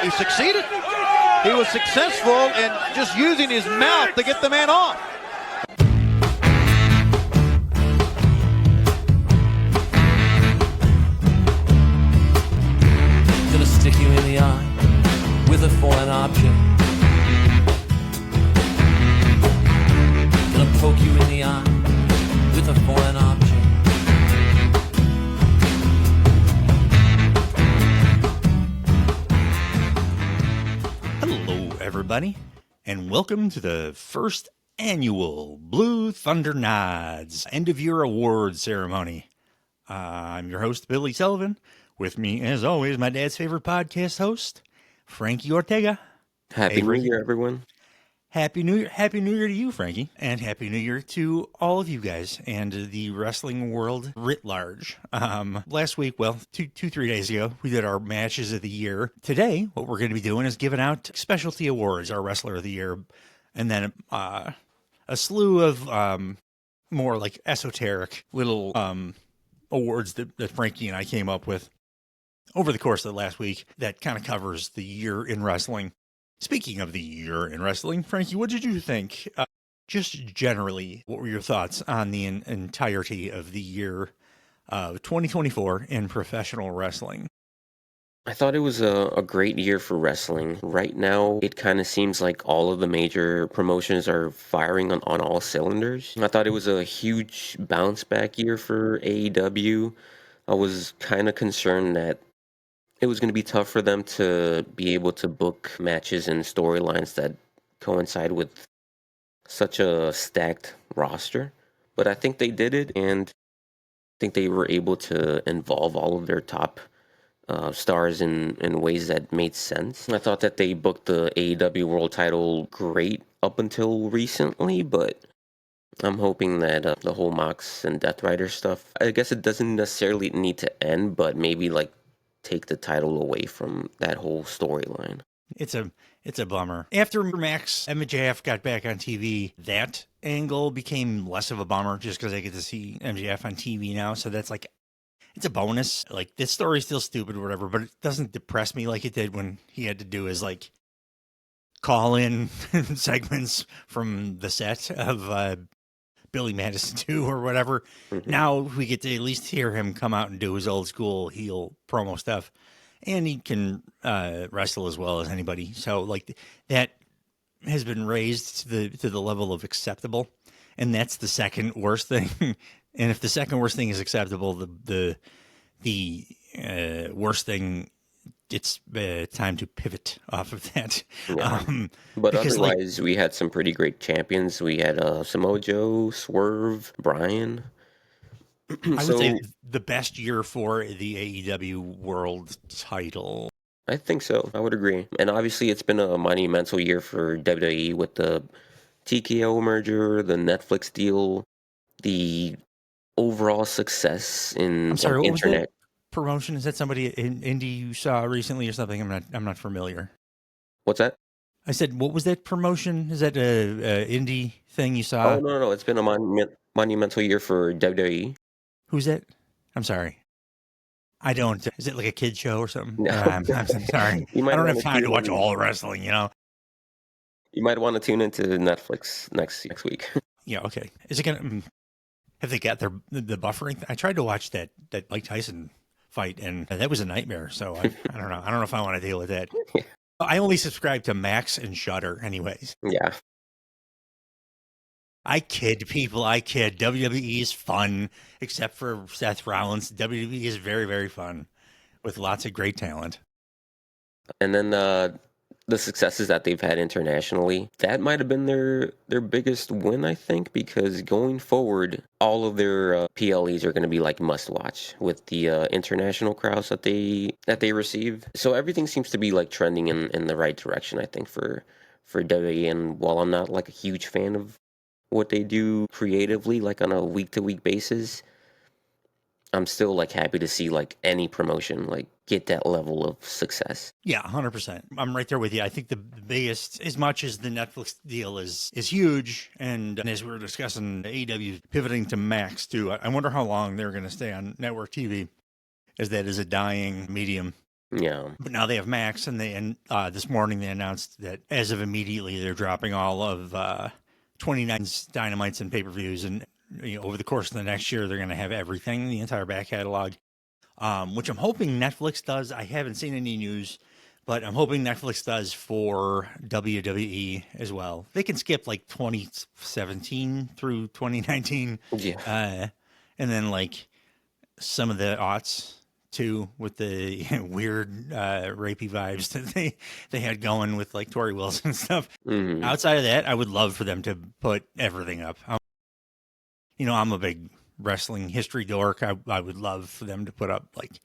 he succeeded. He was successful in just using his mouth to get the man off. Gonna stick you in the eye with a foreign object. Gonna poke you in the eye with a foreign object. Hello, everybody, and welcome to the first annual Blue Thunder Nods end-of-year award ceremony. I'm your host, Billy Sullivan. With me, as always, my dad's favorite podcast host, Frankie Ortega. Happy New Year, everyone. Happy New Year. Happy New Year to you, Frankie. And Happy New Year to all of you guys and the wrestling world writ large. Last week, well, 3 days ago, we did our matches of the year. Today, what we're going to be doing is giving out specialty awards, our wrestler of the year, and then a slew of more like esoteric little awards that Frankie and I came up with over the course of the last week that kind of covers the year in wrestling. Speaking of the year in wrestling, Frankie, what did you think? Just generally, what were your thoughts on the entirety of the year of 2024 in professional wrestling? I thought it was a great year for wrestling. Right now, it kind of seems like all of the major promotions are firing on all cylinders. I thought it was a huge bounce back year for AEW. I was kind of concerned that it was going to be tough for them to be able to book matches and storylines that coincide with such a stacked roster. But I think they did it, and I think they were able to involve all of their top stars in ways that made sense. I thought that they booked the AEW World Title great up until recently, but I'm hoping that the whole Mox and Death Rider stuff, I guess it doesn't necessarily need to end, but maybe like take the title away from that whole storyline. It's a bummer. After Max and MJF got back on TV, that angle became less of a bummer just because I get to see MJF on TV now. So that's like, it's a bonus. Like, this story's still stupid or whatever, but it doesn't depress me like it did when he had to do his like call in segments from the set of Billy Madison 2 or whatever. Mm-hmm. Now we get to at least hear him come out and do his old school heel promo stuff. And he can wrestle as well as anybody. So like that has been raised to the level of acceptable. And that's the second worst thing. And if the second worst thing is acceptable, the worst thing, it's time to pivot off of that. Yeah. But otherwise, we had some pretty great champions. We had Samoa Joe, Swerve, Bryan. I would say the best year for the AEW World Title. I think so. I would agree. And obviously, it's been a monumental year for WWE with the TKO merger, the Netflix deal, the overall success in I'm sorry, what internet. Was that promotion? Is that somebody in indie you saw recently or something? I'm not familiar. What's that? I said, what was that promotion? Is that a indie thing you saw? Oh no, it's been a monumental year for WWE. Who's that? I'm sorry. I don't. Is it like a kid show or something? No. I'm sorry. I don't have time to watch all wrestling. You might want to tune into Netflix next week. Yeah. Okay. Is it gonna? Have they got the buffering? I tried to watch that Mike Tyson fight, and that was a nightmare. So I don't know. I don't know if I want to deal with that. Yeah. I only subscribe to Max and Shudder, anyways. Yeah. I kid people. I kid. WWE is fun, except for Seth Rollins. WWE is very, very fun with lots of great talent. And then the successes that they've had internationally, that might have been their biggest win, I think, because going forward, all of their PLEs are going to be like must watch with the international crowds that they receive. So everything seems to be like trending in the right direction, I think, for WWE. And while I'm not like a huge fan of what they do creatively, like on a week-to-week basis, I'm still like happy to see like any promotion like get that level of success. Yeah, 100%. I'm right there with you. I think the biggest, as much as the Netflix deal is huge, and as we were discussing, AEW pivoting to Max too. I wonder how long they're going to stay on network TV, as that is a dying medium. Yeah. But now they have Max, and this morning they announced that as of immediately they're dropping all of 29's Dynamites and pay-per-views, and over the course of the next year they're going to have everything, the entire back catalog, which I'm hoping Netflix does. I haven't seen any news, but I'm hoping Netflix does for WWE as well. They can skip like 2017 through 2019, Yeah. and then like some of the aughts too, with the weird rapey vibes that they had going with like Tori Wilson and stuff. Hmm. Outside of that, I would love for them to put everything up. I'm a big wrestling history dork. I would love for them to put up like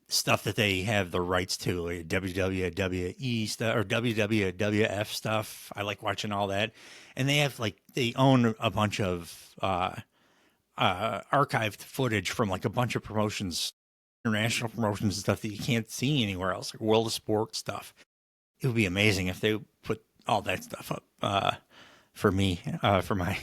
stuff that they have the rights to, like WWE stuff or WWF stuff. I like watching all that, and they own a bunch of archived footage from like a bunch of promotions, international promotions and stuff that you can't see anywhere else, like World of Sport stuff. It would be amazing if they put all that stuff up for me, for my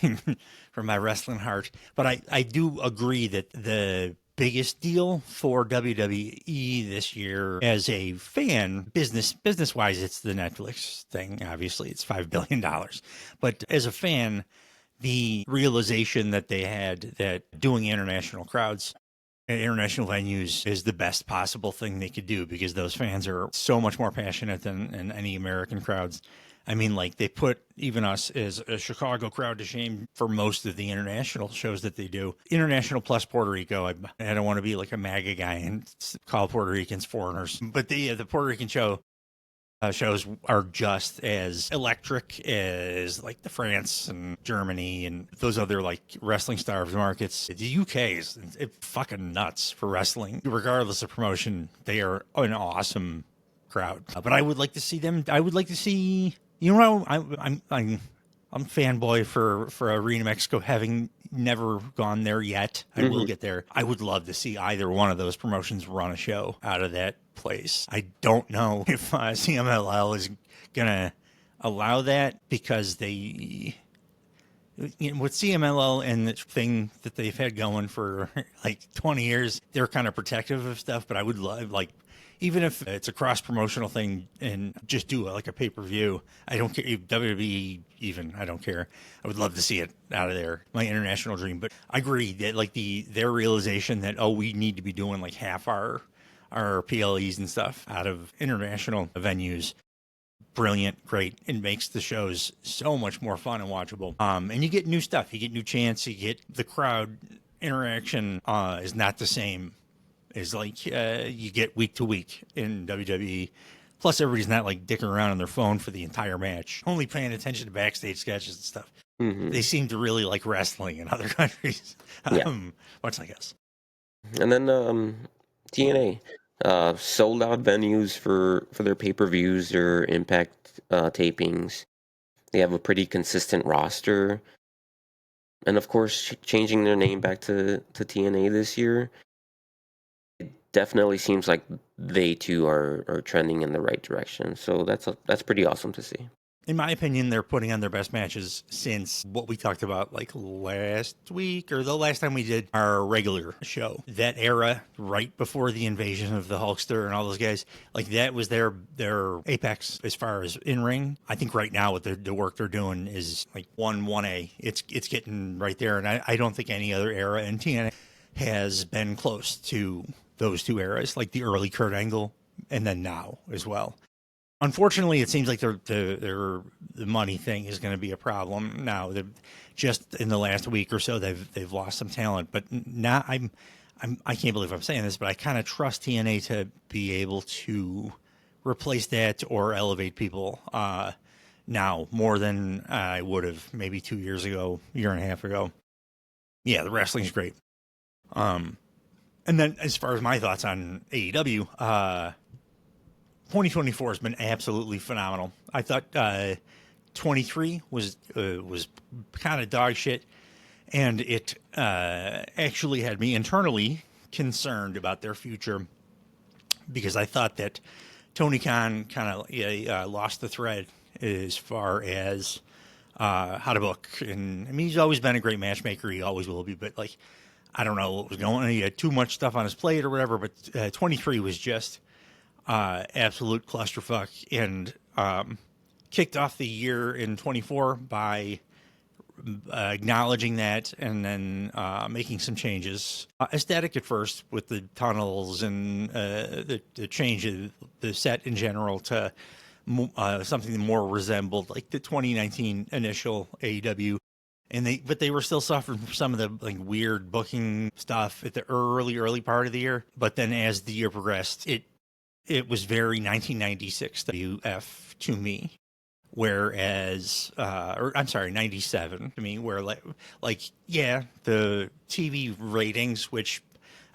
for my wrestling heart. But I do agree that the biggest deal for WWE this year as a fan, business wise, it's the Netflix thing. Obviously, it's $5 billion, but as a fan, the realization that they had that doing international crowds at international venues is the best possible thing they could do, because those fans are so much more passionate than any American crowds. I mean, like, they put even us as a Chicago crowd to shame for most of the international shows that they do. International plus Puerto Rico. I don't want to be like a MAGA guy and call Puerto Ricans foreigners, but the Puerto Rican shows are just as electric as like the France and Germany and those other like wrestling starved markets. The UK is fucking nuts for wrestling. Regardless of promotion, they are an awesome crowd. But I would like to see them. I would like to see. I'm fanboy for Arena Mexico, having never gone there yet. I will get there. I would love to see either one of those promotions run a show out of that place. I don't know if CMLL is going to allow that, because they, with CMLL and the thing that they've had going for like 20 years, they're kind of protective of stuff. But I would love, like, even if it's a cross promotional thing and just do like a pay-per-view, I don't care. WWE even, I don't care. I would love to see it out of there. My international dream. But I agree that like their realization that, we need to be doing like half our PLEs and stuff out of international venues. Brilliant, great. It makes the shows so much more fun and watchable. And you get new stuff. You get new chants. You get the crowd interaction is not the same as like you get week to week in WWE. Plus, everybody's not like dicking around on their phone for the entire match, only paying attention to backstage sketches and stuff. They seem to really like wrestling in other countries, much like us. And then TNA sold out venues for their pay-per-views, their Impact tapings. They have a pretty consistent roster, and of course, changing their name back to TNA this year. Definitely seems like they too are trending in the right direction. So that's pretty awesome to see. In my opinion, they're putting on their best matches since what we talked about like last week, or the last time we did our regular show. That era, right before the invasion of the Hulkster and all those guys, like that was their apex as far as in ring. I think right now with the work they're doing is like 1A. It's getting right there, and I don't think any other era in TNA has been close to those two eras, like the early Kurt Angle and then now as well. Unfortunately, it seems like the money thing is going to be a problem now. Just in the last week or so, they've lost some talent. But now I can't believe I'm saying this, but I kind of trust TNA to be able to replace that or elevate people now more than I would have maybe 2 years ago, year and a half ago. Yeah, the wrestling's great. And then as far as my thoughts on AEW, 2024 has been absolutely phenomenal. I thought 23 was kind of dog shit, and it actually had me internally concerned about their future, because I thought that Tony Khan kind of lost the thread as far as how to book. And I mean, he's always been a great matchmaker. He always will be, but like, I don't know what was going on. He had too much stuff on his plate or whatever, but 23 was just absolute clusterfuck, and kicked off the year in 24 by acknowledging that and then making some changes. Aesthetic at first with the tunnels and the change of the set in general to something that more resembled like the 2019 initial AEW. But they were still suffering from some of the like weird booking stuff at the early part of the year. But then as the year progressed, it was very 1996 WF to me. Whereas, or I'm sorry, 97 to me, where like, yeah, the TV ratings, which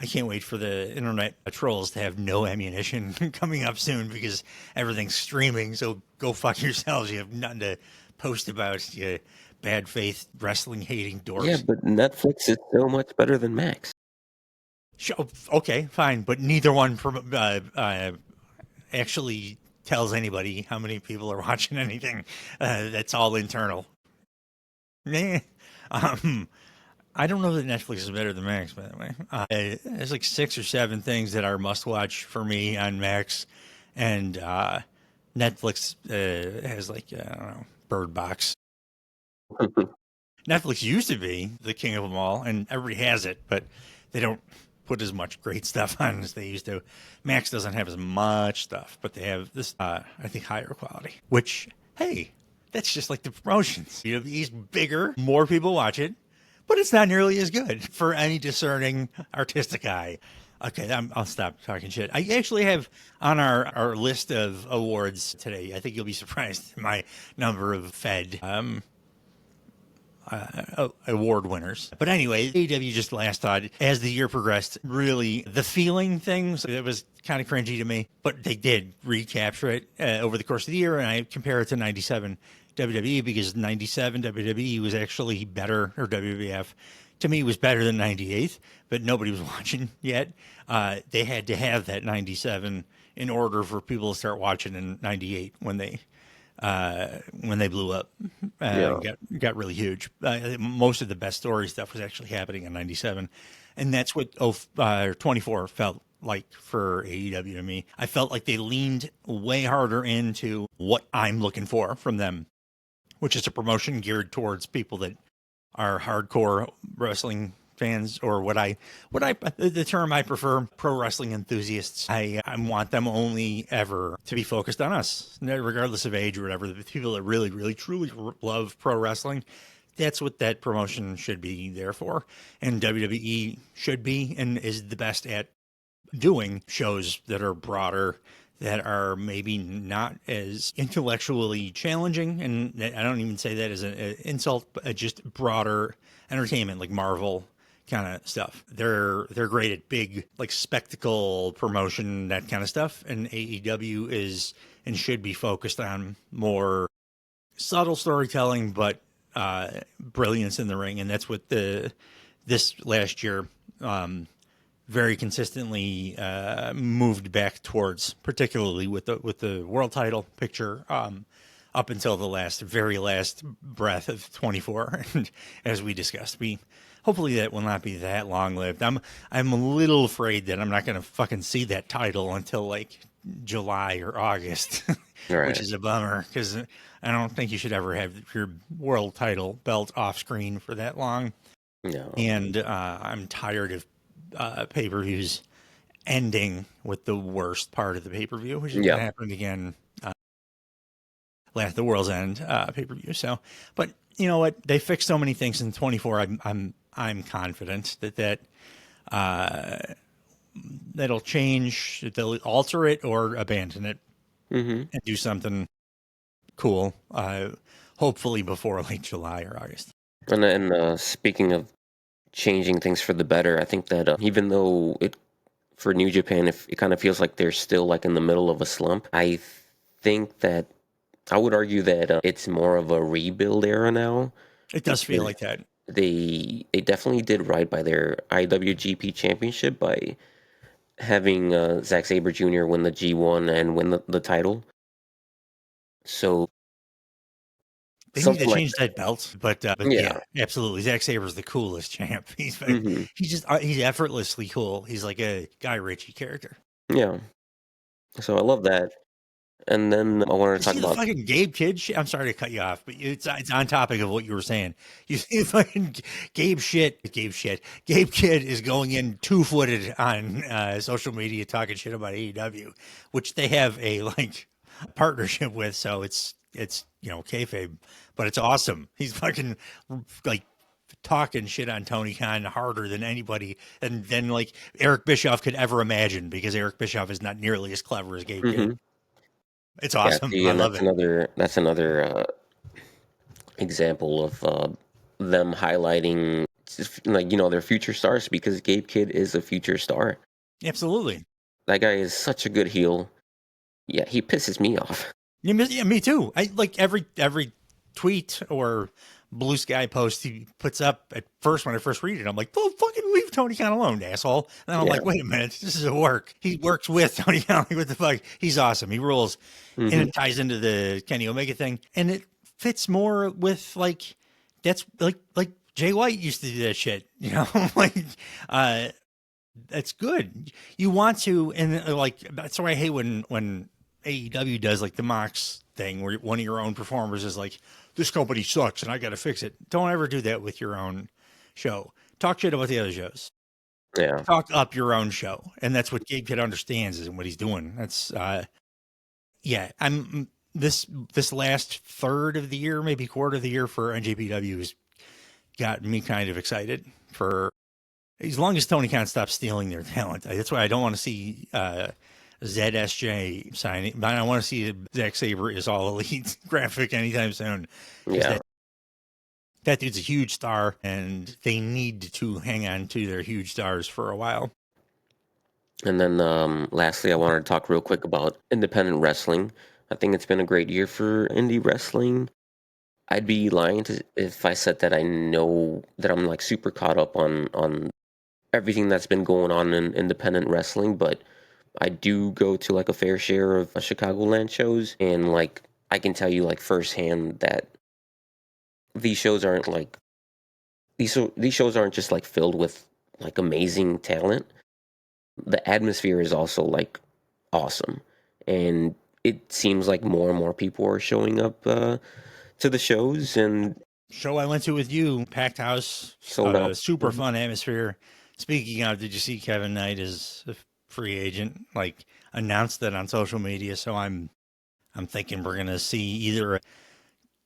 I can't wait for the internet trolls to have no ammunition coming up soon because everything's streaming. So go fuck yourselves. You have nothing to post about, you bad faith wrestling hating dorks. Yeah, but Netflix is so much better than Max. Okay, fine, but neither one actually tells anybody how many people are watching anything. That's all internal. I don't know that Netflix is better than Max, by the way. There's like 6 or 7 things that are must watch for me on Max, and Netflix has like, I don't know, Bird Box. Netflix used to be the king of them all, and everybody has it, but they don't put as much great stuff on as they used to. Max doesn't have as much stuff, but they have this, I think, higher quality, which, hey, that's just like the promotions. He's bigger, more people watch it, but it's not nearly as good for any discerning artistic eye. Okay, I'll stop talking shit. I actually have on our list of awards today, I think you'll be surprised at my number of Fed award winners. But anyway, AEW just last thought, as the year progressed, really the feeling things, it was kind of cringy to me, but they did recapture it over the course of the year. And I compare it to 97 WWE because 97 WWE was actually better, or WWF to me was better than 98, but nobody was watching yet. They had to have that 97 in order for people to start watching in 98 when they blew up, got really huge. Most of the best story stuff was actually happening in 97. And that's what 24 felt like for AEW to me. I felt like they leaned way harder into what I'm looking for from them, which is a promotion geared towards people that are hardcore wrestling fans, or the term I prefer, pro wrestling enthusiasts. I want them only ever to be focused on us, regardless of age or whatever. The people that really, really, truly love pro wrestling, that's what that promotion should be there for. And WWE should be and is the best at doing shows that are broader, that are maybe not as intellectually challenging. And I don't even say that as an insult, but just broader entertainment like Marvel kind of stuff. They're great at big like spectacle promotion, that kind of stuff. And AEW is and should be focused on more subtle storytelling, but brilliance in the ring. And that's what this last year very consistently moved back towards, particularly with the world title picture up until the very last breath of 24. And as we discussed, hopefully that will not be that long lived. I'm a little afraid that I'm not going to fucking see that title until like July or August, Right. which is a bummer because I don't think you should ever have your world title belt off screen for that long. No. And I'm tired of pay-per-views ending with the worst part of the pay-per-view, which is going to happen again the World's End pay-per-view. So, but you know what? They fixed so many things in 24. I'm confident that that'll change. They'll alter it or abandon it and do something cool. Hopefully before late July or August. And speaking of changing things for the better, I think that even though for New Japan, if it kind of feels like they're still like in the middle of a slump, I think that I would argue that it's more of a rebuild era now. It does feel like that. They definitely did right by their IWGP Championship by having Zack Sabre Jr. win the G1 and win the title. So they need to change that belt, but yeah, absolutely. Zack Saber's the coolest champ. He's effortlessly cool. He's like a Guy Ritchie character. Yeah. So I love that. And then I wanted You to talk see the about, fucking Gabe Kidd shit? I'm sorry to cut you off, but it's on topic of what you were saying. You see the fucking Gabe Kidd is going in 2-footed on social media talking shit about AEW, which they have a like partnership with, so it's kayfabe, but it's awesome. He's fucking like talking shit on Tony Khan harder than anybody, and then like Eric Bischoff could ever imagine, because Eric Bischoff is not nearly as clever as Gabe Kidd. hmm It's yeah, awesome. see, I and love it. that's another example of them highlighting like their future stars, because Gabe Kidd is a future star. Absolutely. That guy is such a good heel. Yeah, he pisses me off. Yeah, me too. I like every tweet or blue sky post he puts up at first. When I first read it, I'm like, "Oh, fucking leave Tony Khan alone, asshole." And then I'm Yeah. like, "Wait a minute, this is a work." He works with Tony Khan. Like, what the fuck? He's awesome. He rules, and hmm it ties into the Kenny Omega thing, and it fits more with like that's like Jay White used to do that shit. Like uh, that's good. You want to, and like that's why I hate when AEW does like the Mox thing, where one of your own performers is like, "This company sucks and I got to fix it." Don't ever do that with your own show. Talk shit about the other shows. Yeah. Talk up your own show, and that's what Gabe Kidd understands is what he's doing. That's yeah. I'm this last third of the year, maybe quarter of the year for NJPW has gotten me kind of excited for as long as Tony Khan stops stealing their talent. That's why I don't want to see ZSJ signing. I don't want to see Zack Sabre is all elite graphic anytime soon. Because Yeah. that dude's a huge star, and they need to hang on to their huge stars for a while. And then lastly, I wanted to talk real quick about independent wrestling. I think it's been a great year for indie wrestling. I'd be lying if I said that I know that I'm like super caught up on everything that's been going on in independent wrestling, but I do go to like a fair share of Chicagoland shows, and like I can tell you like firsthand that these shows aren't like these shows aren't just like filled with like amazing talent. The atmosphere is also like awesome, and it seems like more and more people are showing up to the shows and Show I went to with you, packed house, sold out. super fun atmosphere. Speaking of, did you see Kevin Knight is a free agent? Like announced that on social media. So I'm thinking we're gonna see either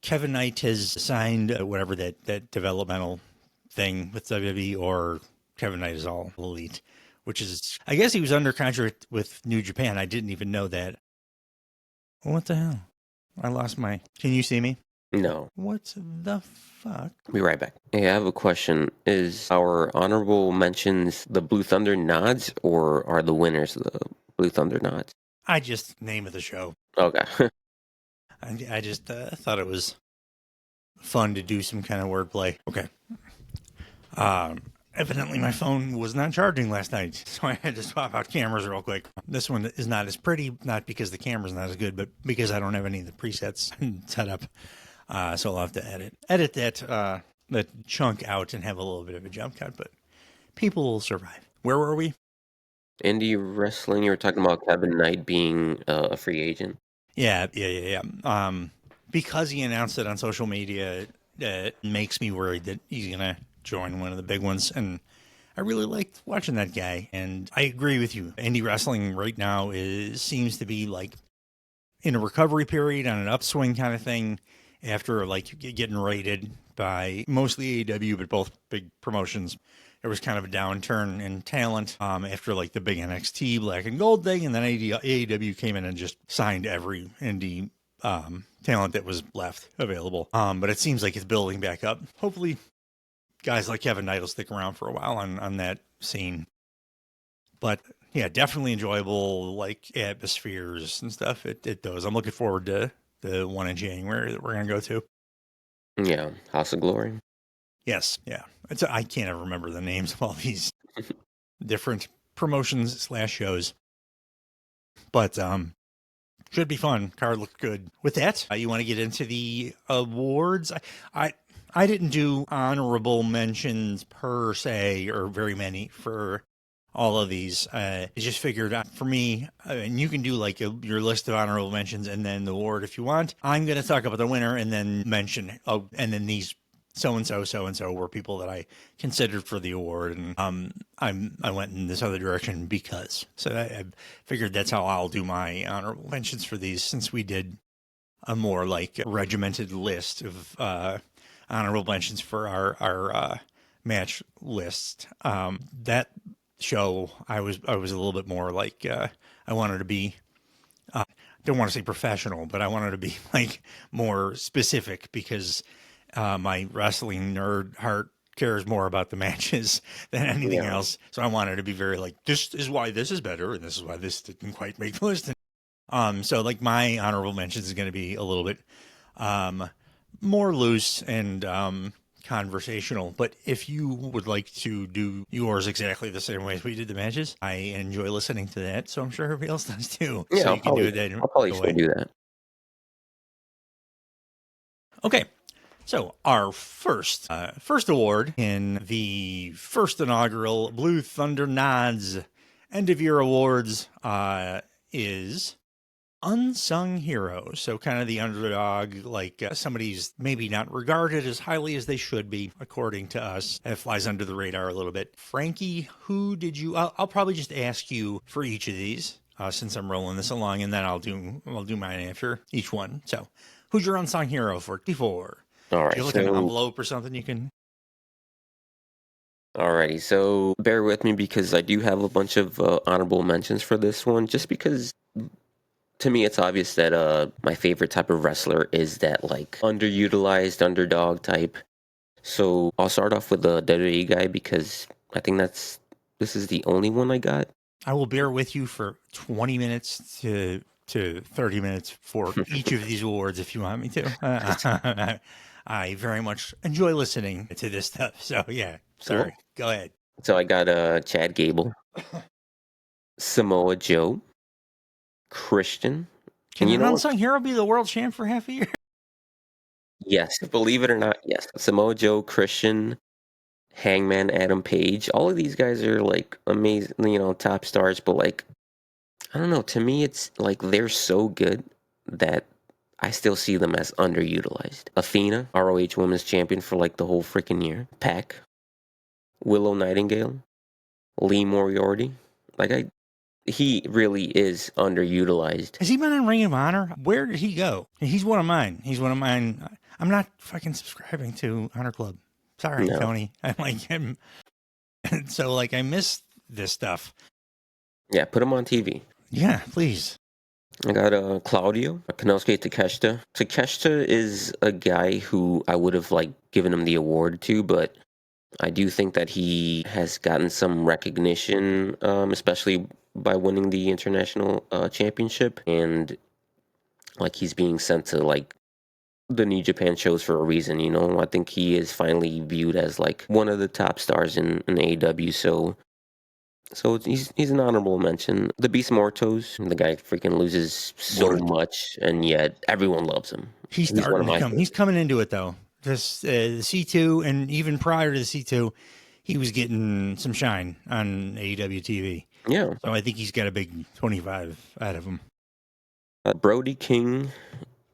Kevin Knight has signed whatever that developmental thing with WWE, or Kevin Knight is all elite, which is, I guess he was under contract with New Japan. I didn't even know that. What the hell? I lost my. Can you see me? No, What the fuck? be right back. Hey, I have a question. Is our honorable mentions the Blue Thunder nods, or are the winners the Blue Thunder nods? I just name of the show. Okay. I just thought it was fun to do some kind of wordplay. Okay. Evidently, my phone was not charging last night, so I had to swap out cameras real quick. This one is not as pretty, not because the camera's not as good, but because I don't have any of the presets set up. So I'll have to edit that chunk out and have a little bit of a jump cut, but people will survive. Where were we? Indie wrestling, you were talking about Kevin Knight being a free agent. Yeah. Because he announced it on social media, it makes me worried that he's gonna join one of the big ones, and I really liked watching that guy. And I agree with you. Indie wrestling right now seems to be like in a recovery period, on an upswing kind of thing, after like getting raided by mostly AEW, but both big promotions. There was kind of a downturn in talent after like the big NXT Black and Gold thing, and then AEW came in and just signed every indie talent that was left available. But it seems like it's building back up. Hopefully, guys like Kevin Knight will stick around for a while on that scene. But yeah, definitely enjoyable, like atmospheres and stuff. It does. I'm looking forward to the one in January that we're gonna go to. Yeah, House of Glory. Yes, yeah. I can't ever remember the names of all these different promotions / shows, but should be fun. Card looks good. With that, you want to get into the awards? I didn't do honorable mentions per se, or very many, for all of these. I just figured for me, and you can do like your list of honorable mentions and then the award if you want. I'm going to talk about the winner and then mention, and then these so and so were people that I considered for the award, and I went in this other direction because. So I figured that's how I'll do my honorable mentions for these, since we did a more like regimented list of honorable mentions for our match list. That show, I was a little bit more like I wanted to be. Don't want to say professional, but I wanted to be like more specific because my wrestling nerd heart cares more about the matches than anything else. So I wanted to be very like, this is why this is better, and this is why this didn't quite make the list. So like my honorable mentions is going to be a little bit more loose and conversational. But if you would like to do yours exactly the same way as we did the matches, I enjoy listening to that. So I'm sure everybody else does too. Yeah, So you can do it then. I'll probably still do that. Okay. So our first award in the first inaugural Blue Thunder Nods End of Year Awards is Unsung Hero. So kind of the underdog, like somebody's maybe not regarded as highly as they should be, according to us. That flies under the radar a little bit. Frankie, who did you? I'll probably just ask you for each of these since I'm rolling this along, and then I'll do mine after each one. So, who's your unsung hero for D4? All right. Do you look at an envelope or something you can? Alrighty, so bear with me because I do have a bunch of honorable mentions for this one, just because to me it's obvious that my favorite type of wrestler is that like underutilized underdog type. So I'll start off with the WWE guy because I think this is the only one I got. I will bear with you for 20 minutes to 30 minutes for each of these awards if you want me to. I very much enjoy listening to this stuff. So, yeah, sorry. Cool. Go ahead. So I got Chad Gable, Samoa Joe, Christian. Can and an unsung hero be the world champ for half a year? Yes, believe it or not, yes. Samoa Joe, Christian, Hangman Adam Page. All of these guys are like amazing, top stars, but like, I don't know. To me, it's like they're so good that I still see them as underutilized. Athena, ROH Women's Champion for like the whole freaking year. Pac, Willow Nightingale, Lee Moriarty. He really is underutilized. Has he been in Ring of Honor? Where did he go? He's one of mine. I'm not fucking subscribing to Honor Club. Sorry, no. Tony. I'm like him. So like I missed this stuff. Yeah, put him on TV. Yeah, please. I got Claudio, Konosuke Takeshita. Takeshita is a guy who I would have like given him the award to, but I do think that he has gotten some recognition, especially by winning the international championship, and like he's being sent to like the New Japan shows for a reason. I think he is finally viewed as like one of the top stars in AEW. So he's an honorable mention. The Beast Mortos, the guy freaking loses so much, and yet everyone loves him. He's starting to come. He's coming into it though. This the C2, and even prior to the C2, he was getting some shine on AEW TV. Yeah. So I think he's got a big 25 out of him. Brody King,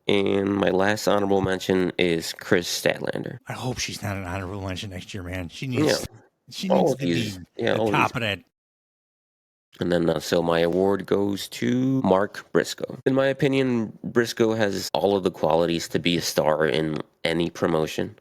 and my last honorable mention is Chris Statlander. I hope she's not an honorable mention next year, man. She needs to be the top of that. And then, so my award goes to Mark Briscoe. In my opinion, Briscoe has all of the qualities to be a star in any promotion.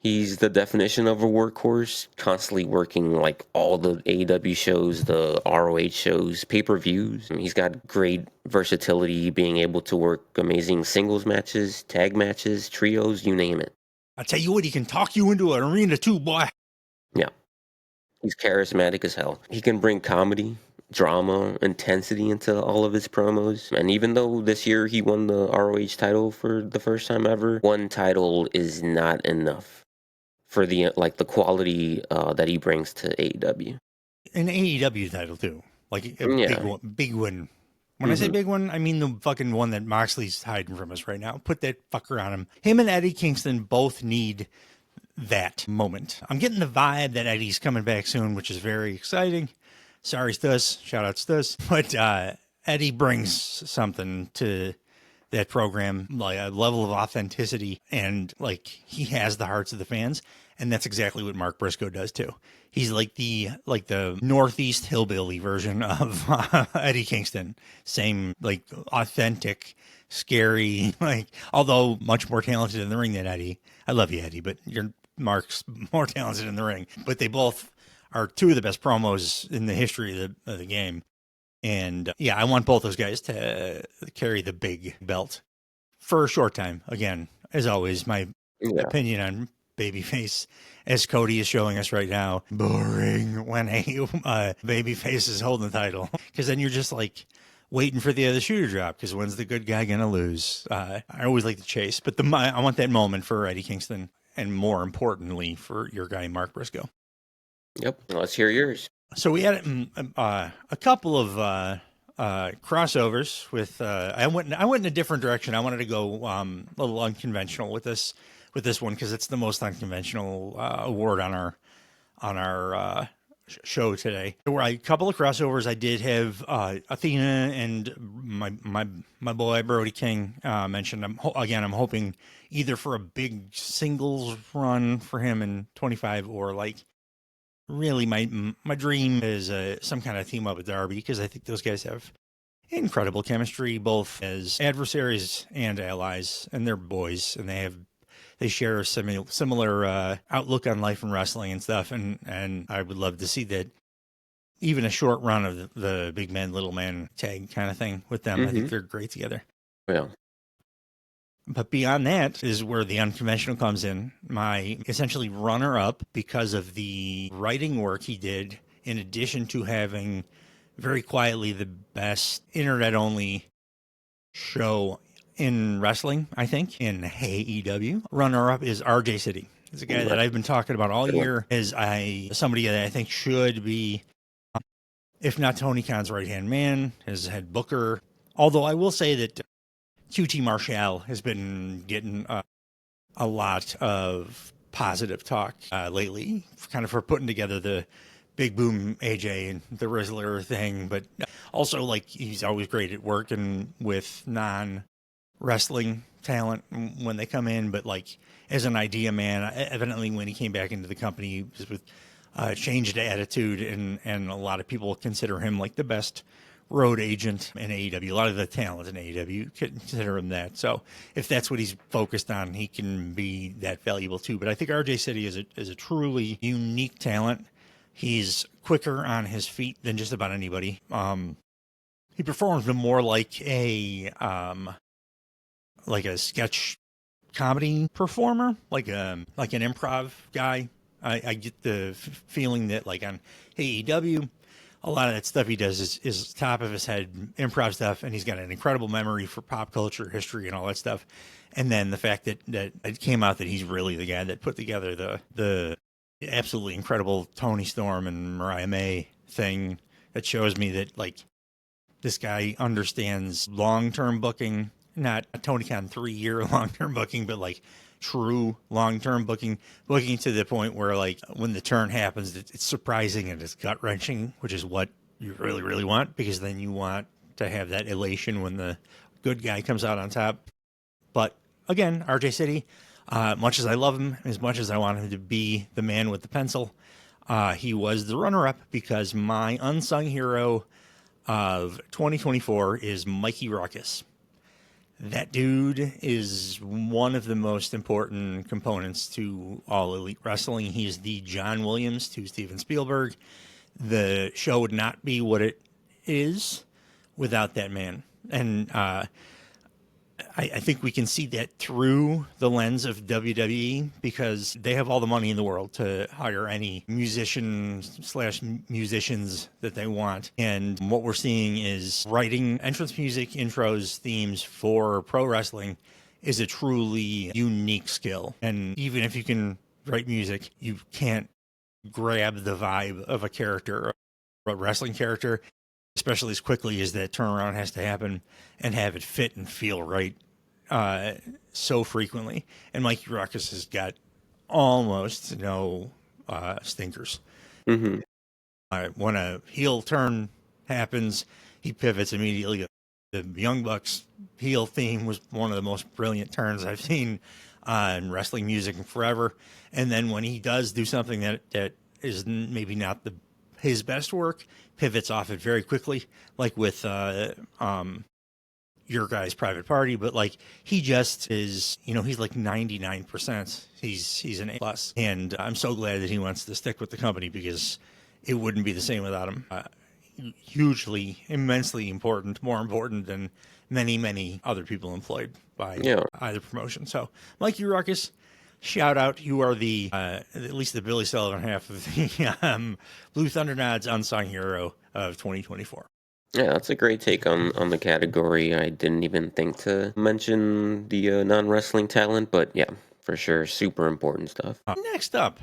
He's the definition of a workhorse, constantly working like all the AEW shows, the ROH shows, pay-per-views. He's got great versatility, being able to work amazing singles matches, tag matches, trios, you name it. I'll tell you what, he can talk you into an arena too, boy. Yeah. He's charismatic as hell. He can bring comedy, drama, intensity into all of his promos. And even though this year he won the ROH title for the first time ever, one title is not enough for the quality that he brings to AEW. An AEW title too, like a big one. When I say big one, I mean the fucking one that Moxley's hiding from us right now. Put that fucker on him. Him and Eddie Kingston both need that moment. I'm getting the vibe that Eddie's coming back soon, which is very exciting. Sorry, Stus. Shout out Stus. But Eddie brings something to that program, like a level of authenticity, and like he has the hearts of the fans, and that's exactly what Mark Briscoe does too. He's like the Northeast hillbilly version of Eddie Kingston. Same like authentic, scary, like although much more talented in the ring than Eddie. I love you, Eddie, but Mark's more talented in the ring. But they both are two of the best promos in the history of the game. And yeah, I want both those guys to carry the big belt for a short time. Again, as always, my opinion on babyface, as Cody is showing us right now, boring when a babyface is holding the title. Because then you're just like waiting for the other shoe to drop. Because when's the good guy going to lose? I always like the chase. But I want that moment for Eddie Kingston. And more importantly, for your guy, Mark Briscoe. Yep. Let's hear yours. So we had a couple of crossovers with. I went in a different direction. I wanted to go a little unconventional with this one because it's the most unconventional award on our show today. There were a couple of crossovers. I did have Athena and my boy Brody King mentioned. I'm hoping either for a big singles run for him in 25 or like. Really, my dream is some kind of team up with Darby because I think those guys have incredible chemistry, both as adversaries and allies, and they're boys, and they share a similar outlook on life and wrestling and stuff, and I would love to see that even a short run of the big man, little man tag kind of thing with them. I think they're great together. Yeah. But beyond that is where the unconventional comes in. My essentially runner-up because of the writing work he did, in addition to having very quietly the best internet-only show in wrestling, I think, in AEW. Runner-up is RJ City. He's a guy that I've been talking about all year as somebody that I think should be, if not Tony Khan's right-hand man, his head booker. Although I will say that QT Marshall has been getting a lot of positive talk lately, kind of for putting together the Big Boom AJ and the Rizzler thing, but also like he's always great at working with non-wrestling talent when they come in, but like as an idea man, evidently when he came back into the company, he was with changed attitude, and a lot of people consider him like the best road agent in AEW. A lot of the talent in AEW consider him that. So if that's what he's focused on, he can be that valuable too. But I think RJ City is a truly unique talent. He's quicker on his feet than just about anybody. He performs more like a sketch comedy performer, like an improv guy. I get the feeling that like on AEW, a lot of that stuff he does is top of his head improv stuff, and he's got an incredible memory for pop culture, history, and all that stuff. And then the fact that it came out that he's really the guy that put together the absolutely incredible Tony Storm and Mariah May thing, that shows me that like this guy understands long-term booking, not a Tony Khan 3-year long-term booking, but like true long-term booking to the point where like when the turn happens, it's surprising and it's gut-wrenching, which is what you really, really want, because then you want to have that elation when the good guy comes out on top. But again, RJ City, much as I love him, as much as I want him to be the man with the pencil, he was the runner-up because my unsung hero of 2024 is Mikey Ruckus. That dude is one of the most important components to all elite wrestling. He's the John Williams to Steven Spielberg. The show would not be what it is without that man. And I think we can see that through the lens of WWE, because they have all the money in the world to hire any musicians that they want. And what we're seeing is writing entrance music, intros, themes for pro wrestling is a truly unique skill. And even if you can write music, you can't grab the vibe of a character, a wrestling character, especially as quickly as that turnaround has to happen, and have it fit and feel right so frequently. And Mikey Ruckus has got almost no stinkers. Mm-hmm. When a heel turn happens, he pivots immediately. The Young Bucks heel theme was one of the most brilliant turns I've seen in wrestling music in forever. And then when he does do something that is maybe not his best work, pivots off it very quickly, like with your guy's Private Party. But like he just is, he's like 99%. He's an A plus, and I'm so glad that he wants to stick with the company because it wouldn't be the same without him. Hugely, immensely important, more important than many other people employed by either promotion. So, Mikey Ruckus, shout out. You are the, at least the Billy Sullivan half of the Blue Thunder Nod's unsung hero of 2024. Yeah, that's a great take on the category. I didn't even think to mention the non-wrestling talent, but yeah, for sure, super important stuff. Next up,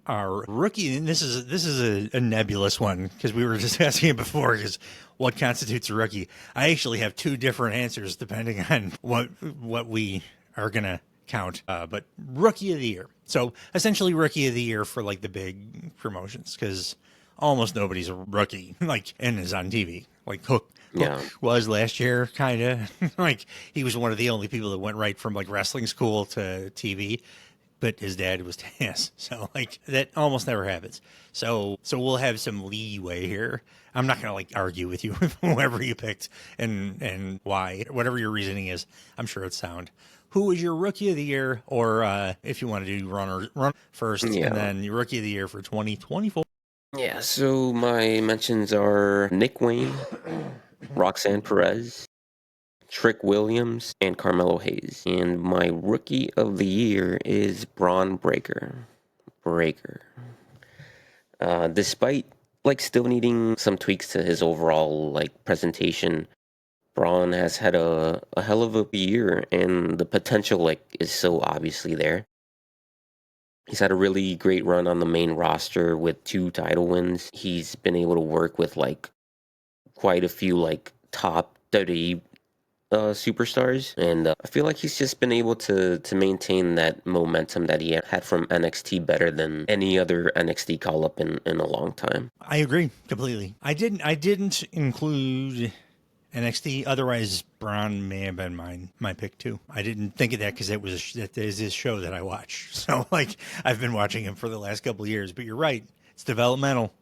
our rookie, and this is a nebulous one because we were just asking it before, because what constitutes a rookie? I actually have two different answers depending on what we are gonna count. But rookie of the year, so essentially rookie of the year for like the big promotions, because almost nobody's a rookie like and is on TV. Like Hook was last year, kind of like he was one of the only people that went right from like wrestling school to TV. But his dad was Taz, so like that almost never happens. So we'll have some leeway here. I'm not gonna like argue with you with whoever you picked and why, whatever your reasoning is. I'm sure it's sound. Who is your rookie of the year, or if you want to do run first, and then your rookie of the year for 2024? Yeah. So my mentions are Nick Wayne, Roxanne Perez, Trick Williams, and Carmelo Hayes. And my rookie of the year is Braun Breaker. Despite like still needing some tweaks to his overall like presentation, Braun has had a hell of a year, and the potential like is so obviously there. He's had a really great run on the main roster with 2 title wins. He's been able to work with like quite a few like top WWE superstars, and I feel like he's just been able to maintain that momentum that he had from NXT better than any other NXT call up in a long time. I agree completely. I didn't include NXT, otherwise Braun may have been my pick too. I didn't think of that because it was his show that I watch. So like I've been watching him for the last couple of years. But you're right, it's developmental.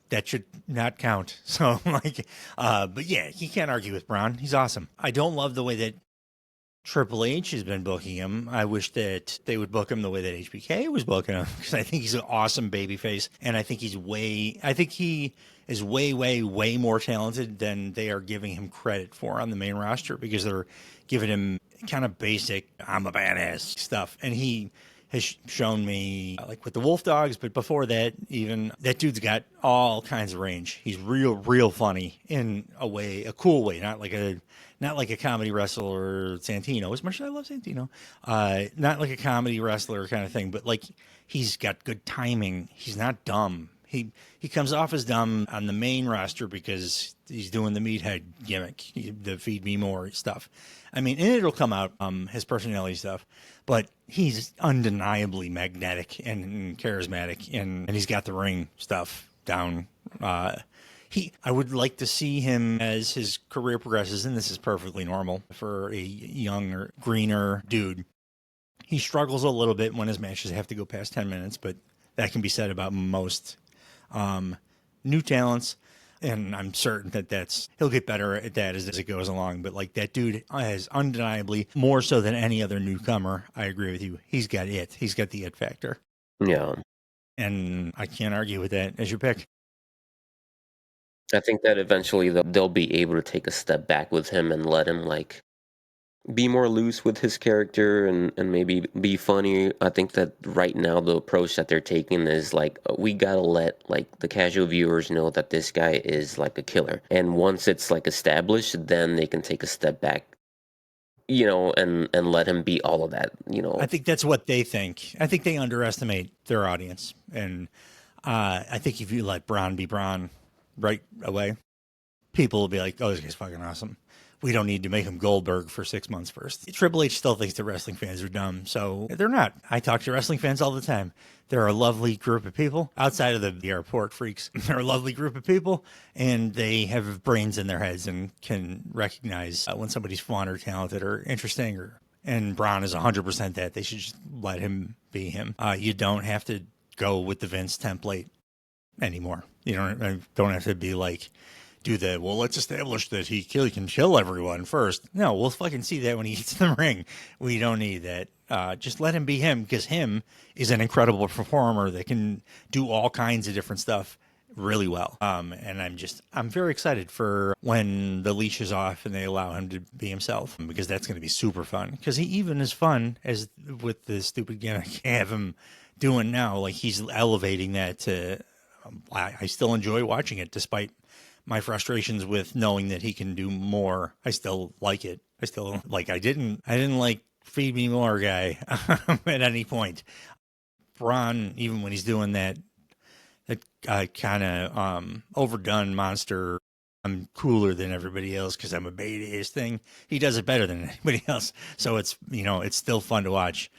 That should not count. So like, but yeah, you can't argue with Braun. He's awesome. I don't love the way that Triple H has been booking him. I wish that they would book him the way that HBK was booking him, because I think he's an awesome babyface, and I think he is way more talented than they are giving him credit for on the main roster, because they're giving him kind of basic "I'm a badass" stuff, and he has shown me like with the Wolf Dogs, but before that, even that dude's got all kinds of range. He's real funny in a cool way, not like a comedy wrestler Santino, as much as I love Santino. Not like a comedy wrestler kind of thing, but like he's got good timing. He's not dumb. He comes off as dumb on the main roster because he's doing the meathead gimmick, the feed me more stuff. I mean, and it'll come out, his personality stuff, but he's undeniably magnetic and charismatic, and he's got the ring stuff down. I would like to see him as his career progresses, and this is perfectly normal for a younger, greener dude. He struggles a little bit when his matches have to go past 10 minutes, but that can be said about most new talents, and I'm certain that he'll get better at that as it goes along. But like that dude has undeniably, more so than any other newcomer, I agree with you, he's got the it factor. Yeah, and I can't argue with that as your pick. I think that eventually they'll be able to take a step back with him and let him like be more loose with his character and maybe be funny. I think that right now the approach that they're taking is like, we gotta let like the casual viewers know that this guy is like a killer, and once it's like established, then they can take a step back, and let him be all of that. I think that's what they think. I think they underestimate their audience, and I think if you let Braun be Braun right away, people will be like, oh, this guy's fucking awesome. we don't need to make him Goldberg for 6 months first. Triple H still thinks that wrestling fans are dumb, so they're not. I talk to wrestling fans all the time. They're a lovely group of people outside of the airport freaks. They're a lovely group of people, and they have brains in their heads and can recognize when somebody's fun or talented or interesting. And Braun is 100% that. They should just let him be him. You don't have to go with the Vince template anymore. You don't have to be like, well, let's establish that he can kill everyone first. No, we'll fucking see that when he gets in the ring. We don't need that. Just let him be him, because him is an incredible performer that can do all kinds of different stuff really well. And I'm very excited for when the leash is off and they allow him to be himself, because that's going to be super fun. Because he even is fun as with the stupid gimmick I have him doing now. Like, he's elevating that to, I still enjoy watching it despite my frustrations with knowing that he can do more. I still like it. I didn't like feed me more guy at any point. Braun, even when he's doing that kind of overdone monster, I'm cooler than everybody else because I'm a badass thing. He does it better than anybody else. So it's still fun to watch.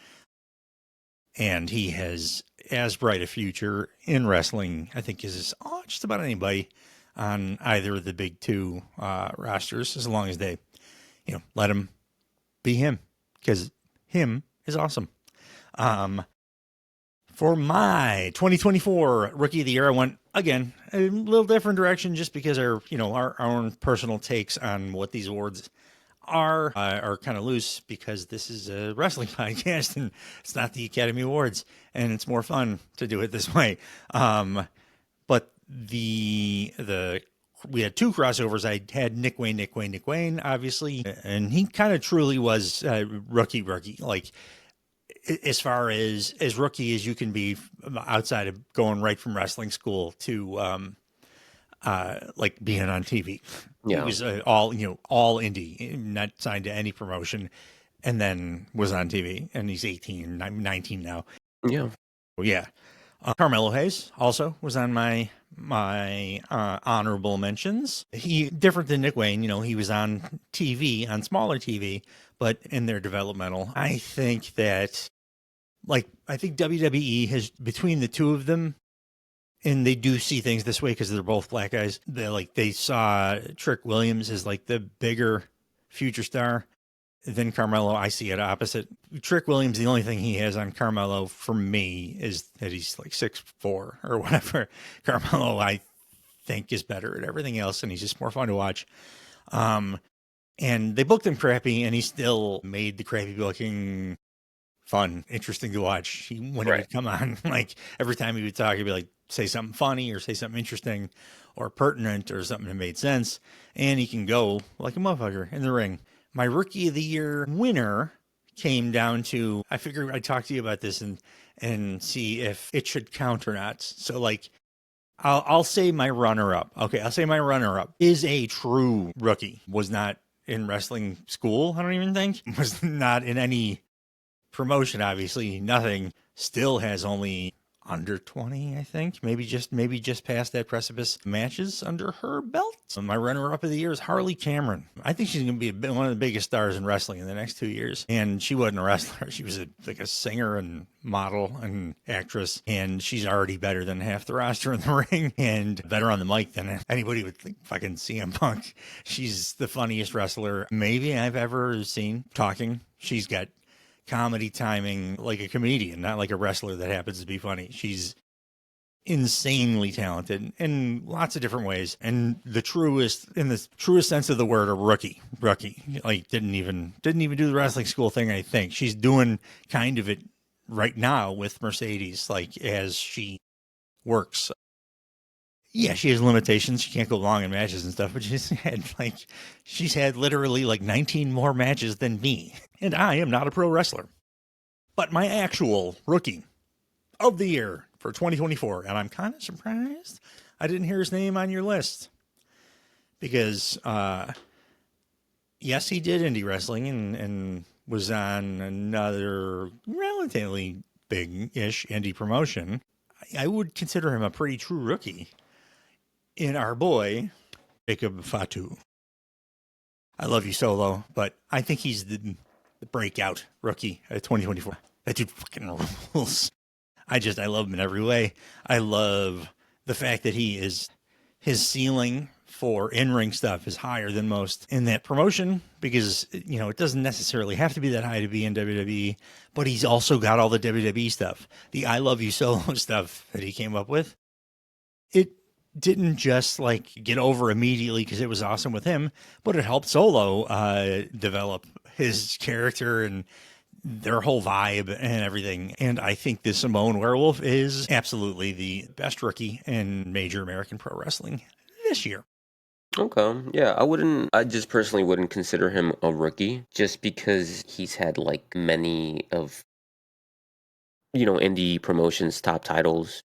And he has as bright a future in wrestling, I think, as just about anybody on either of the big two rosters, as long as they, let him be him, because him is awesome. For my 2024 Rookie of the Year, I went, again, a little different direction, just because our own personal takes on what these awards are kind of loose, because this is a wrestling podcast and it's not the Academy Awards, and it's more fun to do it this way. But we had two crossovers. I had Nick Wayne, obviously, and he kind of truly was rookie. Like, as far as rookie as you can be, outside of going right from wrestling school to like being on TV. Yeah. He was all indie, not signed to any promotion, and then was on TV, and he's 18, I'm 19 now. Yeah. Well, yeah. Carmelo Hayes also was on my honorable mentions. He, different than Nick Wayne, he was on TV, on smaller TV, but in their developmental. I think that, I think WWE has, between the two of them, and they do see things this way because they're both black guys. They saw Trick Williams as the bigger future star. Then Carmelo, I see it opposite. Trick Williams, the only thing he has on Carmelo for me is that he's 6'4" or whatever. Carmelo, I think, is better at everything else, and he's just more fun to watch. And they booked him crappy, and he still made the crappy booking fun, interesting to watch. When he would come on, every time he would talk, he'd be say something funny or say something interesting or pertinent or something that made sense, and he can go like a motherfucker in the ring. My Rookie of the Year winner came down to, I figured I'd talk to you about this and see if it should count or not. So I'll say my runner-up. Okay, I'll say my runner-up is a true rookie. Was not in wrestling school, I don't even think. Was not in any promotion, obviously, nothing. Still has only under 20, I think. Maybe just past that precipice. Matches under her belt. So my runner-up of the year is Harley Cameron. I think she's going to be one of the biggest stars in wrestling in the next 2 years. And she wasn't a wrestler. She was a singer and model and actress. And she's already better than half the roster in the ring, and better on the mic than anybody would think. Fucking CM Punk. She's the funniest wrestler maybe I've ever seen talking. She's got comedy timing like a comedian, not like a wrestler that happens to be funny. She's insanely talented in lots of different ways, and in the truest sense of the word, a rookie. Didn't even do the wrestling school thing. I think she's doing kind of it right now with Mercedes, as she works. Yeah, she has limitations. She can't go long in matches and stuff, but she's had literally 19 more matches than me. And I am not a pro wrestler. But my actual Rookie of the Year for 2024, and I'm kind of surprised I didn't hear his name on your list. Because, yes, he did indie wrestling and was on another relatively big-ish indie promotion. I would consider him a pretty true rookie in our boy, Jacob Fatu. I love you, Solo, but I think he's the breakout rookie of 2024. That dude fucking rules. I love him in every way. I love the fact that his ceiling for in-ring stuff is higher than most in that promotion because, it doesn't necessarily have to be that high to be in WWE, but he's also got all the WWE stuff. The I Love You Solo stuff that he came up with, it didn't just get over immediately because it was awesome with him, but it helped Solo develop his character and their whole vibe and everything. And I think the Samoan Werewolf is absolutely the best rookie in major American pro wrestling this year. Okay, yeah, I just personally wouldn't consider him a rookie just because he's had many of, indie promotions top titles.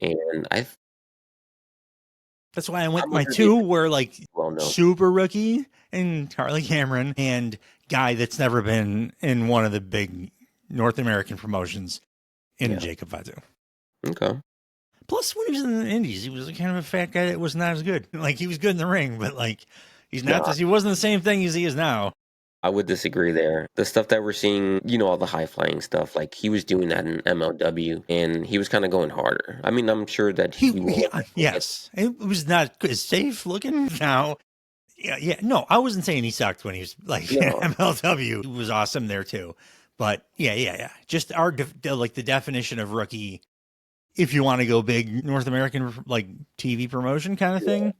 And That's why I went I'm my under two the were well known. super rookie and Harley Cameron and guy that's never been in one of the big North American promotions in Yeah. Jacob Fatu. Okay. Plus, when he was in the Indies, he was kind of a fat guy that was not as good. He was good in the ring, but he's not No, he wasn't the same thing as he is now. I would disagree there. The stuff that we're seeing, all the high flying stuff, he was doing that in MLW, and he was kind of going harder. I mean, I'm sure that Yes, it was not as safe looking now. Yeah. No, I wasn't saying he sucked when he was in MLW. He was awesome there too. But yeah. Just the definition of rookie. If you want to go big North American TV promotion kind of thing,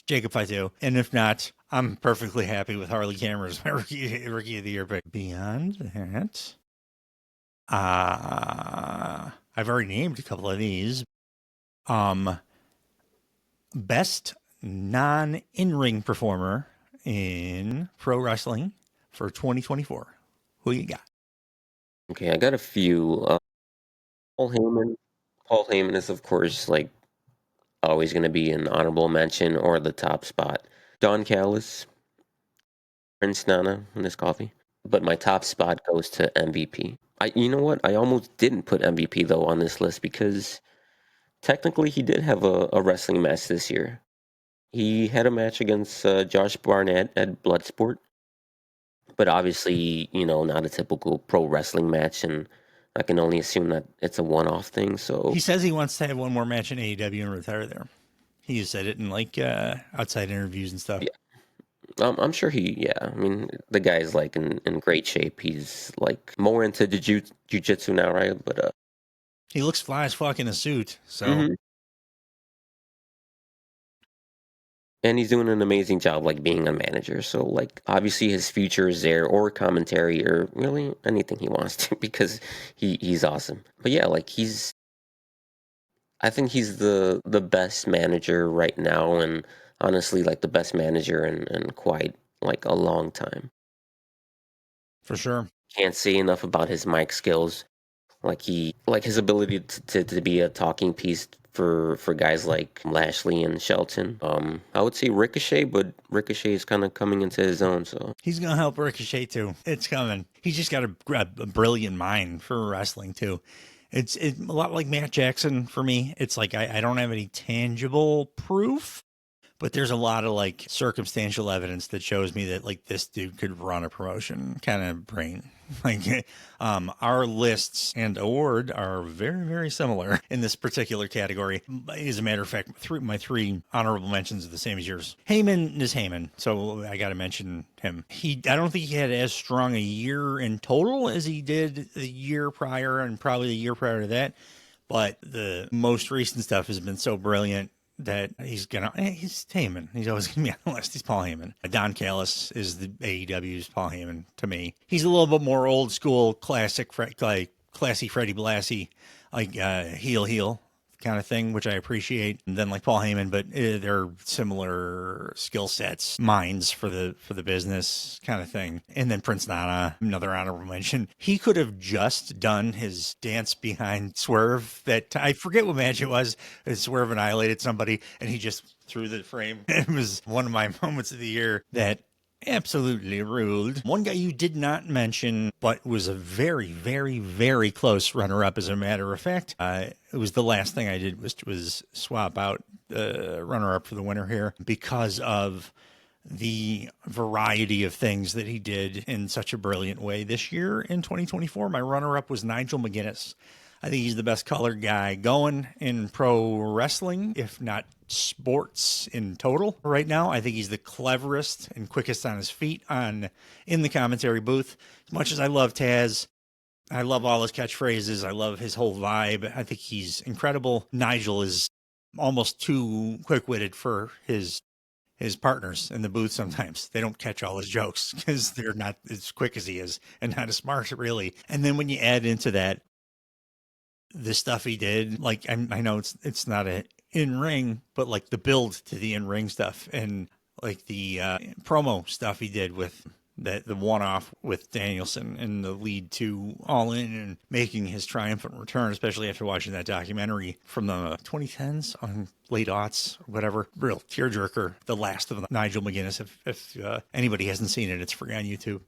Jacob Fatu. And if not, I'm perfectly happy with Harley Cameron as my rookie of the year pick. Beyond that, I've already named a couple of these. Best non-in-ring performer in pro wrestling for 2024. Who you got? Okay, I got a few. Paul Heyman. Paul Heyman is, of course, always going to be an honorable mention or the top spot. Don Callis, Prince Nana in this coffee. But my top spot goes to MVP. You know what? I almost didn't put MVP though on this list because technically he did have a wrestling match this year. He had a match against Josh Barnett at Bloodsport, but obviously, not a typical pro wrestling match, and I can only assume that it's a one-off thing. So he says he wants to have one more match in AEW and retire there. He said it in outside interviews and stuff. Yeah. I'm sure I mean, the guy's in great shape. He's more into the jiu-jitsu now, right? But he looks fly as fuck in a suit. So, and he's doing an amazing job, being a manager. So, obviously his future is there, or commentary, or really anything he wants to, because he's awesome. But yeah, I think he's the best manager right now, and honestly, the best manager in quite a long time. For sure. Can't say enough about his mic skills. His ability to be a talking piece for guys like Lashley and Shelton. I would say Ricochet, but Ricochet is kind of coming into his own. So he's gonna help Ricochet too. It's coming. He's just got a brilliant mind for wrestling too. It's a lot like Matt Jackson for me. It's I don't have any tangible proof, but there's a lot of circumstantial evidence that shows me that this dude could run a promotion kind of brain. Our lists and award are very, very similar in this particular category. As a matter of fact, my three honorable mentions are the same as yours. Heyman is Heyman, so I got to mention him. I don't think he had as strong a year in total as he did the year prior and probably the year prior to that. But the most recent stuff has been so brilliant that he's Heyman. He's always gonna be on the list. He's Paul Heyman. Don Callis is the AEW's Paul Heyman to me. He's a little bit more old school, classic, classy Freddie Blassie, heel kind of thing, which I appreciate. And then Paul Heyman, but they're similar skill sets, minds for the business kind of thing. And then Prince Nana, another honorable mention. He could have just done his dance behind Swerve. That I forget what match it was. Swerve annihilated somebody, and he just threw the frame. It was one of my moments of the year that absolutely ruled. One guy you did not mention, but was a very, very, very close runner-up, as a matter of fact. It was the last thing I did was swap out the runner-up for the winner here because of the variety of things that he did in such a brilliant way this year in 2024. My runner-up was Nigel McGuinness. I think he's the best colored guy going in pro wrestling, if not sports in total right now. I think he's the cleverest and quickest on his feet in the commentary booth. As much as I love Taz, I love all his catchphrases. I love his whole vibe. I think he's incredible. Nigel is almost too quick-witted for his partners in the booth. Sometimes they don't catch all his jokes because they're not as quick as he is and not as smart, really. And then when you add into that the stuff he did, like I know it's not a in-ring, but like the build to the in-ring stuff and like the promo stuff he did with the one-off with Danielson and the lead to All In and making his triumphant return, especially after watching that documentary from the 2010s on late aughts, whatever. Real tearjerker, the last of Nigel McGuinness. If anybody hasn't seen it, it's free on YouTube.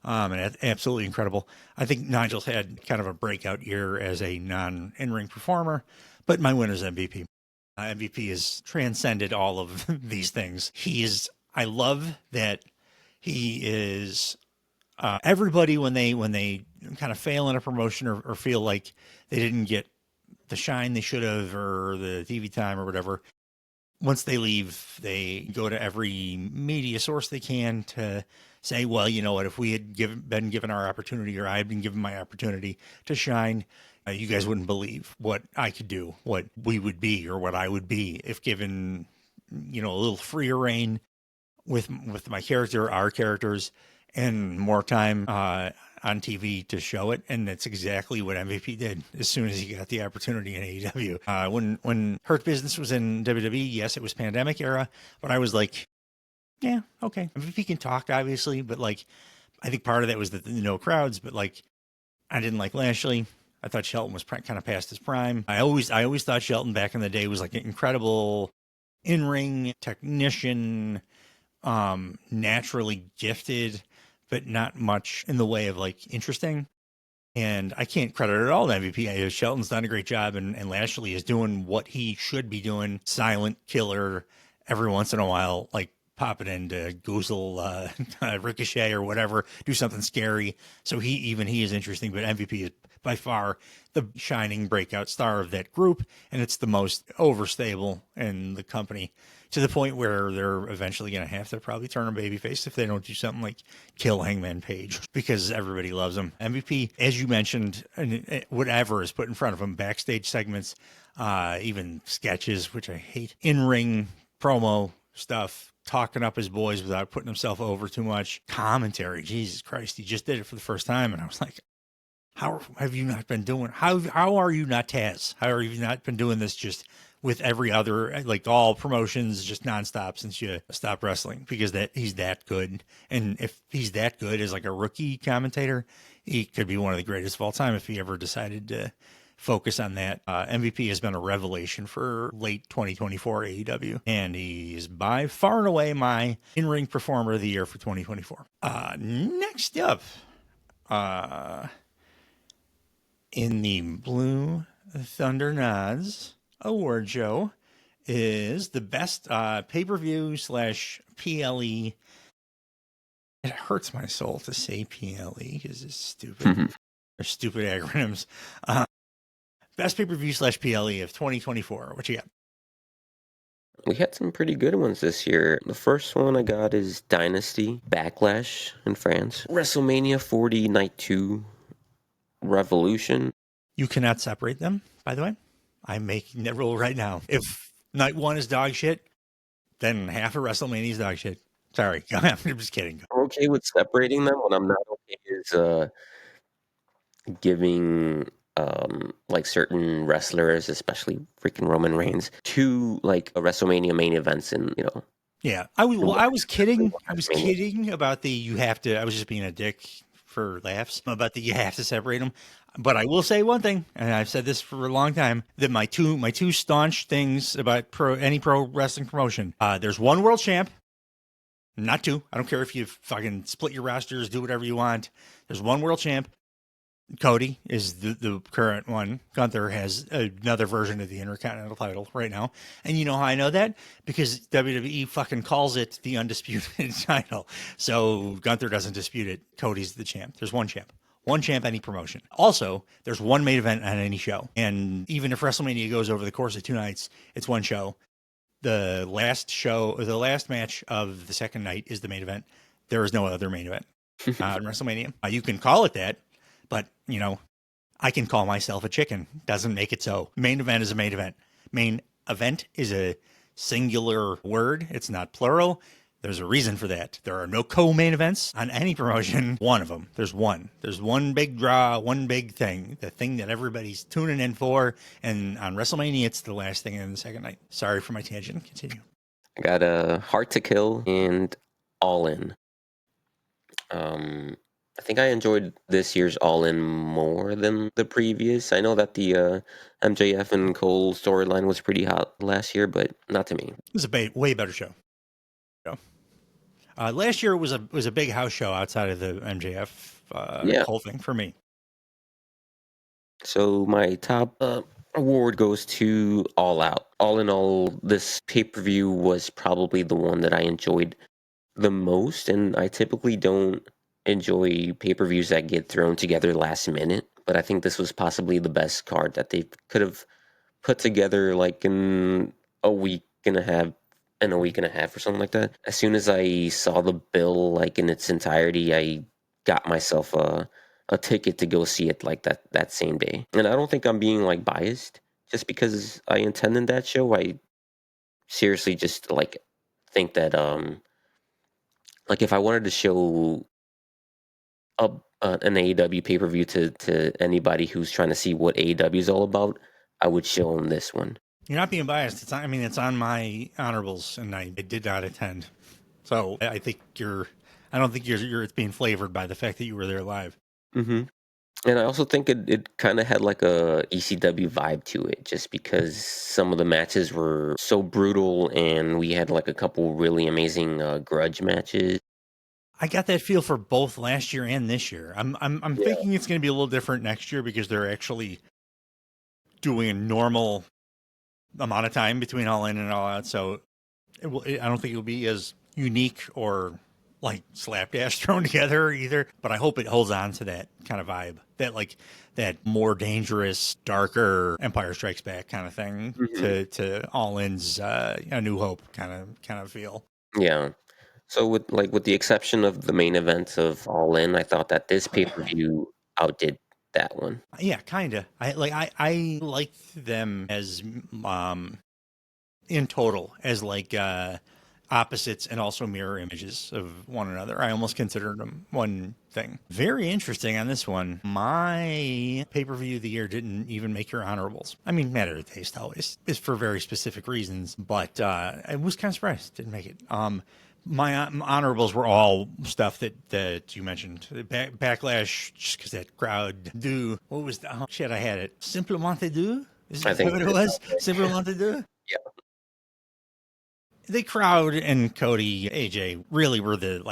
And absolutely incredible. I think Nigel's had kind of a breakout year as a non-in-ring performer, but my winner's MVP. MVP has transcended all of these things. I love that he is everybody when they kind of fail in a promotion or feel like they didn't get the shine they should have or the TV time or whatever. Once they leave, they go to every media source they can to say, well, you know what, if we had been given our opportunity or I had been given my opportunity to shine, you guys wouldn't believe what I could do, what we would be or what I would be if given, a little freer reign with my character, our characters, and more time on TV to show it. And that's exactly what MVP did as soon as he got the opportunity in AEW. When Hurt Business was in WWE, yes, it was pandemic era, but I was like, yeah, okay. MVP can talk, obviously, but like, I think part of that was the no crowds, but like, I didn't like Lashley. I thought Shelton was kind of past his prime. I always thought Shelton back in the day was like an incredible in-ring technician, naturally gifted, but not much in the way of like interesting. And I can't credit it all to MVP. Shelton's done a great job, and Lashley is doing what he should be doing. Silent killer every once in a while, like pop it into Goozle, Ricochet or whatever, do something scary. So he is interesting, but MVP is by far the shining breakout star of that group. And it's the most overstable in the company to the point where they're eventually going to have to probably turn him babyface if they don't do something like kill Hangman Page because everybody loves him. MVP, as you mentioned, and whatever is put in front of him, backstage segments, even sketches, which I hate, in-ring promo stuff, talking up his boys without putting himself over too much. Commentary, Jesus Christ, he just did it for the first time, and I was like, how have you not been doing? How are you not Taz? How are you not been doing this just with every other, like all promotions, just nonstop since you stopped wrestling? Because he's that good, and if he's that good as like a rookie commentator, he could be one of the greatest of all time if he ever decided to focus on that. MVP has been a revelation for late 2024 AEW, and he is by far and away my in-ring performer of the year for 2024. Next up, in the Blue Thunder Nods award show is the best pay-per-view / PLE. It hurts my soul to say PLE because it's stupid. They're stupid acronyms. Best pay-per-view / PLE of 2024. What you got? We had some pretty good ones this year. The first one I got is Dynasty Backlash in France. WrestleMania 40 Night 2 Revolution. You cannot separate them, by the way. I'm making that rule right now. If night 1 is dog shit, then half of WrestleMania is dog shit. Sorry, I'm just kidding. I'm okay with separating them. What I'm not okay is giving like certain wrestlers, especially freaking Roman Reigns, to like a WrestleMania main events and Yeah, I was kidding. I was kidding about the you have to. I was just being a dick for laughs about the you have to separate them. But I will say one thing, and I've said this for a long time, that my two staunch things about any pro wrestling promotion. There's one world champ, not two. I don't care if you fucking split your rosters, do whatever you want. There's one world champ. Cody is the current one. Gunther has another version of the Intercontinental title right now. And you know how I know that? Because WWE fucking calls it the undisputed title. So Gunther doesn't dispute it. Cody's the champ. There's one champ. One champ, any promotion. Also, there's one main event on any show. And even if WrestleMania goes over the course of 2 nights, it's one show. The last match of the second night is the main event. There is no other main event on WrestleMania. You can call it that, but, I can call myself a chicken. Doesn't make it so. Main event is a main event. Main event is a singular word. It's not plural. There's a reason for that. There are no co-main events on any promotion. One of them. There's one. There's one big draw, one big thing. The thing that everybody's tuning in for. And on WrestleMania, it's the last thing in the second night. Sorry for my tangent. Continue. I got a Hard to Kill and All In. I think I enjoyed this year's All In more than the previous. I know that the MJF and Cole storyline was pretty hot last year, but not to me. It was a way better show. Last year was a big house show outside of the MJF Cole thing for me. So my top award goes to All Out. All in all, this pay-per-view was probably the one that I enjoyed the most, and I typically don't enjoy pay-per-views that get thrown together last minute, but I think this was possibly the best card that they could have put together like in a week and a half or something like that. As soon as I saw the bill like in its entirety, I got myself a ticket to go see it like that same day. And I don't think I'm being like biased just because I attended that show. I seriously just like think that like if I wanted to show an AEW pay-per-view to anybody who's trying to see what AEW is all about, I would show them this one. You're not being biased. It's on my honorables, and I did not attend. So I think I don't think it's being flavored by the fact that you were there live. Mm-hmm. And I also think it kind of had like a ECW vibe to it, just because some of the matches were so brutal, and we had like a couple really amazing grudge matches. I got that feel for both last year and this year. I'm thinking it's going to be a little different next year because they're actually doing a normal amount of time between All In and All Out. So I don't think it'll be as unique or like slapdash thrown together either. But I hope it holds on to that kind of vibe, that more dangerous, darker Empire Strikes Back kind of thing to All In's A New Hope kind of feel. Yeah. So with the exception of the main events of All In, I thought that this pay-per-view outdid that one. Yeah, kind of. I liked them as in total as like opposites and also mirror images of one another. I almost considered them one thing. Very interesting on this one. My pay-per-view of the year didn't even make your honorables. I mean, matter of taste always. It's for very specific reasons, but I was kind of surprised didn't make it. My honorables were all stuff that you mentioned. Backlash, just because that crowd do. What was the shit? I had it. Simplement do? Is that what it was? Simplement do? Yeah. The crowd and Cody, AJ really were there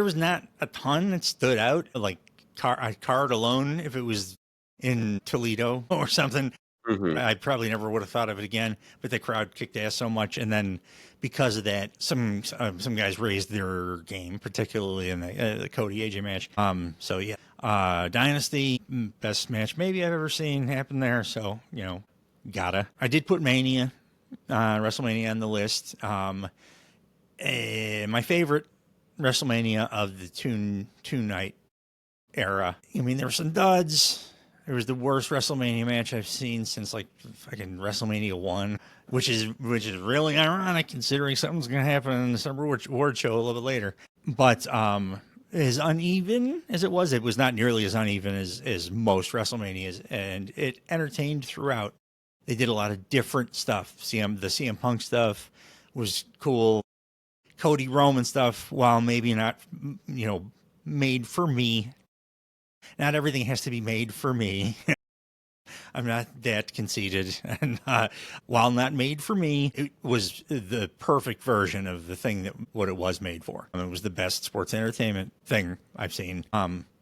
was not a ton that stood out. Like card alone, if it was in Toledo or something, I probably never would have thought of it again. But the crowd kicked ass so much, and then because of that, some guys raised their game, particularly in the Cody AJ match. So yeah, Dynasty, best match maybe I've ever seen happen there. So gotta. I did put Mania, WrestleMania on the list. My favorite WrestleMania of the two night era. I mean, there were some duds. It was the worst WrestleMania match I've seen since like fucking WrestleMania 1, which is really ironic considering something's going to happen in the Summer Award show a little bit later. But as uneven as it was not nearly as uneven as most WrestleManias, and it entertained throughout. They did a lot of different stuff. The CM Punk stuff was cool. Cody Roman stuff, while maybe not, made for me. Not everything has to be made for me. I'm not that conceited. And while not made for me, it was the perfect version of the thing what it was made for. It was the best sports entertainment thing I've seen.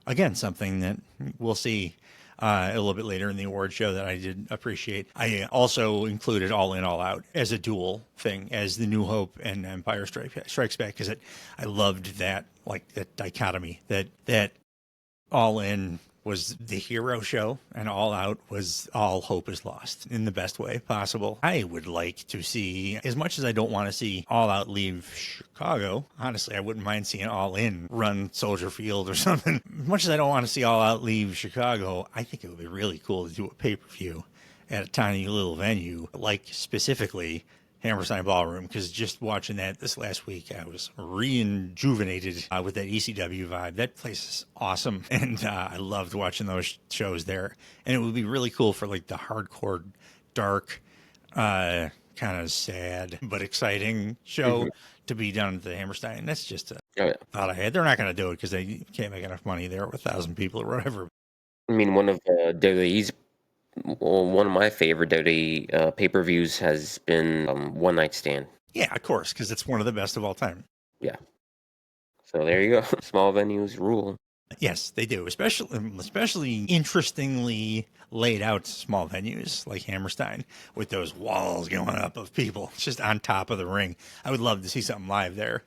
again, something that we'll see a little bit later in the award show that I did appreciate. I also included All In, All Out as a dual thing, as the New Hope and Empire Strikes Back, because I loved that, like that dichotomy, that All In was the hero show and All Out was all hope is lost in the best way possible. I would like to see, as much as I don't want to see All Out leave Chicago, honestly, I wouldn't mind seeing All In run Soldier Field or something. As much as I don't want to see All Out leave Chicago, I think it would be really cool to do a pay-per-view at a tiny little venue, like specifically Hammerstein Ballroom, because just watching that this last week, I was rejuvenated with that ECW vibe. That place is awesome, and I loved watching those shows there. And it would be really cool for like the hardcore, dark, kind of sad but exciting show to be done at the Hammerstein. That's just a thought I had. They're not going to do it because they can't make enough money there with 1,000 people or whatever. I mean, one of my favorite WWE pay-per-views has been One Night Stand. Yeah, of course, because it's one of the best of all time. Yeah. So there you go. Small venues rule. Yes, they do, especially interestingly laid out small venues like Hammerstein with those walls going up of people just on top of the ring. I would love to see something live there,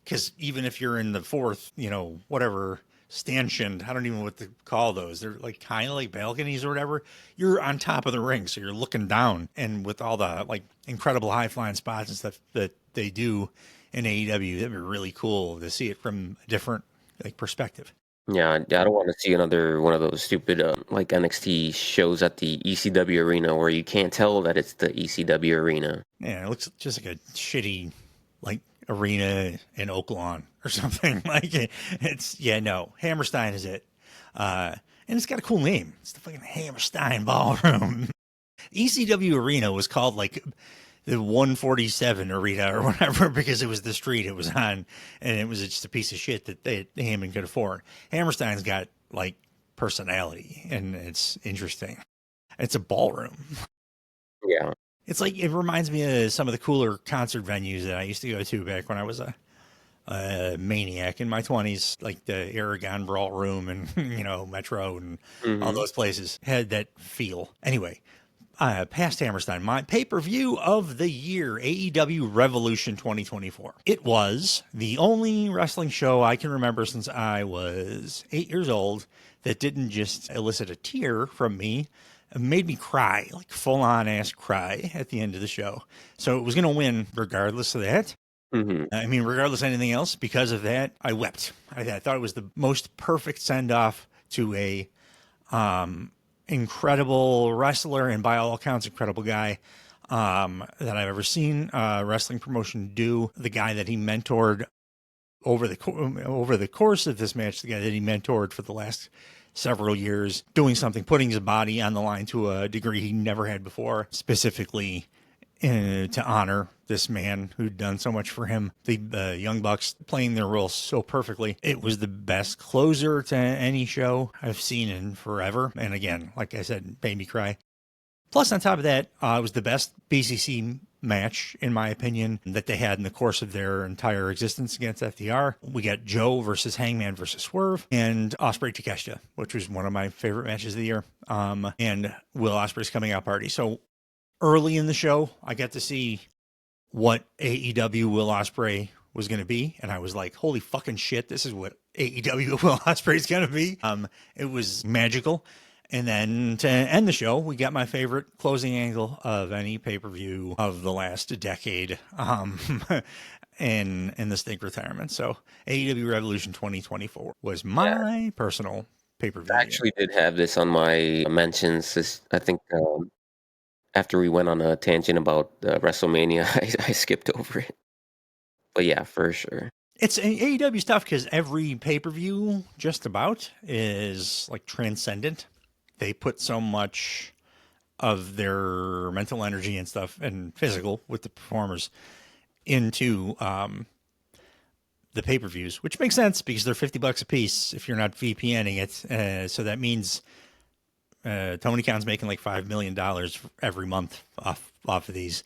because even if you're in the fourth, whatever stanchion, I don't even know what to call those. They're like kind of like balconies or whatever. You're on top of the ring, so you're looking down, and with all the like incredible high flying spots and stuff that they do in AEW, that'd be really cool to see it from a different like perspective. Yeah, I don't want to see another one of those stupid like NXT shows at the ECW arena where you can't tell that it's the ECW arena. Yeah, it looks just like a shitty like arena in Oaklawn or something. Like no, Hammerstein is it. And it's got a cool name. It's the fucking Hammerstein Ballroom. ECW Arena was called like the 147 Arena or whatever because it was the street it was on, and it was just a piece of shit that Hammond could afford. Hammerstein's got like personality, and it's interesting. It's a ballroom. Yeah. It's like, it reminds me of some of the cooler concert venues that I used to go to back when I was a maniac in my 20s, like the Aragon Brawl Room and, Metro and all those places had that feel. Anyway, past Hammerstein, my pay-per-view of the year, AEW Revolution 2024. It was the only wrestling show I can remember since I was 8 years old that didn't just elicit a tear from me. It made me cry, like full-on ass cry at the end of the show. So it was going to win regardless of that. I mean, regardless of anything else, because of that, I wept. I thought it was the most perfect send-off to a incredible wrestler, and by all accounts, incredible guy that I've ever seen wrestling promotion do. The guy that he mentored over the course of this match, the guy that he mentored for the last several years, doing something, putting his body on the line to a degree he never had before, specifically to honor this man who'd done so much for him. The Young Bucks playing their role so perfectly. It was the best closer to any show I've seen in forever. And again, like I said, made me cry. Plus, on top of that, it was the best BCC match, in my opinion, that they had in the course of their entire existence against FTR. We got Joe versus Hangman versus Swerve, and Ospreay Takeshita, which was one of my favorite matches of the year. And Will Ospreay's coming out party. So early in the show, I got to see what AEW Will Ospreay was going to be, and I was like, holy fucking shit, this is what AEW Will Ospreay is going to be. It was magical. And then to end the show, we got my favorite closing angle of any pay-per-view of the last decade in the Stink retirement. So AEW Revolution 2024 was my personal pay-per-view. I actually did have this on my mentions. I think after we went on a tangent about WrestleMania, I skipped over it. But yeah, for sure. It's AEW stuff because every pay-per-view just about is like transcendent. They put so much of their mental energy and stuff and physical with the performers into the pay-per-views, which makes sense because they're $50 a piece if you're not VPNing it. So that means Tony Khan's making like $5 million every month off of these.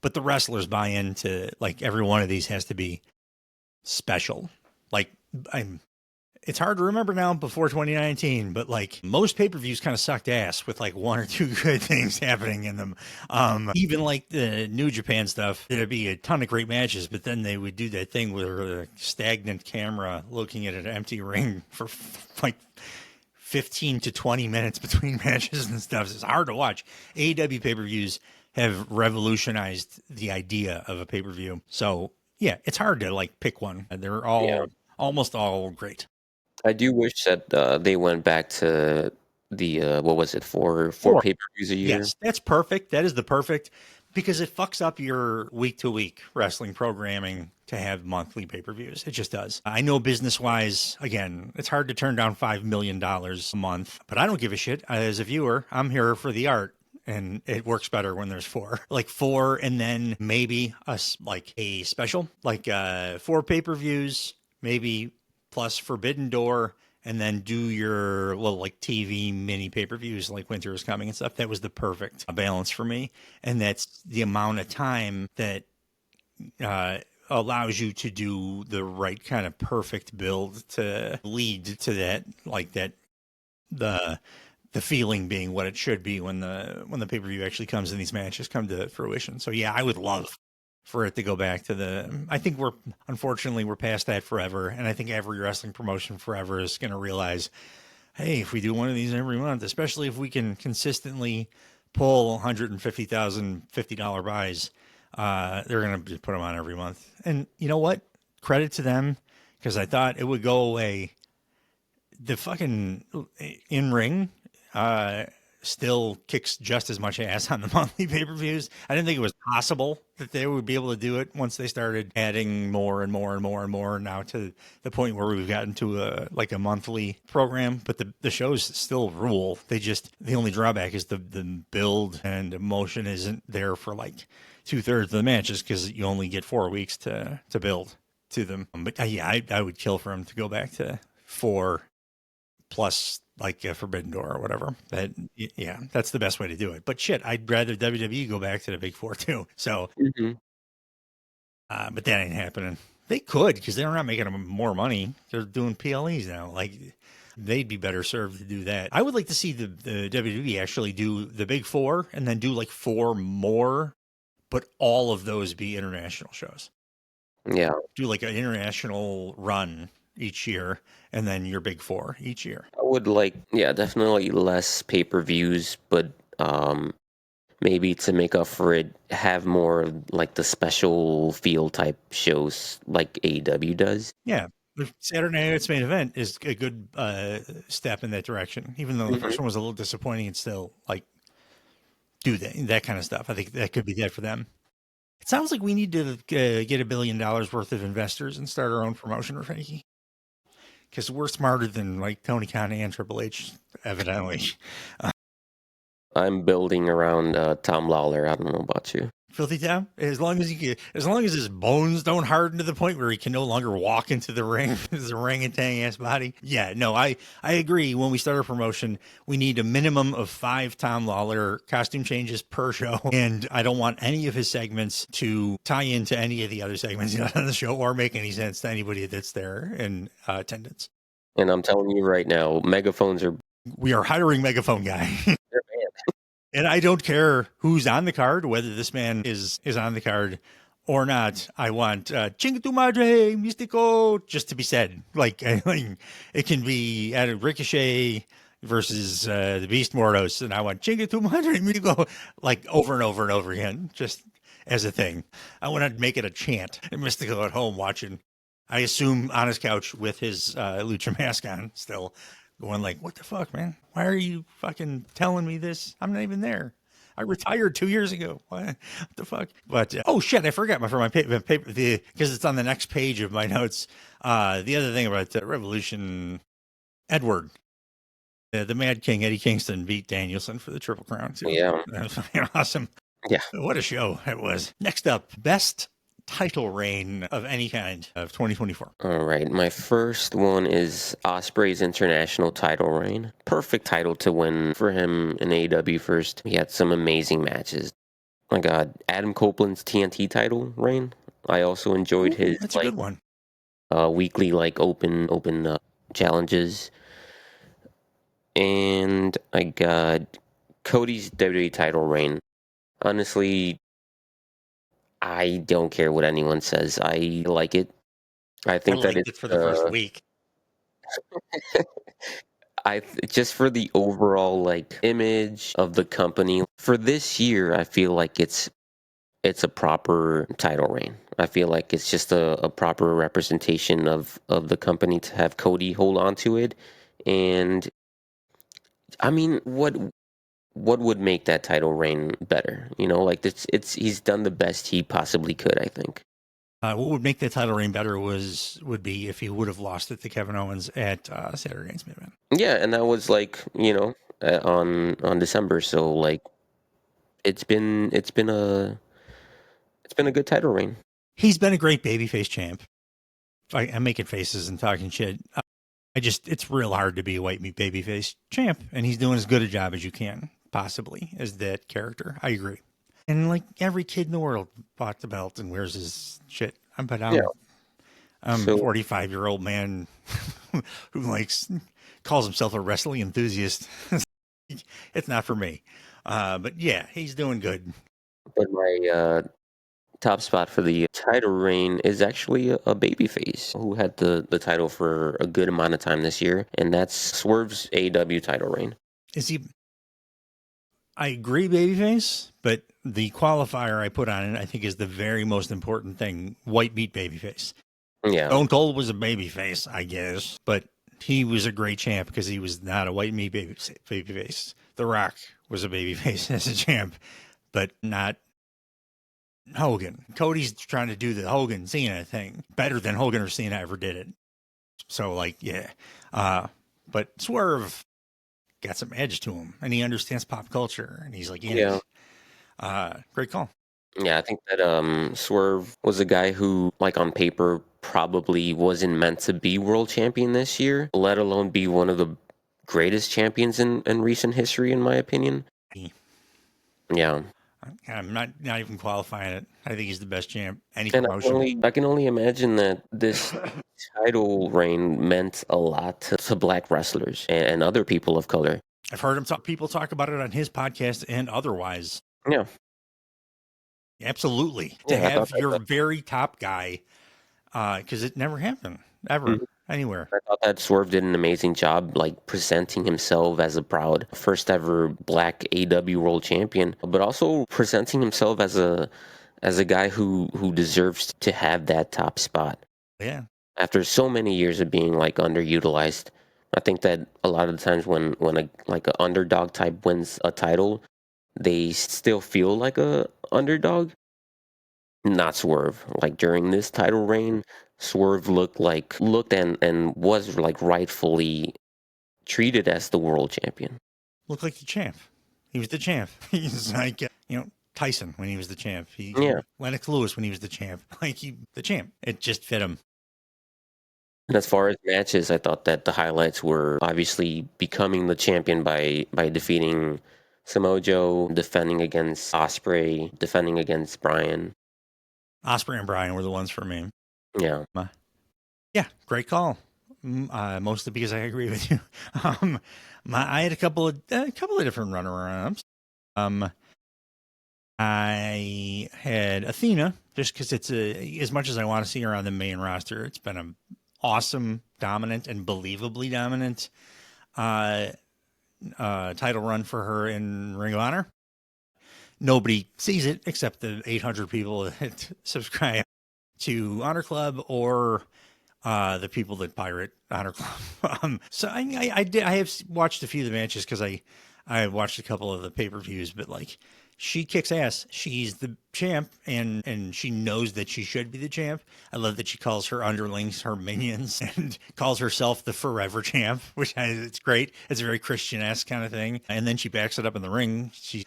But the wrestlers buy into, like, every one of these has to be special. Like, it's hard to remember now before 2019, but like most pay-per-views kind of sucked ass with like one or two good things happening in them. Even like the New Japan stuff, there'd be a ton of great matches, but then they would do that thing with a stagnant camera looking at an empty ring for like 15 to 20 minutes between matches and stuff. So it's hard to watch. AEW pay-per-views have revolutionized the idea of a pay-per-view. So yeah, it's hard to like pick one. They're all almost all great. I do wish that they went back to the what was it, four pay-per-views a year? Yes, that's perfect. That is the perfect, because it fucks up your week-to-week wrestling programming to have monthly pay-per-views. It just does. I know business-wise, again, it's hard to turn down $5 million a month, but I don't give a shit. As a viewer, I'm here for the art. And it works better when there's four, like four, and then maybe like a special, like 4 pay-per-views, maybe plus Forbidden Door, and then do your little like TV mini pay-per-views like Winter is Coming and stuff. That was the perfect balance for me. And that's the amount of time that allows you to do the right kind of perfect build to lead to that, like that, the feeling being what it should be when the pay-per-view actually comes and these matches come to fruition. So yeah, I would love for it to go back to I think unfortunately we're past that forever. And I think every wrestling promotion forever is going to realize, hey, if we do one of these every month, especially if we can consistently pull 150,000 $50 buys, they're going to put them on every month. And you know what? Credit to them, because I thought it would go away. The fucking in-ring still kicks just as much ass on the monthly pay-per-views. I didn't think it was possible that they would be able to do it once they started adding more and more and more and more, now to the point where we've gotten to a monthly program. But the shows still rule. The only drawback is the build and emotion isn't there for like 2/3 of the matches, because you only get 4 weeks to build to them. But yeah, I would kill for them to go back to 4 plus like a Forbidden Door or whatever. That's the best way to do it. But shit, I'd rather WWE go back to the big 4 too. So, but that ain't happening. They could, because they're not making them more money. They're doing PLEs now. Like, they'd be better served to do that. I would like to see the WWE actually do the big 4 and then do like 4 more, but all of those be international shows. Yeah. Do like an international run each year, and then your big 4 each year. I would like, definitely less pay-per-views, but maybe to make up for it, have more like the special feel type shows like AEW does. Yeah. Saturday Night's Main Event is a good step in that direction, even though the first one was a little disappointing. And still, like, do that kind of stuff. I think that could be that for them. It sounds like we need to get $1 billion worth of investors and start our own promotion, Frankie. Because we're smarter than like Tony Khan and Triple H, evidently. I'm building around Tom Lawler. I don't know about you. Filthy Tom, as long as his bones don't harden to the point where he can no longer walk into the ring with his orangutan ass body. Yeah, no, I agree. When we start a promotion, we need a minimum of 5 Tom Lawler costume changes per show, and I don't want any of his segments to tie into any of the other segments on the show or make any sense to anybody that's there in attendance. And I'm telling you right now, megaphones are. We are hiring Megaphone Guy. And I don't care who's on the card, whether this man is on the card or not. I want Chinga tu madre, Mystico, just to be said. Like it can be at a Ricochet versus the Beast Mordos, and I want Chinga tu madre, Mystico, like over and over and over again, just as a thing. I want to make it a chant. And Mystico at home watching, I assume, on his couch with his lucha mask on still, going like, what the fuck, man? Why are you fucking telling me this? I'm not even there. I retired 2 years ago. What the fuck? But oh shit, I forgot my paper because it's on the next page of my notes. The other thing about Revolution, Edward, the Mad King Eddie Kingston beat Danielson for the Triple Crown too. Yeah, that was fucking awesome. Yeah, what a show it was. Next up, best title reign of any kind of 2024. All right, my first one is Ospreay's international title reign. Perfect title to win for him in AEW first. He had some amazing matches. My God, Adam Copeland's TNT title reign. I also enjoyed his that's a good one. Weekly like open challenges. And I got Cody's WWE title reign. Honestly, I don't care what anyone says. I like it. I I think that liked it's it for the first week. just for the overall like image of the company for this year, I feel like it's a proper title reign. I feel like it's just a proper representation of the company to have Cody hold on to it. And I mean, what would make that title reign better? You know, like it's he's done the best he possibly could, I think. What would make the title reign better would be if he would have lost it to Kevin Owens at Saturday Night's Main Event. Yeah, and that was like, on December, so like it's been a good title reign. He's been a great babyface champ. I'm making faces and talking shit. It's real hard to be a white meat babyface champ, and he's doing as good a job as you can possibly as that character. I agree. And like every kid in the world bought the belt and wears his shit. But Yeah. I'm So 45-year-old man who likes calls himself a wrestling enthusiast. It's not for me. But yeah, he's doing good. but my top spot for the title reign is actually a babyface who had the title for a good amount of time this year, and that's Swerve's AEW title reign. Is he? I agree, babyface, but the qualifier I put on it, I think, is the very most important thing. White meat babyface. Yeah. Stone Cold was a babyface, I guess, but he was a great champ because he was not a white meat babyface. The Rock was a babyface as a champ, but not Hogan. Cody's trying to do the Hogan Cena thing better than Hogan or Cena ever did it. So, like, yeah. But Swerve got some edge to him, and he understands pop culture, and he's like, Yeah. Great call. Yeah, I think that Swerve was a guy who, like on paper, probably wasn't meant to be world champion this year, let alone be one of the greatest champions in recent history, in my opinion. Yeah. I'm not even qualifying it. I think he's the best champ. Any And promotion. I can only imagine that this title reign meant a lot to black wrestlers and other people of color. I've heard people talk about it on his podcast and otherwise. Yeah. Absolutely. To Yeah, I thought have your very top guy, because it never happened, ever, anywhere. I thought that Swerve did an amazing job, like presenting himself as a proud first ever black AW world champion, but also presenting himself as a guy who deserves to have that top spot. Yeah. After so many years of being like underutilized, I think that a lot of the times when a like an underdog type wins a title, they still feel like a underdog. Not Swerve. Like during this title reign, Swerve looked and was like rightfully treated as the world champion. Looked like the champ. He was the champ. He's like, Tyson when he was the champ. Yeah. Lennox Lewis when he was the champ. The champ. It just fit him. And as far as matches, I thought that the highlights were obviously becoming the champion by defeating Samoa Joe, defending against Osprey, defending against Bryan. Osprey and Bryan were the ones for me. Yeah. Yeah, great call. Mostly because I agree with you. I had a couple of different runner-ups. I had Athena just because it's as much as I want to see her on the main roster. It's been an awesome, dominant, and believably dominant title run for her in Ring of Honor. Nobody sees it except the 800 people that subscribe to Honor Club or the people that pirate Honor Club. So I have watched a few of the matches because I watched a couple of the pay-per-views, but like she kicks ass. She's the champ and she knows that she should be the champ. I love that she calls her underlings her minions and calls herself the forever champ, it's great. It's a very Christian-esque kind of thing. And then she backs it up in the ring. She's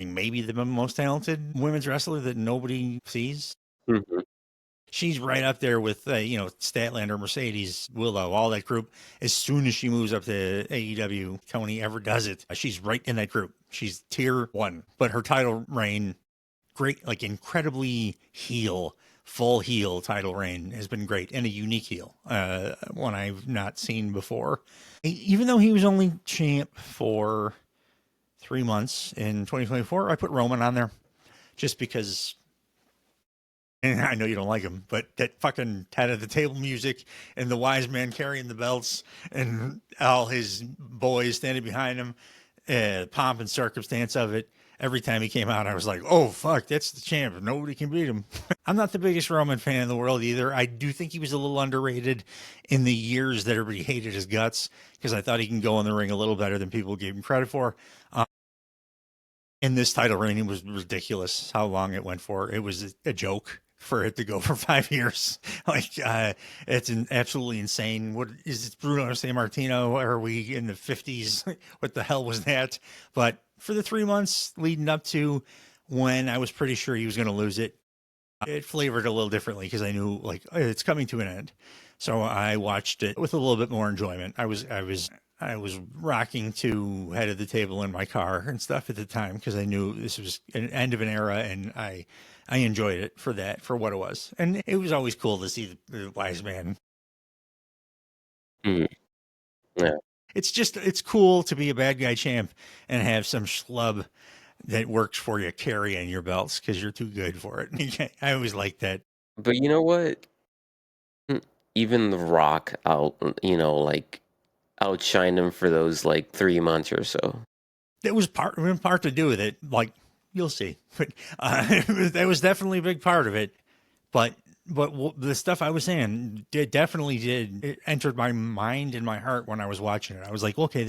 maybe the most talented women's wrestler that nobody sees. Mm-hmm. She's right up there with, Statlander, Mercedes, Willow, all that group. As soon as she moves up to AEW, Tony ever does it, she's right in that group. She's tier 1. But her title reign, great, like incredibly heel full heel title reign has been great, and a unique heel, one I've not seen before. Even though he was only champ for 3 months in 2024, I put Roman on there just because. And I know you don't like him, but that fucking head of the table music and the wise man carrying the belts and all his boys standing behind him, pomp and circumstance of it. Every time he came out, I was like, oh, fuck, that's the champ. Nobody can beat him. I'm not the biggest Roman fan in the world either. I do think he was a little underrated in the years that everybody hated his guts because I thought he can go in the ring a little better than people gave him credit for. In this title reign, it was ridiculous how long it went for. It was a joke for it to go for 5 years. It's absolutely insane. What is it, Bruno San Martino? Are we in the 50s? What the hell was that? But for the 3 months leading up to when I was pretty sure he was going to lose it, it flavored a little differently because I knew it's coming to an end. So I watched it with a little bit more enjoyment. I was rocking to head of the table in my car and stuff at the time because I knew this was an end of an era, and I enjoyed it for what it was. And it was always cool to see the wise man. Mm. Yeah. It's cool to be a bad guy champ and have some schlub that works for you carrying your belts because you're too good for it. I always like that. But you know what? Even The Rock outshined him for those 3 months or so. That was part to do with it. Like, you'll see, but that was definitely a big part of it. But the stuff I was saying, it definitely did. It entered my mind and my heart when I was watching it. I was like, okay,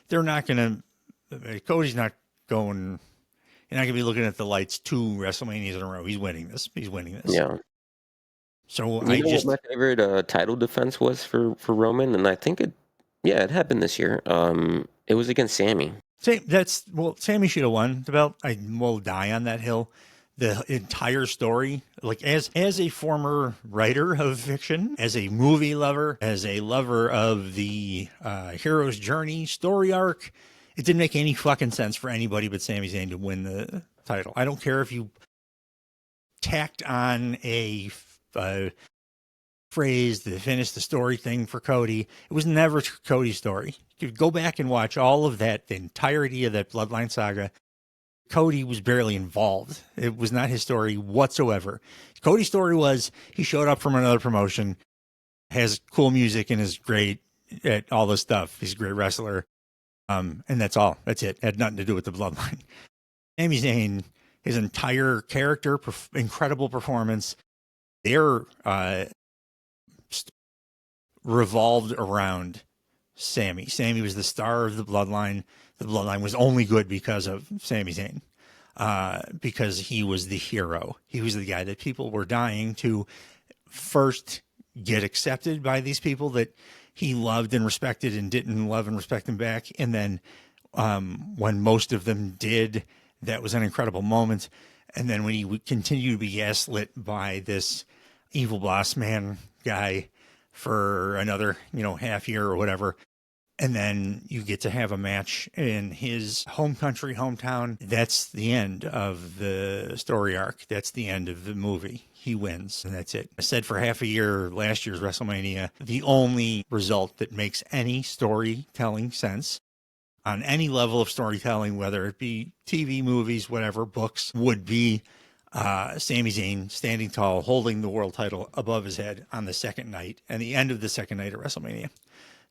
they're not going to, Cody's not going, you're not going to be looking at the lights 2 WrestleManias in a row. He's winning this. Yeah. So You know what my favorite title defense was for Roman, and I think it happened this year. It was against Sammy. Sammy should have won the belt. I will die on that hill. The entire story, as a former writer of fiction, as a movie lover, as a lover of the hero's journey story arc, it didn't make any fucking sense for anybody but Sami Zayn to win the title. I don't care if you tacked on a phrase to finish the story thing for Cody. It was never Cody's story. You could go back and watch all of that, the entirety of that Bloodline saga. Cody was barely involved. It was not his story whatsoever. Cody's story was he showed up from another promotion, has cool music, and is great at all this stuff. He's a great wrestler. And that's all. That's it. It had nothing to do with the Bloodline. Sami Zayn, his entire character, incredible performance, their revolved around Sammy. Sammy was the star of the Bloodline. The Bloodline was only good because of Sami Zayn, because he was the hero. He was the guy that people were dying to first get accepted by these people that he loved and respected and didn't love and respect him back. And then when most of them did, that was an incredible moment. And then when he would continue to be gaslit by this evil boss man guy for another, half year or whatever, and then you get to have a match in his home country, hometown. That's the end of the story arc. That's the end of the movie. He wins, and that's it. I said for half a year, last year's WrestleMania, the only result that makes any storytelling sense on any level of storytelling, whether it be TV, movies, whatever, books, would be Sami Zayn standing tall, holding the world title above his head on the second night and the end of the second night of WrestleMania.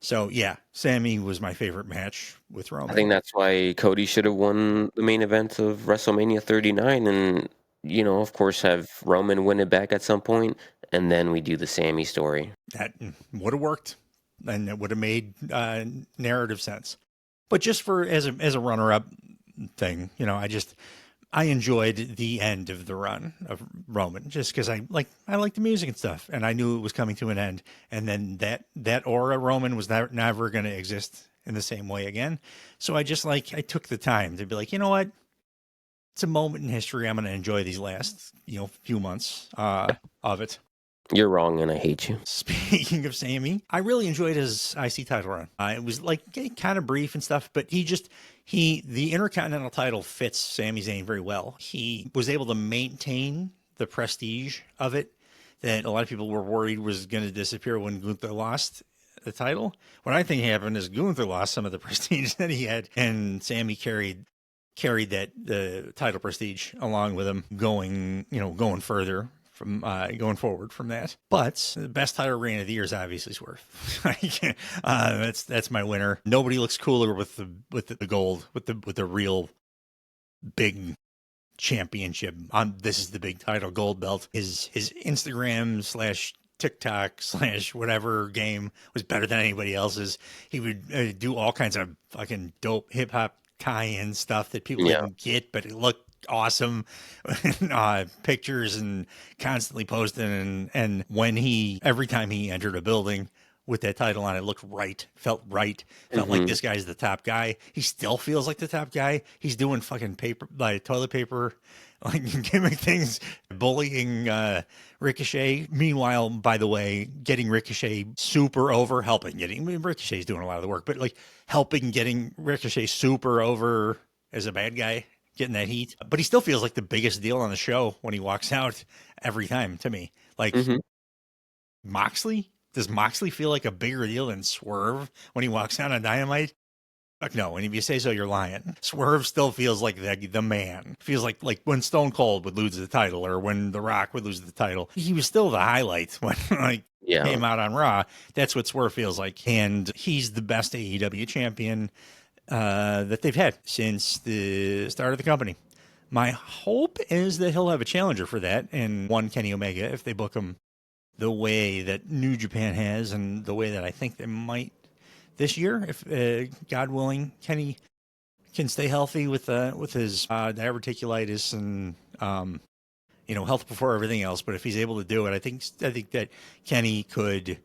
So, yeah, Sammy was my favorite match with Roman. I think that's why Cody should have won the main event of WrestleMania 39 and, of course, have Roman win it back at some point, and then we do the Sammy story. That would have worked, and it would have made narrative sense. But just as a runner-up thing, I enjoyed the end of the run of Roman just because I like the music and stuff, and I knew it was coming to an end. And then that aura Roman was never going to exist in the same way again. So I took the time to be like, you know what? It's a moment in history. I'm going to enjoy these last few months of it. You're wrong, and I hate you. Speaking of Sammy, I really enjoyed his IC title run. It was kind of brief and stuff, but the Intercontinental title fits Sami Zayn very well. He was able to maintain the prestige of it that a lot of people were worried was going to disappear when Gunther lost the title. What I think happened is Gunther lost some of the prestige that he had, and Sammy carried that the title prestige along with him, going further from going forward from that. But the best title reign of the year is obviously Swerve. That's my winner. Nobody looks cooler with the gold, with the real big championship on. This is the big title gold belt. His Instagram / TikTok / whatever game was better than anybody else's. He would do all kinds of fucking dope hip hop tie-in stuff that people didn't get, but it looked awesome. Pictures and constantly posting, and when every time he entered a building with that title on, it looked right, felt like this guy's the top guy. He still feels like the top guy. He's doing fucking toilet paper, like gimmick things, bullying Ricochet. Meanwhile, by the way, getting Ricochet super over, Ricochet's doing a lot of the work, but like getting Ricochet super over as a bad guy, getting that heat. But he still feels like the biggest deal on the show when he walks out every time to me. Like Moxley. Does Moxley feel like a bigger deal than Swerve when he walks out on Dynamite? Fuck no. And if you say so, you're lying. Swerve still feels like the man. Feels like when Stone Cold would lose the title, or when The Rock would lose the title. He was still the highlight when came out on Raw. That's what Swerve feels like. And he's the best AEW champion that they've had since the start of the company. My hope is that he'll have a challenger for that, and one Kenny Omega, if they book him the way that New Japan has, and the way that I think they might this year, if God willing, Kenny can stay healthy with his diverticulitis and health before everything else. But if he's able to do it, I think that Kenny could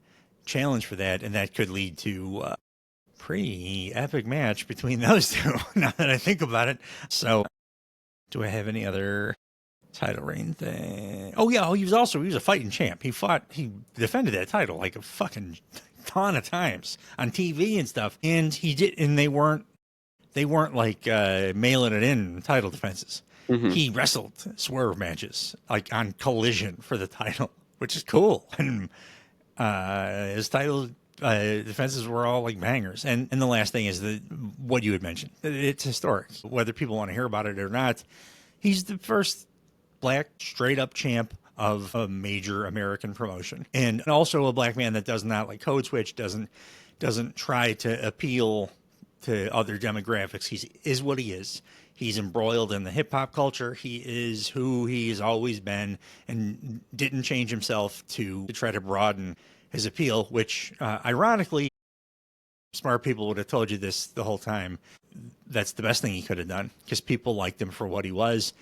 challenge for that, and that could lead to a pretty epic match between those two. Now that I think about it. So, do I have any other title reign thing? Oh yeah, he was a fighting champ. He defended that title like a fucking ton of times on TV and stuff. And he did, and they weren't like mailing it in title defenses. He wrestled Swerve matches like on Collision for the title, which is cool. And his title defenses were all like bangers. And the last thing is what you had mentioned. It's historic, whether people want to hear about it or not. He's the first black straight up champ of a major American promotion, and also a black man that does not like code switch, doesn't try to appeal to other demographics. He is what he is. He's embroiled in the hip hop culture. He is who he's always been, and didn't change himself to try to broaden his appeal, which ironically, smart people would have told you this the whole time. That's the best thing he could have done, because people liked him for what he was.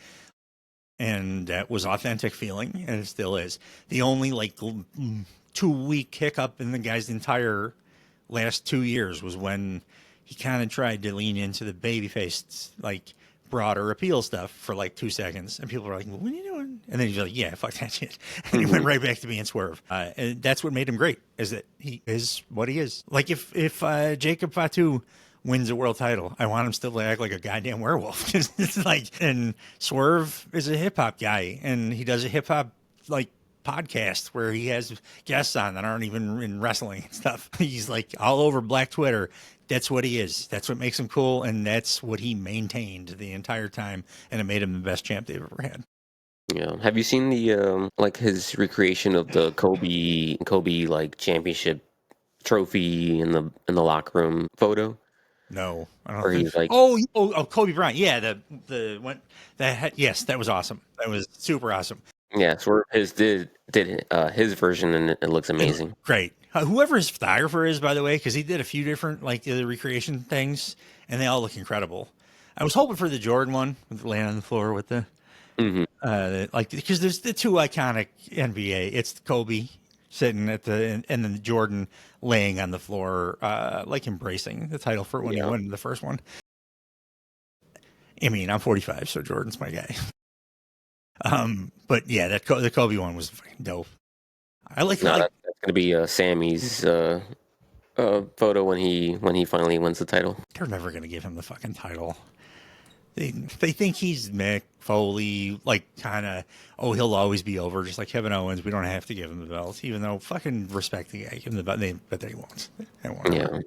And that was authentic feeling, and it still is. The only 2-week hiccup in the guy's entire last 2 years was when he kind of tried to lean into the babyface, broader appeal stuff for 2 seconds, and people were like, "What are you doing?" And then he's like, "Yeah, fuck that shit," and he went right back to being Swerve. And that's what made him great, is that he is what he is. Like if Jacob Fatu wins a world title, I want him still to act like a goddamn werewolf. And Swerve is a hip hop guy, and he does a hip hop podcast where he has guests on that aren't even in wrestling and stuff. He's all over Black Twitter. That's what he is. That's what makes him cool, and that's what he maintained the entire time, and it made him the best champ they've ever had. Yeah. Have you seen the his recreation of the Kobe championship trophy in the locker room photo? No, I don't Where think. he's like, Kobe Bryant. Yeah, yes, that was awesome. That was super awesome. yeah, Swerve did his version, and it looks amazing. Great. Whoever his photographer is, by the way, because he did a few different the recreation things, and they all look incredible. I was hoping for the Jordan one with laying on the floor with the because there's the two iconic NBA. It's Kobe sitting and then Jordan laying on the floor, embracing the title for when he won the first one. I mean, I'm 45, so Jordan's my guy. But yeah, the Kobe one was fucking dope. That's going to be Sammy's photo when he finally wins the title. They're never going to give him the fucking title. They think he's Mick Foley, like kind of, oh, he'll always be over, just like Kevin Owens. We don't have to give him the belt, even though fucking respect the guy, give him the belt. But they won't. They won't. Yeah.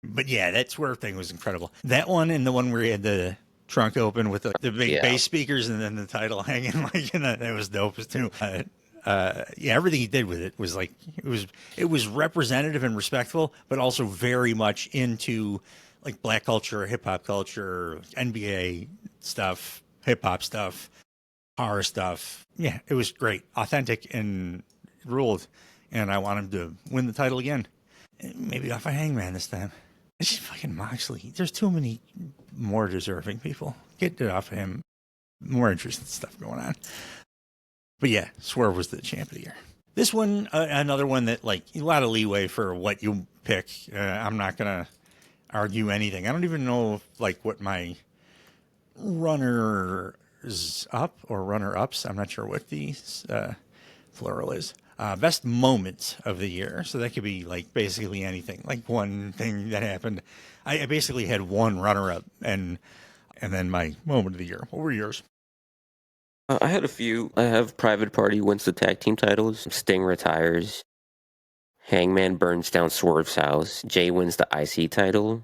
But yeah, that swerve thing was incredible. That one and the one where he had the trunk open with the big bass speakers and then the title hanging like in that was dope too. Yeah, everything he did with it was like it was representative and respectful, but also very much into like black culture, hip hop culture, NBA stuff, hip hop stuff, horror stuff. Yeah, it was great, authentic, and ruled. And I want him to win the title again, maybe off a Hangman this time. It's just fucking Moxley. There's too many more deserving people. Get it off of him. More interesting stuff going on. But yeah, Swerve was the champ of the year. This one, another one that like a lot of leeway for what you pick. I'm not gonna argue anything. I don't even know like what my runners up or runner ups. I'm not sure what the plural is. Best moments of the year. So that could be like basically anything. Like one thing that happened. I basically had one runner up and then my moment of the year. What were yours? I had a few. I have Private Party wins the tag team titles. Sting retires. Hangman burns down Swerve's house. Jay wins the IC title.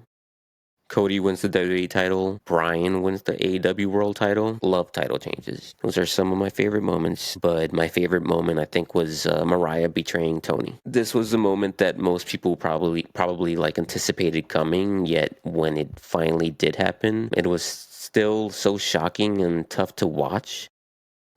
Cody wins the WWE title. Bryan wins the AEW World title. Love title changes. Those are some of my favorite moments. But my favorite moment, I think, was Mariah betraying Tony. This was the moment that most people probably like anticipated coming. Yet when it finally did happen, it was still so shocking and tough to watch.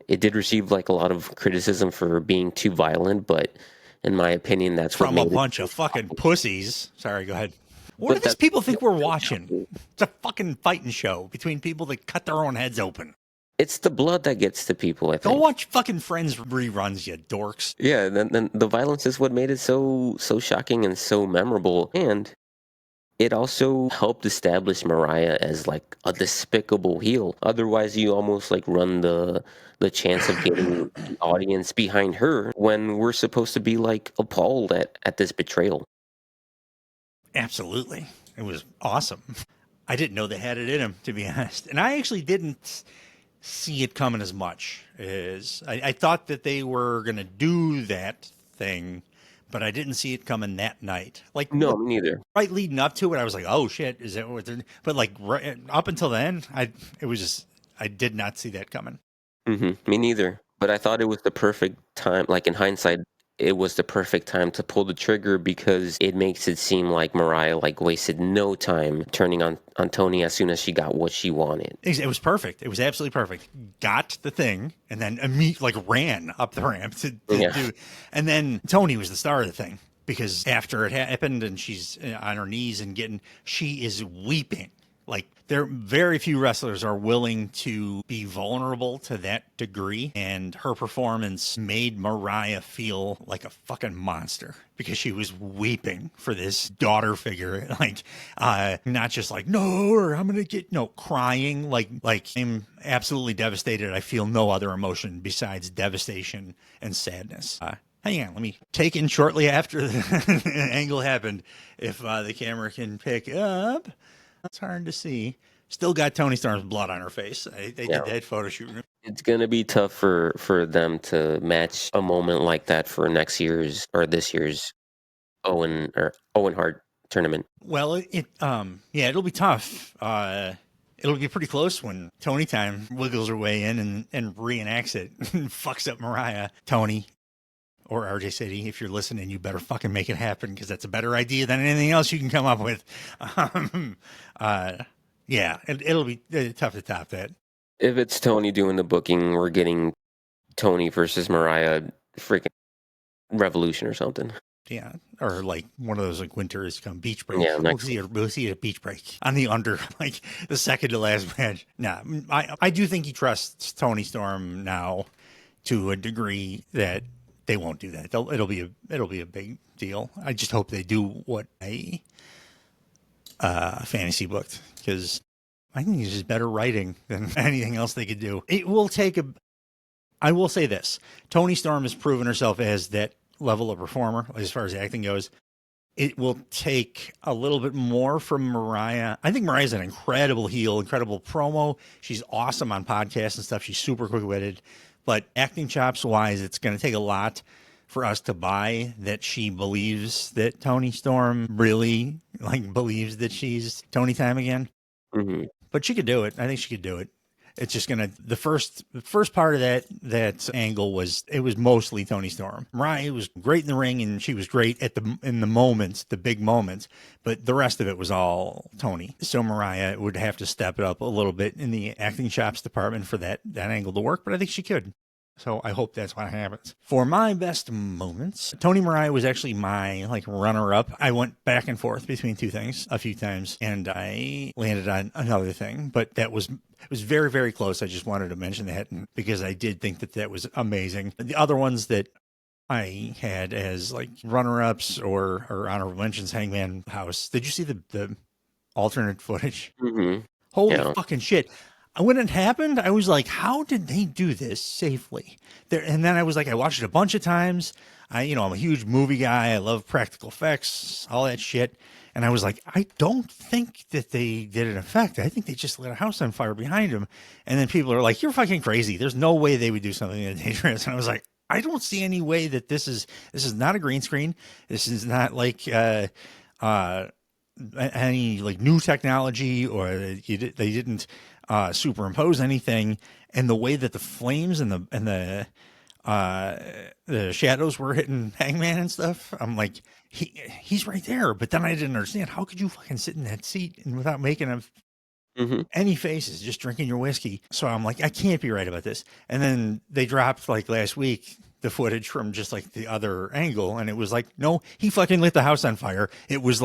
It did receive like a lot of criticism for being too violent, but in my opinion, that's from what a bunch of fucking pussies. Sorry, go ahead. What do But these people think we're watching? It's a fucking fighting show between people that cut their own heads open. It's the blood that gets to people, I think. Go watch fucking Friends reruns, you dorks. Yeah, then the violence is what made it so shocking and so memorable. And it also helped establish Mariah as like a despicable heel. Otherwise, you almost like run the chance of getting the audience behind her when we're supposed to be like appalled at this betrayal. Absolutely. It was awesome. I didn't know they had it in them, to be honest. And I actually didn't see it coming as much as I thought that they were going to do that thing, but I didn't see it coming that night. Like, No, me neither. right leading up to it, I was like, oh shit, is that what they're, but like right, up until then, I did not see that coming. Me neither. But I thought it was the perfect time. Like in hindsight, it was the perfect time to pull the trigger because it makes it seem like Mariah like wasted no time turning on Tony as soon as she got what she wanted. It was perfect. It was absolutely perfect. Got the thing and then immediately like ran up the ramp to do. And then Tony was the star of the thing because after it happened and she's on her knees and she is weeping. Like there, very few wrestlers are willing to be vulnerable to that degree, and her performance made Mariah feel like a fucking monster because she was weeping for this daughter figure, like not just like no, or I'm gonna get crying, like I'm absolutely devastated. I feel no other emotion besides devastation and sadness. Hang on, let me take in shortly after the angle happened. If the camera can pick up. It's hard to see. Still got Tony Storm's blood on her face. They did that photo shoot. It's going to be tough for them to match a moment like that for next year's or this year's Owen Hart tournament. Well, it'll be tough. It'll be pretty close when Tony Time wiggles her way in and reenacts it and fucks up Mariah. Tony or RJ City, if you're listening, you better fucking make it happen because that's a better idea than anything else you can come up with. It'll be tough to top that. If it's Tony doing the booking, we're getting Tony versus Mariah freaking Revolution or something. Yeah, or like one of those like winters come beach break. Yeah, we'll see a beach break on the under like the second to last match. Nah, I do think he trusts Tony Storm now to a degree that they won't do that. It'll be a big deal. I just hope they do what I fantasy booked because I think it's just better writing than anything else they could do. It will take I will say this: Tony Storm has proven herself as that level of performer as far as acting goes. It will take a little bit more from Mariah. I think Mariah's an incredible heel, incredible promo. She's awesome on podcasts and stuff. She's super quick witted. But acting chops wise, it's going to take a lot for us to buy that she believes that Tony Storm really believes that she's Tony time again. Hmm. But she could do it. I think she could do it. It's just gonna the first part of that angle was it was mostly Tony Storm. Mariah was great in the ring and she was great in the moments, the big moments, but the rest of it was all Tony. So Mariah would have to step it up a little bit in the acting chops department for that angle to work, but I think she could. So I hope that's what happens. For my best moments, Tony Mariah was actually my runner up. I went back and forth between two things a few times and I landed on another thing, but it was very, very close. I just wanted to mention that because I did think that was amazing. The other ones that I had as runner ups or honorable mentions, Hangman House. Did you see the alternate footage? Hmm. Holy Yeah. fucking shit. When it happened, I was like, how did they do this safely? And then I was like, I watched it a bunch of times. I'm a huge movie guy. I love practical effects, all that shit. And I was like, I don't think that they did an effect. I think they just lit a house on fire behind him. And then people are like, you're fucking crazy. There's no way they would do something that dangerous. And I was like, I don't see any way that this is not a green screen. This is not any new technology, or they didn't superimpose anything. And the way that the flames and the shadows were hitting Hangman and stuff, I'm like, he's right there. But then I didn't understand, how could you fucking sit in that seat and without making Hmm. any faces, just drinking your whiskey? So I'm like, I can't be right about this. And then they dropped last week the footage from just the other angle, and it was no, he fucking lit the house on fire. It was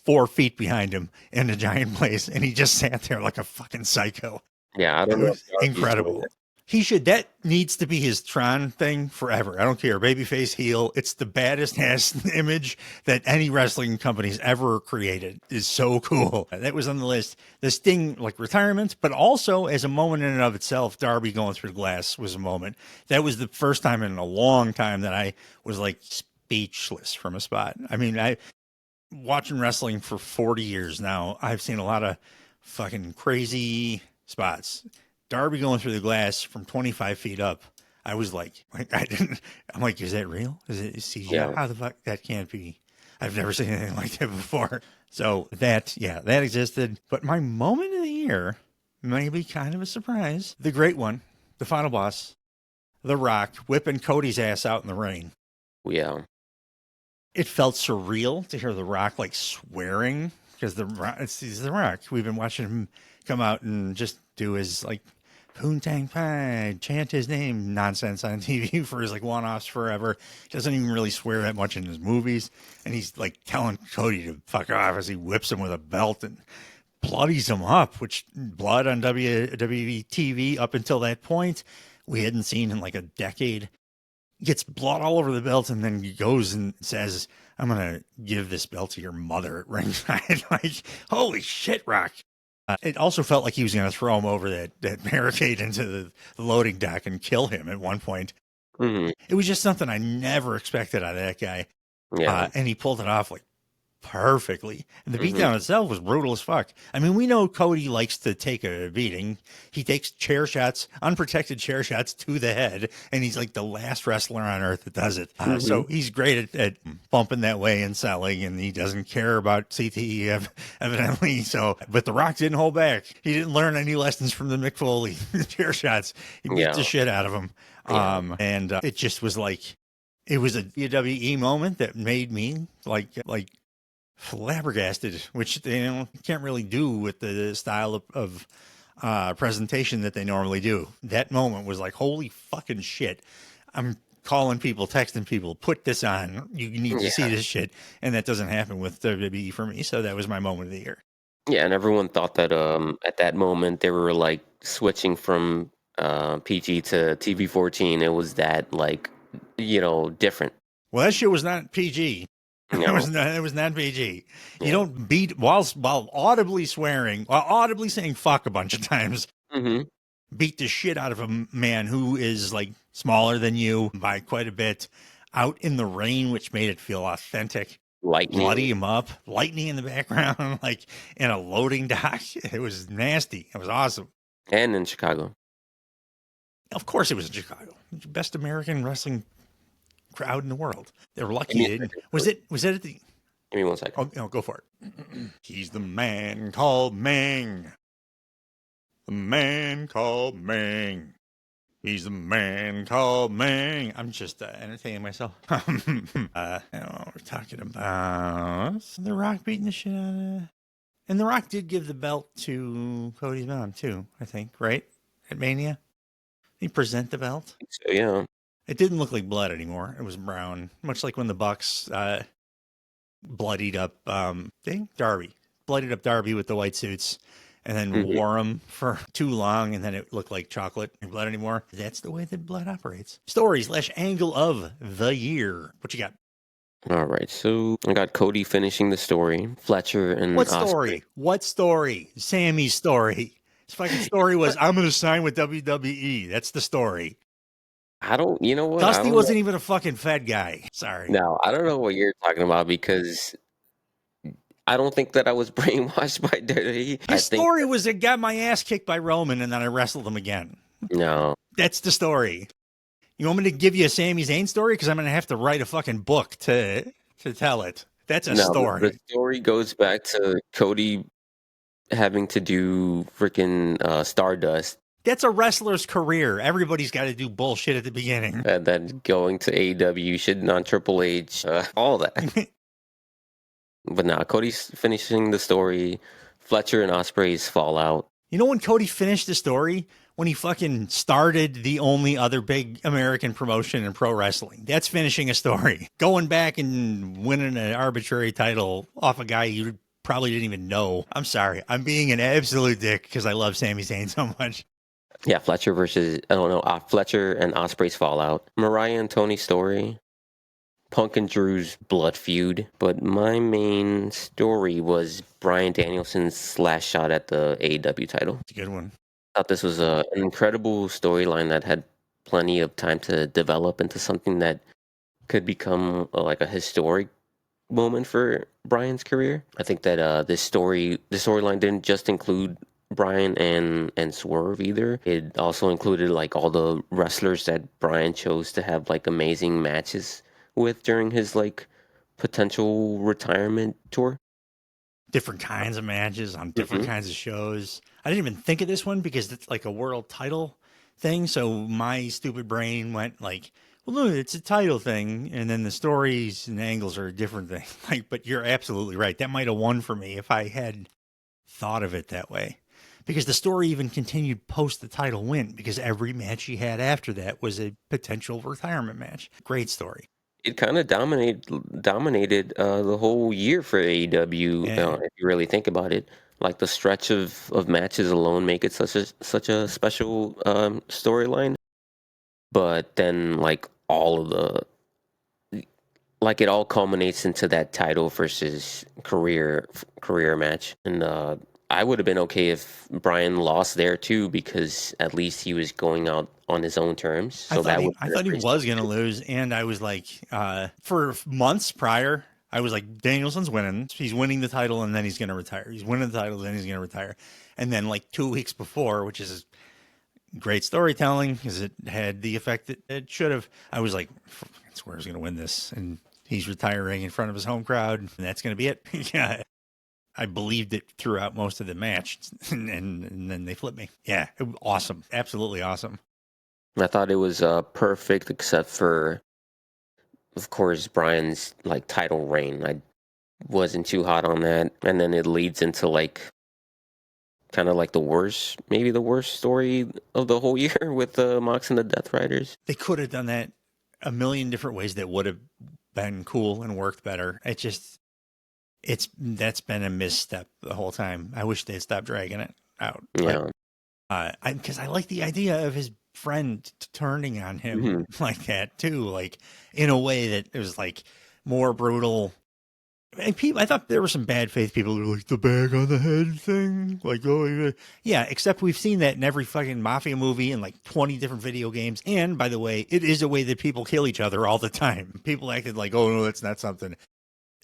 4 feet behind him in a giant place, and he just sat there like a fucking psycho. Yeah, I It don't know was if Darby's doing incredible. That needs to be his Tron thing forever. I don't care. Babyface, heel. It's the baddest ass image that any wrestling company's ever created. Is so cool. That was on the list. The Sting, retirement, but also as a moment in and of itself, Darby going through glass was a moment. That was the first time in a long time that I was speechless from a spot. I mean, watching wrestling for 40 years now, I've seen a lot of fucking crazy spots. Darby going through the glass from 25 feet up. I was I'm like, is that real? Is it CGI? Yeah. How the fuck? That can't be. I've never seen anything like that before. So that existed. But my moment of the year may be kind of a surprise. The great one, the final boss, The Rock, whipping Cody's ass out in the rain. Yeah. It felt surreal to hear The Rock swearing, because it's The Rock. We've been watching him come out and just do his Poontang Pie, chant his name nonsense on TV for his one-offs forever. He doesn't even really swear that much in his movies, and he's telling Cody to fuck off as he whips him with a belt and bloodies him up, which blood on WWE TV up until that point we hadn't seen in a decade. Gets blood all over the belt, and then he goes and says, I'm going to give this belt to your mother at ringside. Holy shit, Rock. It also felt like he was going to throw him over that barricade into the loading dock and kill him at one point. Hmm. It was just something I never expected out of that guy. Yeah. And he pulled it off perfectly. And the beatdown itself was brutal as fuck. I mean, we know Cody likes to take a beating. He takes chair shots, unprotected chair shots to the head, and he's the last wrestler on earth that does it. So he's great at bumping that way and selling, and he doesn't care about CTE evidently. So, but The Rock didn't hold back. He didn't learn any lessons from the Mick Foley chair shots. He beat the shit out of him. Yeah. And it just was it was a WWE moment that made me flabbergasted, which they can't really do with the style of presentation that they normally do. That moment was holy fucking shit. I'm calling people, texting people, put this on. You need to see this shit. And that doesn't happen with WWE for me. So that was my moment of the year. Yeah, and everyone thought that at that moment they were switching from PG to TV-14. It was that different. Well, that shit was not PG. No. It was not PG. You don't beat while audibly swearing, while audibly saying fuck a bunch of times. Mm-hmm. Beat the shit out of a man who is smaller than you by quite a bit, out in the rain, which made it feel authentic. bloody him up, lightning in the background, like in a loading dock. It was nasty. It was awesome. And in Chicago. Of course, it was in Chicago. Best American wrestling crowd in the world. They were lucky. Was it at the? Give me 1 second. Oh, no, go for it. He's the man called Ming. The man called Ming. He's the man called Ming. I'm just entertaining myself. I don't know what we're talking about. The Rock beating the shit out of... And The Rock did give the belt to Cody's mom, too, I think, right? At Mania? He present the belt? So, yeah. It didn't look like blood anymore. It was brown, much like when the Bucks bloodied up Darby. Bloodied up Darby with the white suits. And then wore them for too long, and then it looked like chocolate and blood anymore. That's the way that blood operates. Story/angle of the year. What you got? All right, so I got Cody finishing the story. Fletcher and What Ospreay. story? What story? Sammy's story. His fucking story was, I'm going to sign with WWE. That's the story. You know what? Dusty wasn't even a fucking Fed guy. Sorry. No, I don't know what you're talking about because I don't think that I was brainwashed by WWE. His story was, I got my ass kicked by Roman and then I wrestled him again. No. That's the story. You want me to give you a Sami Zayn story? Because I'm going to have to write a fucking book to tell it. That's a story. The story goes back to Cody having to do freaking Stardust. That's a wrestler's career. Everybody's got to do bullshit at the beginning. And then going to AEW, shitting on Triple H, all that. But now Cody's finishing the story. Fletcher and Ospreay's fallout. You know when Cody finished the story? When he fucking started the only other big American promotion in pro wrestling. That's finishing a story. Going back and winning an arbitrary title off a guy you probably didn't even know. I'm sorry. I'm being an absolute dick because I love Sami Zayn so much. Yeah, Fletcher and Ospreay's fallout. Mariah and Tony's story. Punk and Drew's blood feud. But my main story was Bryan Danielson's last shot at the AEW title. It's a good one. I thought this was an incredible storyline that had plenty of time to develop into something that could become like a historic moment for Bryan's career. I think that the storyline didn't just include Bryan and Swerve either. It also included like all the wrestlers that Bryan chose to have like amazing matches with during his like potential retirement tour. Different kinds of matches on different kinds of shows. I didn't even think of this one because it's like a world title thing. So my stupid brain went like, well, no, it's a title thing. And then the stories and angles are a different thing. Like, but you're absolutely right. That might have won for me if I had thought of it that way. Because the story even continued post the title win because every match he had after that was a potential retirement match. Great story. It kind of dominated the whole year for AEW. If you really think about it, like the stretch of matches alone make it such a special storyline. But then, like all of it all culminates into that title versus career match, and I would have been okay if Bryan lost there too, because at least he was going out on his own terms. So I thought he was going to lose, and I was like, for months prior, I was like, Danielson's winning. He's winning the title, and then he's going to retire. He's winning the title, then he's going to retire. And then like 2 weeks before, which is great storytelling, because it had the effect that it should have. I was like, Swerve's going to win this, and he's retiring in front of his home crowd, and that's going to be it. Yeah. I believed it throughout most of the match, and then they flipped me. Yeah, it was awesome. Absolutely awesome. I thought it was perfect, except for, of course, Bryan's like title reign. I wasn't too hot on that, and then it leads into like kind of like maybe the worst story of the whole year with the Mox and the Death Riders. They could have done that a million different ways that would have been cool and worked better. That's been a misstep the whole time. I wish they'd stop dragging it out. Yeah. Because I like the idea of his friend turning on him like that too, like in a way that it was like more brutal. And I thought there were some bad faith people who were like the bag on the head thing, like yeah. Except we've seen that in every fucking mafia movie and like 20 different video games. And by the way, it is a way that people kill each other all the time. People acted like, oh no, that's not something.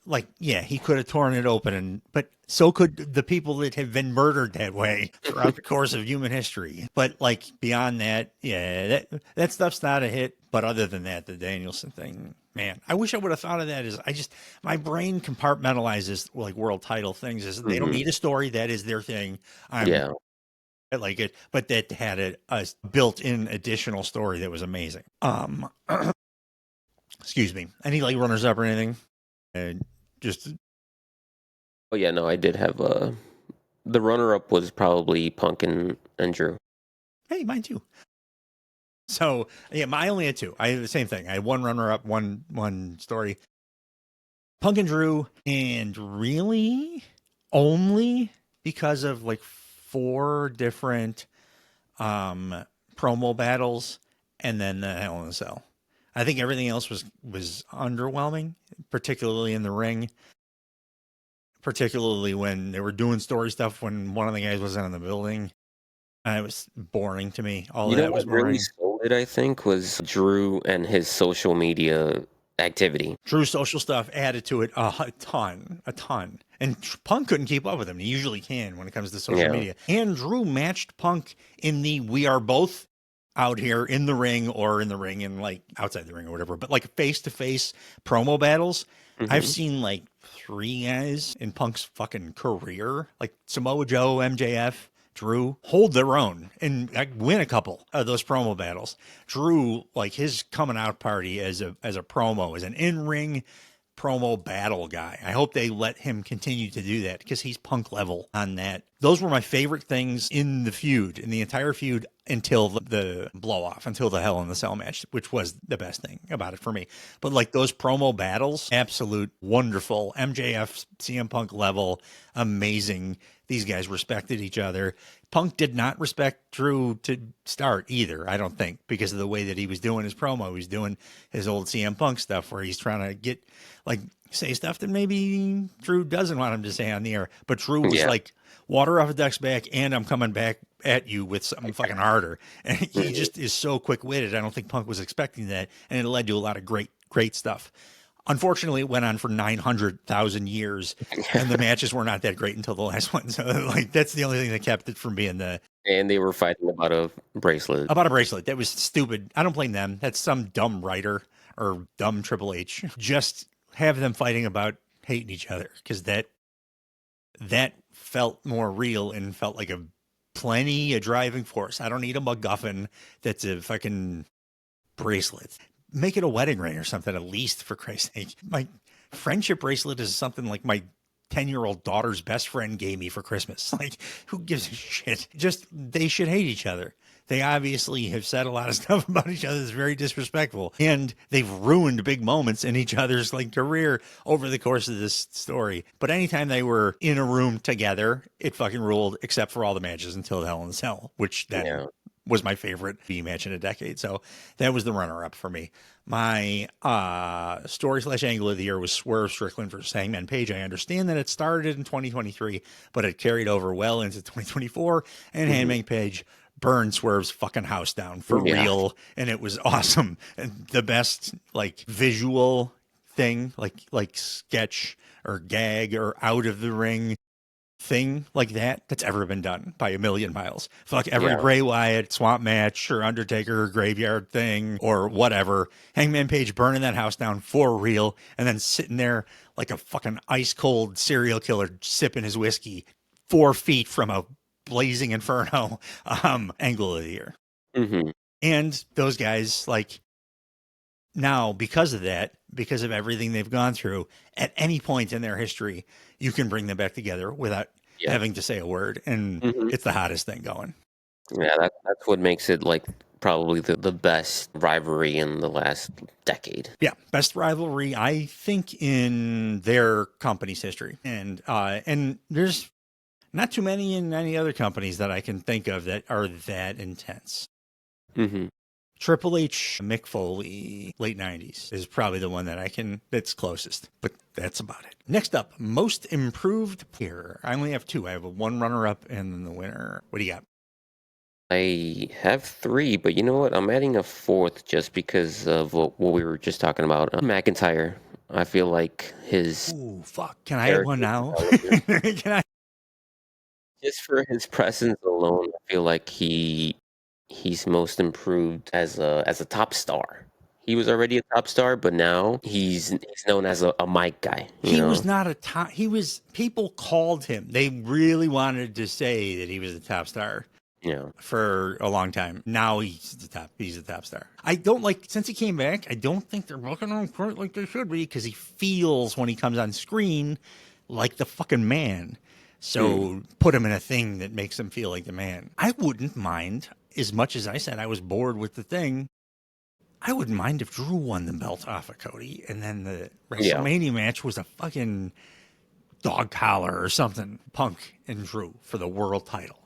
like, yeah, he could have torn it open, but so could the people that have been murdered that way throughout the course of human history. But like beyond that, yeah, that stuff's not a hit. But other than that, the Danielson thing, man, I wish I would have thought of that. As my brain compartmentalizes like world title things. Is they don't need a story. That is their thing. Yeah. I like it, but that had a built-in additional story that was amazing. Excuse me. Any like runners up or anything? Just Oh yeah, no, I did have the runner up was probably Punk and Drew. hey, mine too. So yeah, I only had two. I had the same thing. I had one runner up, one story. Punk and Drew, and really only because of like 4 different promo battles and then the Hell in a Cell. I think everything else was underwhelming, particularly in the ring. Particularly when they were doing story stuff when one of the guys wasn't in the building. It was boring to me. All You of know that was what really boring. sold it, I think, was Drew and his social media activity. Drew's social stuff added to it a ton. And Punk couldn't keep up with him. He usually can when it comes to social Yeah. media. And Drew matched Punk in the we are both out here in the ring or in the ring and like outside the ring or whatever. But like face-to-face promo battles, I've seen like 3 guys in Punk's fucking career, like Samoa Joe, MJF, Drew, hold their own and win a couple of those promo battles. Drew, like his coming out party as a promo, as an in-ring promo battle guy. I hope they let him continue to do that because he's Punk level on that. Those were my favorite things in the feud, in the entire feud until the blow off, until the Hell in the Cell match, which was the best thing about it for me. But like those promo battles, absolute wonderful. MJF, CM Punk level, amazing. These guys respected each other. Punk did not respect Drew to start either, I don't think, because of the way that he was doing his promo. He was doing his old CM Punk stuff where he's trying to get, like, say stuff that maybe Drew doesn't want him to say on the air. But Drew was like, water off a duck's back, and I'm coming back at you with something fucking harder. And he just is so quick-witted. I don't think Punk was expecting that, and it led to a lot of great stuff. Unfortunately, it went on for 900,000 years, and the matches were not that great until the last one. So, like, that's the only thing that kept it from being the... And they were fighting about a bracelet. About a bracelet. That was stupid. I don't blame them. That's some dumb writer or dumb Triple H. Just have them fighting about hating each other, because that felt more real and felt like a driving force. I don't need a MacGuffin that's a fucking bracelet. Make it a wedding ring or something, at least, for Christ's sake. My friendship bracelet is something like my 10-year-old daughter's best friend gave me for Christmas. Like, who gives a shit? Just, they should hate each other. They obviously have said a lot of stuff about each other that's very disrespectful. And they've ruined big moments in each other's like career over the course of this story. But anytime they were in a room together, it fucking ruled, except for all the matches until the Hell in the Cell, which then was my favorite V match in a decade. So that was the runner-up for me. My story/angle of the year was Swerve Strickland versus Hangman Page. I understand that it started in 2023, but it carried over well into 2024, and Hangman Page burned Swerve's fucking house down for real, and it was awesome. And the best like visual thing, like sketch or gag or out of the ring thing like that's ever been done by a million miles. Fuck every Bray Wyatt swamp match or Undertaker graveyard thing or whatever. Hangman Page burning that house down for real and then sitting there like a fucking ice cold serial killer sipping his whiskey 4 feet from a blazing inferno angle of the year. And those guys, like, now because of that, because of everything they've gone through, at any point in their history, you can bring them back together without having to say a word. And it's the hottest thing going. Yeah, that's what makes it like probably the best rivalry in the last decade. Yeah, best rivalry, I think, in their company's history. And there's not too many in any other companies that I can think of that are that intense. Triple H, Mick Foley, late 90s is probably the one that's closest, but that's about it. Next up, most improved player. I only have 2. I have a 1 runner-up and then the winner. What do you got? I have 3, but you know what? I'm adding a 4th just because of what we were just talking about. McIntyre. I feel like his Ooh, fuck. Can I have one character now? development, Can I? just for his presence alone, I feel like he's most improved as a top star. He was already a top star, but now he's known as a mic guy, you He was know? not a top. He was. People called him. They really wanted to say that he was a top star Yeah. for a long time. Now he's the top. He's the top star. I don't like since he came back. I don't think they're booking him quite like they should be because he feels when he comes on screen like the fucking man. Mm. So put him in a thing that makes him feel like the man. I wouldn't mind as much as I said I was bored with the thing. I wouldn't mind if Drew won the belt off of Cody, and then the Yeah. WrestleMania match was a fucking dog collar or something. Punk and Drew for the world title,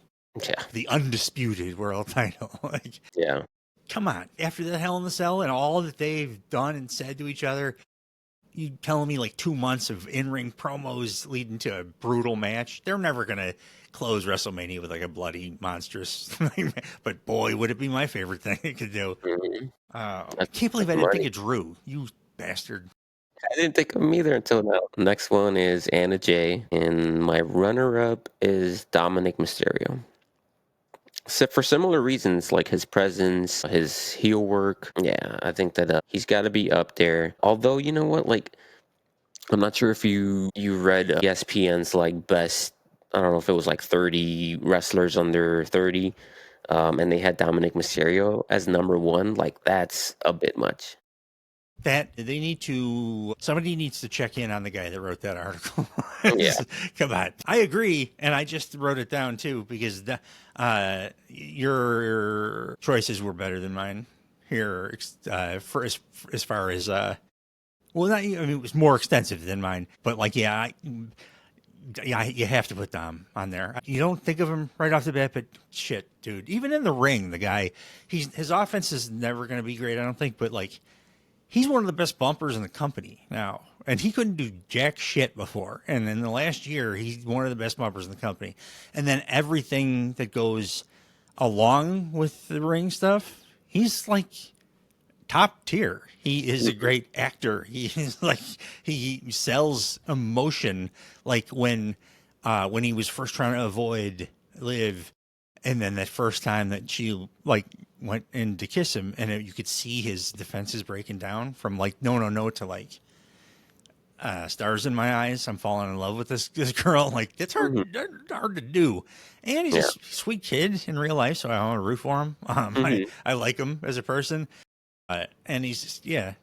Yeah. the undisputed world title. Like, Yeah. come on! After that Hell in the Cell and all that they've done and said to each other, you telling me like 2 months of in-ring promos leading to a brutal match? They're never gonna close WrestleMania with like a bloody monstrous thing. But boy, would it be my favorite thing they could do. Mhm. I can't believe That's I didn't think money. of Drew. You bastard. I didn't think of him either until now. Next one is Anna Jay, and my runner-up is Dominic Mysterio. So for similar reasons, like his presence, his heel work, yeah, I think that he's got to be up there. Although, you know what, like I'm not sure if you read ESPN's like best. I don't know if it was like 30 wrestlers under 30, and they had Dominic Mysterio as number one. Like that's a bit much. That they need to. Somebody needs to check in on the guy that wrote that article. Yeah. Come on, I agree, and I just wrote it down too because your choices were better than mine here. For as far as well, not, I mean, it was more extensive than mine, but like, yeah, you have to put Dom on there. You don't think of him right off the bat, but shit, dude. Even in the ring, the guy, his offense is never going to be great, I don't think. But like, he's one of the best bumpers in the company now, and he couldn't do jack shit before. And in the last year, he's one of the best bumpers in the company. And then everything that goes along with the ring stuff, he's like top tier. He is a Mhm. great actor. He is like he sells emotion, like when he was first trying to avoid Liv, and then that first time that she like went in to kiss him, and you could see his defenses breaking down from like no no no to like stars in my eyes. I'm falling in love with this girl. Like it's Mhm. hard to do. And he's a Yeah. sweet kid in real life, so I want to root for him. Hmm. I like him as a person. And he's just, yeah.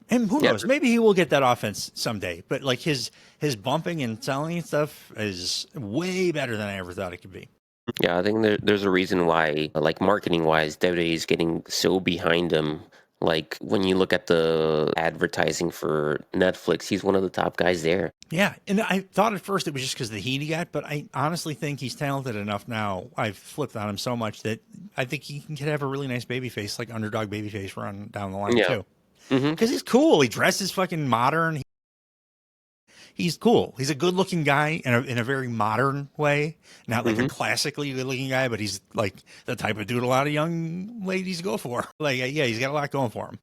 And who Yeah. knows? Maybe he will get that offense someday. But like his bumping and selling and stuff is way better than I ever thought it could be. Yeah, I think there's a reason why, like marketing wise, WWE is getting so behind him. Like when you look at the advertising for Netflix, he's one of the top guys there. Yeah, and I thought at first it was just because of the heat he got, but I honestly think he's talented enough now. I've flipped on him so much that I think he can have a really nice baby face, like underdog baby face run down the line Yeah. too. Hmm. Because he's cool. He dresses fucking modern. He's cool. He's a good looking guy in a very modern way. Not like a Hmm. classically good looking guy, but he's like the type of dude a lot of young ladies go for. Like, yeah, he's got a lot going for him.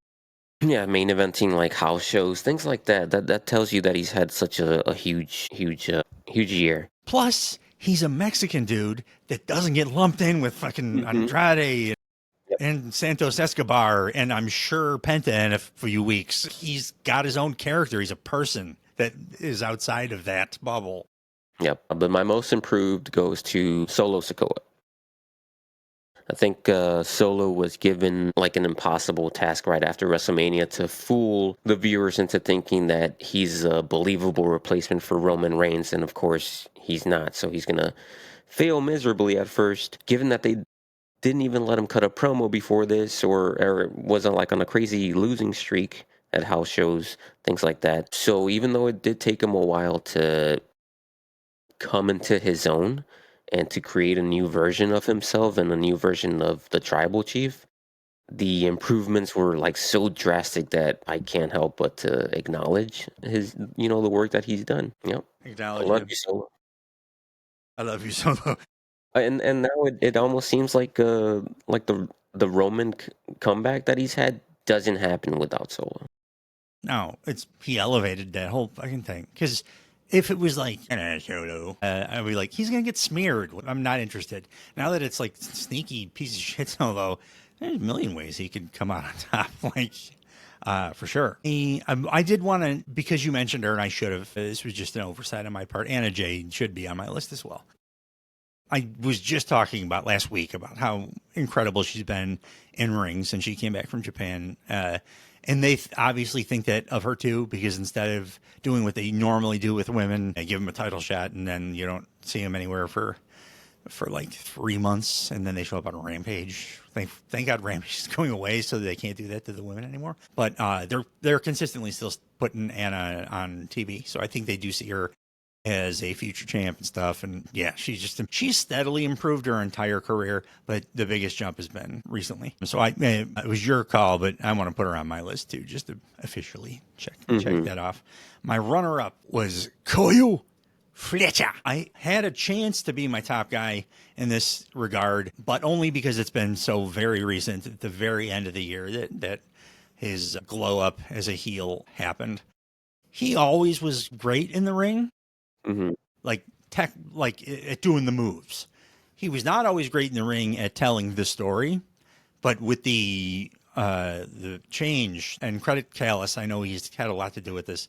Yeah, main eventing like house shows, things like that. That tells you that he's had such a huge year. Plus, he's a Mexican dude that doesn't get lumped in with fucking Hmm. Andrade Yep. and Santos Escobar and I'm sure Penta in a few weeks. He's got his own character. He's a person that is outside of that bubble. Yep. But my most improved goes to Solo Sikoa. I think Solo was given like an impossible task right after WrestleMania to fool the viewers into thinking that he's a believable replacement for Roman Reigns, and of course he's not. So he's gonna fail miserably at first, given that they didn't even let him cut a promo before this, or wasn't like on a crazy losing streak at house shows, things like that. So even though it did take him a while to come into his own and to create a new version of himself and a new version of the tribal chief, the improvements were like so drastic that I can't help but to acknowledge his, the work that he's done. Yep. I Acknowledge love him. you so. I love you, Solo. And now it almost seems like the Roman comeback that he's had doesn't happen without Solo. No, he elevated that whole fucking thing. Because if it was like, I'd be like, he's going to get smeared. I'm not interested. Now that it's like sneaky piece of shit solo, there's a million ways he could come out on top. Like, for sure. I did want to, because you mentioned her, and I should have. This was just an oversight on my part. Anna Jay should be on my list as well. I was just talking about last week about how incredible she's been in ring since she came back from Japan. And they obviously think that of her too, because instead of doing what they normally do with women, they give them a title shot and then you don't see them anywhere for like 3 months, and then they show up on Rampage. Thank God Rampage is going away, so they can't do that to the women anymore. But they're consistently still putting Anna on TV, so I think they do see her as a future champ and stuff. And yeah, she's steadily improved her entire career, but the biggest jump has been recently. So it was your call, but I want to put her on my list too, just to officially check that off. My runner-up was Koyu Fletcher. I had a chance to be my top guy in this regard, but only because it's been so very recent at the very end of the year that his glow up as a heel happened. He always was great in the ring, like at doing the moves. He was not always great in the ring at telling the story, but with the change, and credit Callis, I know he's had a lot to do with this.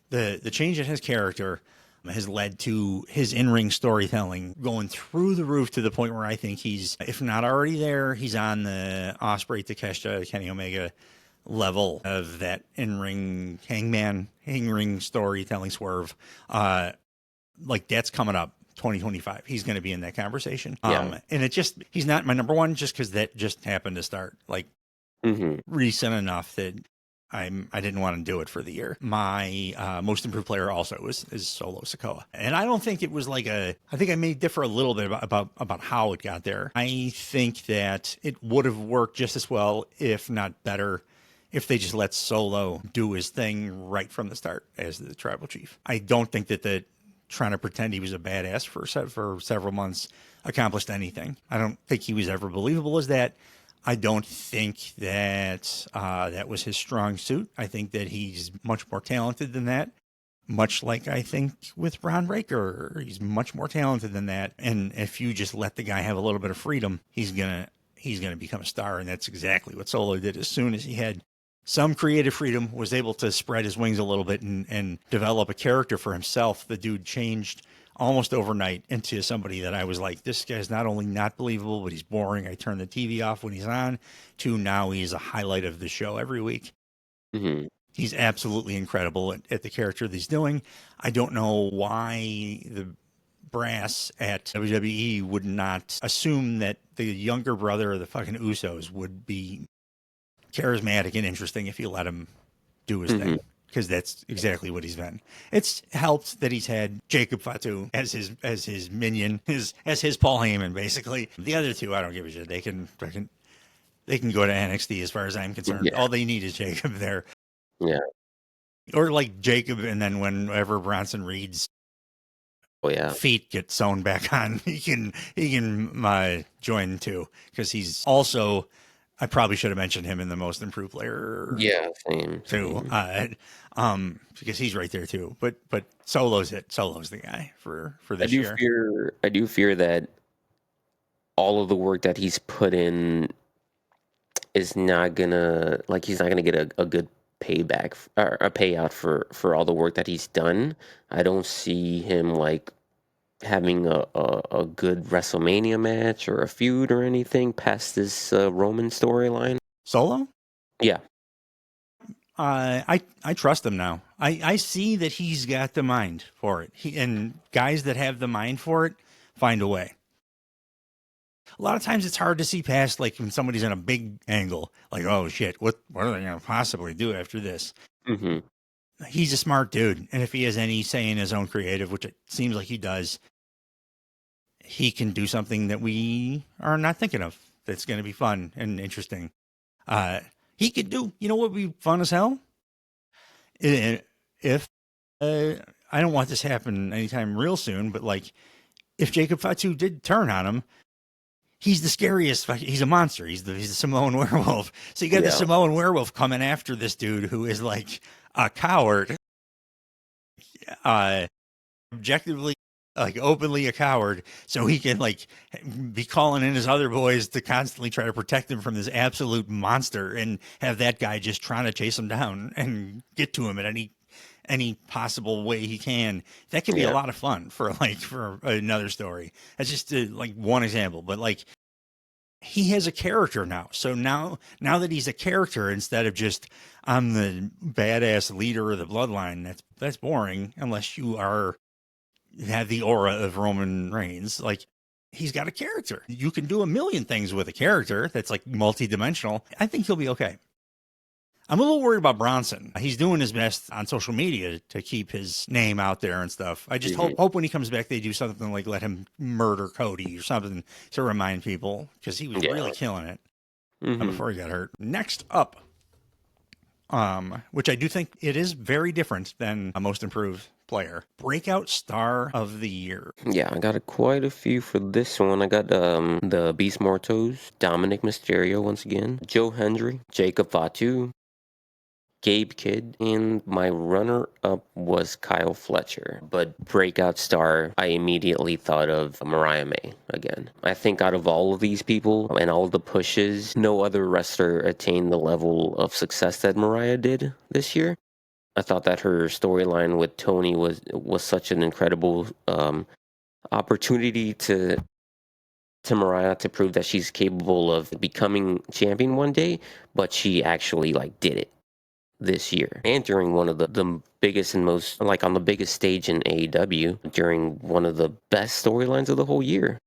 The change in his character has led to his in-ring storytelling going through the roof to the point where I think he's, if not already there, he's on the Ospreay, Takeshita, Kenny Omega level of that in-ring hang-ring storytelling swerve. Like that's coming up 2025. He's going to be in that conversation. And he's not my number one just because that just happened to start like recent enough that I didn't want to do it for the year. My most improved player also is Solo Sikoa. And I don't think it was like I think I may differ a little bit about how it got there. I think that it would have worked just as well, if not better, if they just let Solo do his thing right from the start as the tribal chief. I don't think that trying to pretend he was a badass for several months accomplished anything. I don't think he was ever believable as that. I don't think that that was his strong suit. I think that he's much more talented than that. Much like I think with Ron Breakker, he's much more talented than that. And if you just let the guy have a little bit of freedom, he's gonna become a star. And that's exactly what Solo did. As soon as he had some creative freedom, was able to spread his wings a little bit and develop a character for himself, the dude changed almost overnight into somebody that I was like, this guy's not only not believable, but he's boring. I turn the TV off when he's on, to now he's a highlight of the show every week. He's absolutely incredible at the character that he's doing. I don't know why the brass at WWE would not assume that the younger brother of the fucking Usos would be charismatic and interesting if you let him do his thing, because that's exactly what he's been. It's helped that he's had Jacob Fatu as his minion, as his Paul Heyman, basically. The other two, I don't give a shit. They can go to NXT as far as I'm concerned. All they need is Jacob there. Yeah. Or like Jacob, and then whenever Bronson Reed's feet get sewn back on, he can join too, because he's also, I probably should have mentioned him in the most improved player. Yeah, same. Too. Because he's right there too. But Solo's it. Solo's the guy for this year. I do fear that all of the work that he's put in is not gonna, like, he's not gonna get a good payback or a payout for all the work that he's done. I don't see him like having a good WrestleMania match or a feud or anything past this Roman storyline. Solo? Yeah. I trust him now. I see that he's got the mind for it. And guys that have the mind for it find a way. A lot of times it's hard to see past, like when somebody's in a big angle, like, oh shit, what are they going to possibly do after this? He's a smart dude. And if he has any say in his own creative, which it seems like he does, he can do something that we are not thinking of that's going to be fun and interesting. He could do, you know what would be fun as hell? If, I don't want this to happen anytime real soon, but like, if Jacob Fatu did turn on him, he's the scariest. He's a monster. He's the Samoan werewolf. So you got the Samoan werewolf coming after this dude who is like a coward, uh, objectively, like openly a coward, so he can like be calling in his other boys to constantly try to protect him from this absolute monster, and have that guy just trying to chase him down and get to him at any possible way he can. That can be a Yeah. lot of fun for another story. That's just like one example, but like he has a character now. So now that he's a character, instead of just I'm the badass leader of the bloodline, that's boring unless you have the aura of Roman Reigns. Like, he's got a character. You can do a million things with a character that's like multi-dimensional. I think he'll be okay. I'm a little worried about Bronson. He's doing his best on social media to keep his name out there and stuff. I just hope when he comes back they do something like let him murder Cody or something to remind people, because he was really killing it before he got hurt. Next up, which I do think it is very different than a most improved player. Breakout star of the year. Yeah, I got quite a few for this one. I got the Beast Mortos, Dominic Mysterio once again, Joe Hendry, Jacob Fatu, Gabe Kidd, and my runner-up was Kyle Fletcher. But breakout star, I immediately thought of Mariah May again. I think out of all of these people and all the pushes, no other wrestler attained the level of success that Mariah did this year. I thought that her storyline with Tony was such an incredible opportunity to Mariah to prove that she's capable of becoming champion one day, but she actually like did it this year, and during one of the biggest and most, like, on the biggest stage in AEW, during one of the best storylines of the whole year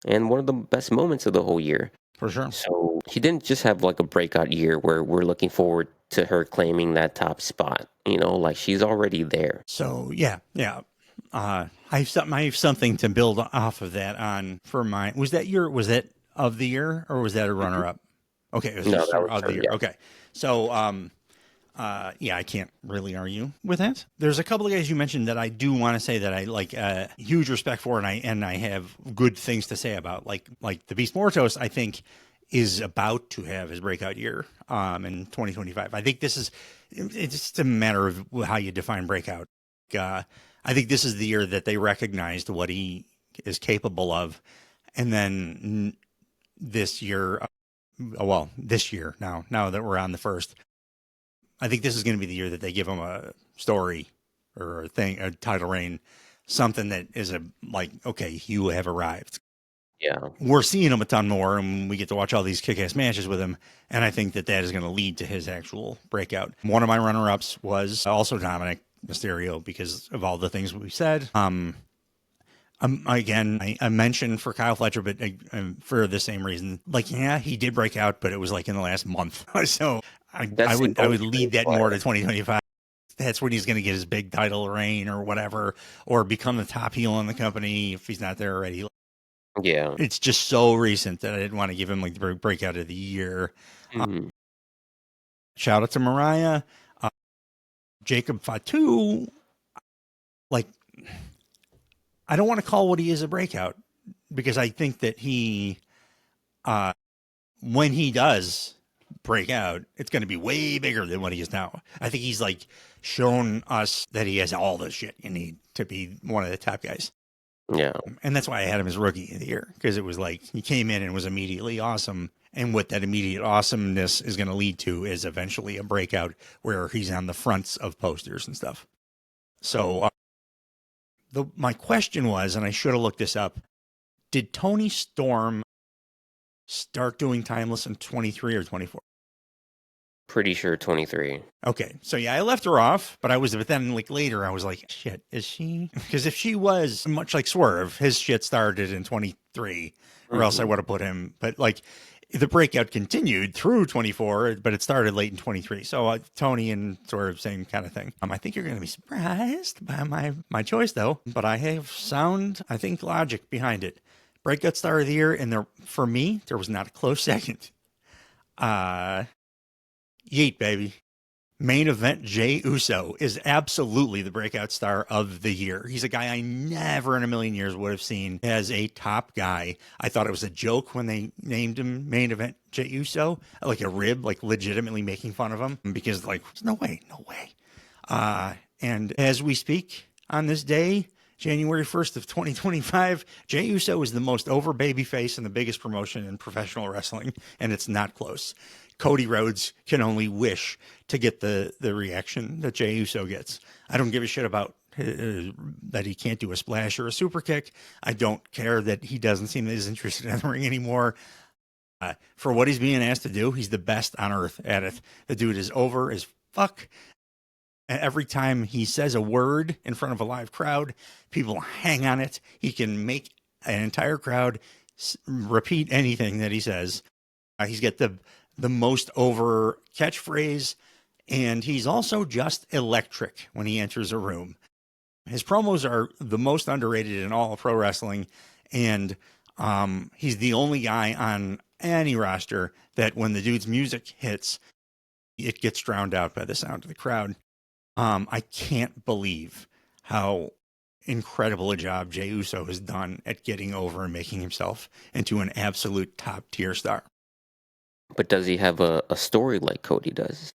and one of the best moments of the whole year. For sure. So she didn't just have like a breakout year where we're looking forward to her claiming that top spot, like she's already there. So yeah. I have something to build off of that on for mine. Was that of the year, or was that a runner up? Okay, it was No, just that was of her, the year. yeah. Okay, so yeah, I can't really argue with that. There's a couple of guys you mentioned that I do want to say that I like huge respect for, and I have good things to say about. Like the Beast Mortos, I think is about to have his breakout year in 2025. I think it's just a matter of how you define breakout. I think this is the year that they recognized what he is capable of, and then this year, now that we're on the first, I think this is going to be the year that they give him a story or a title reign, something that is okay, you have arrived. Yeah. We're seeing him a ton more, and we get to watch all these kick-ass matches with him, and I think that is going to lead to his actual breakout. One of my runner-ups was also Dominic Mysterio, because of all the things we said. Again, I mentioned for Kyle Fletcher, but for the same reason. Like, yeah, he did break out, but it was like in the last month. So I would lead that more to 2025. That's when he's going to get his big title reign or whatever, or become the top heel in the company if he's not there already. Yeah. It's just so recent that I didn't want to give him like the breakout of the year. Shout out to Mariah. Jacob Fatu, like, I don't want to call what he is a breakout, because I think that he, when he does break out, it's going to be way bigger than what he is now. I think he's like shown us that he has all the shit you need to be one of the top guys. Yeah. And that's why I had him as rookie of the year, because it was like he came in and was immediately awesome. And what that immediate awesomeness is going to lead to is eventually a breakout where he's on the fronts of posters and stuff. So my question was, and I should have looked this up, did Tony Storm start doing Timeless in 23 or 24? Pretty sure 23. Okay, so yeah, I left her off, but then like later I was like, shit, is she? Because if she was, much like Swerve, his shit started in 23, or else I would have put him. But like the breakout continued through 24, but it started late in 23. So Tony and Swerve, same kind of thing. I think you're going to be surprised by my choice though, but I have sound, I think, logic behind it. Breakout star of the year, and for me, there was not a close second. Yeet, baby. Main event Jey Uso is absolutely the breakout star of the year. He's a guy I never in a million years would have seen as a top guy. I thought it was a joke when they named him main event Jey Uso, like a rib, like legitimately making fun of him, because like, no way. And as we speak on this day, January 1st of 2025, Jey Uso is the most over babyface and the biggest promotion in professional wrestling, and it's not close. Cody Rhodes can only wish to get the reaction that Jey Uso gets. I don't give a shit about that he can't do a splash or a super kick. I don't care that he doesn't seem as interested in the ring anymore. For what he's being asked to do, he's the best on earth at it. The dude is over as fuck. Every time he says a word in front of a live crowd, people hang on it. He can make an entire crowd repeat anything that he says. He's got the most over catchphrase, and he's also just electric when he enters a room. His promos are the most underrated in all of pro wrestling, and he's the only guy on any roster that when the dude's music hits, it gets drowned out by the sound of the crowd. I can't believe how incredible a job Jey Uso has done at getting over and making himself into an absolute top tier star. But does he have a story like Cody does?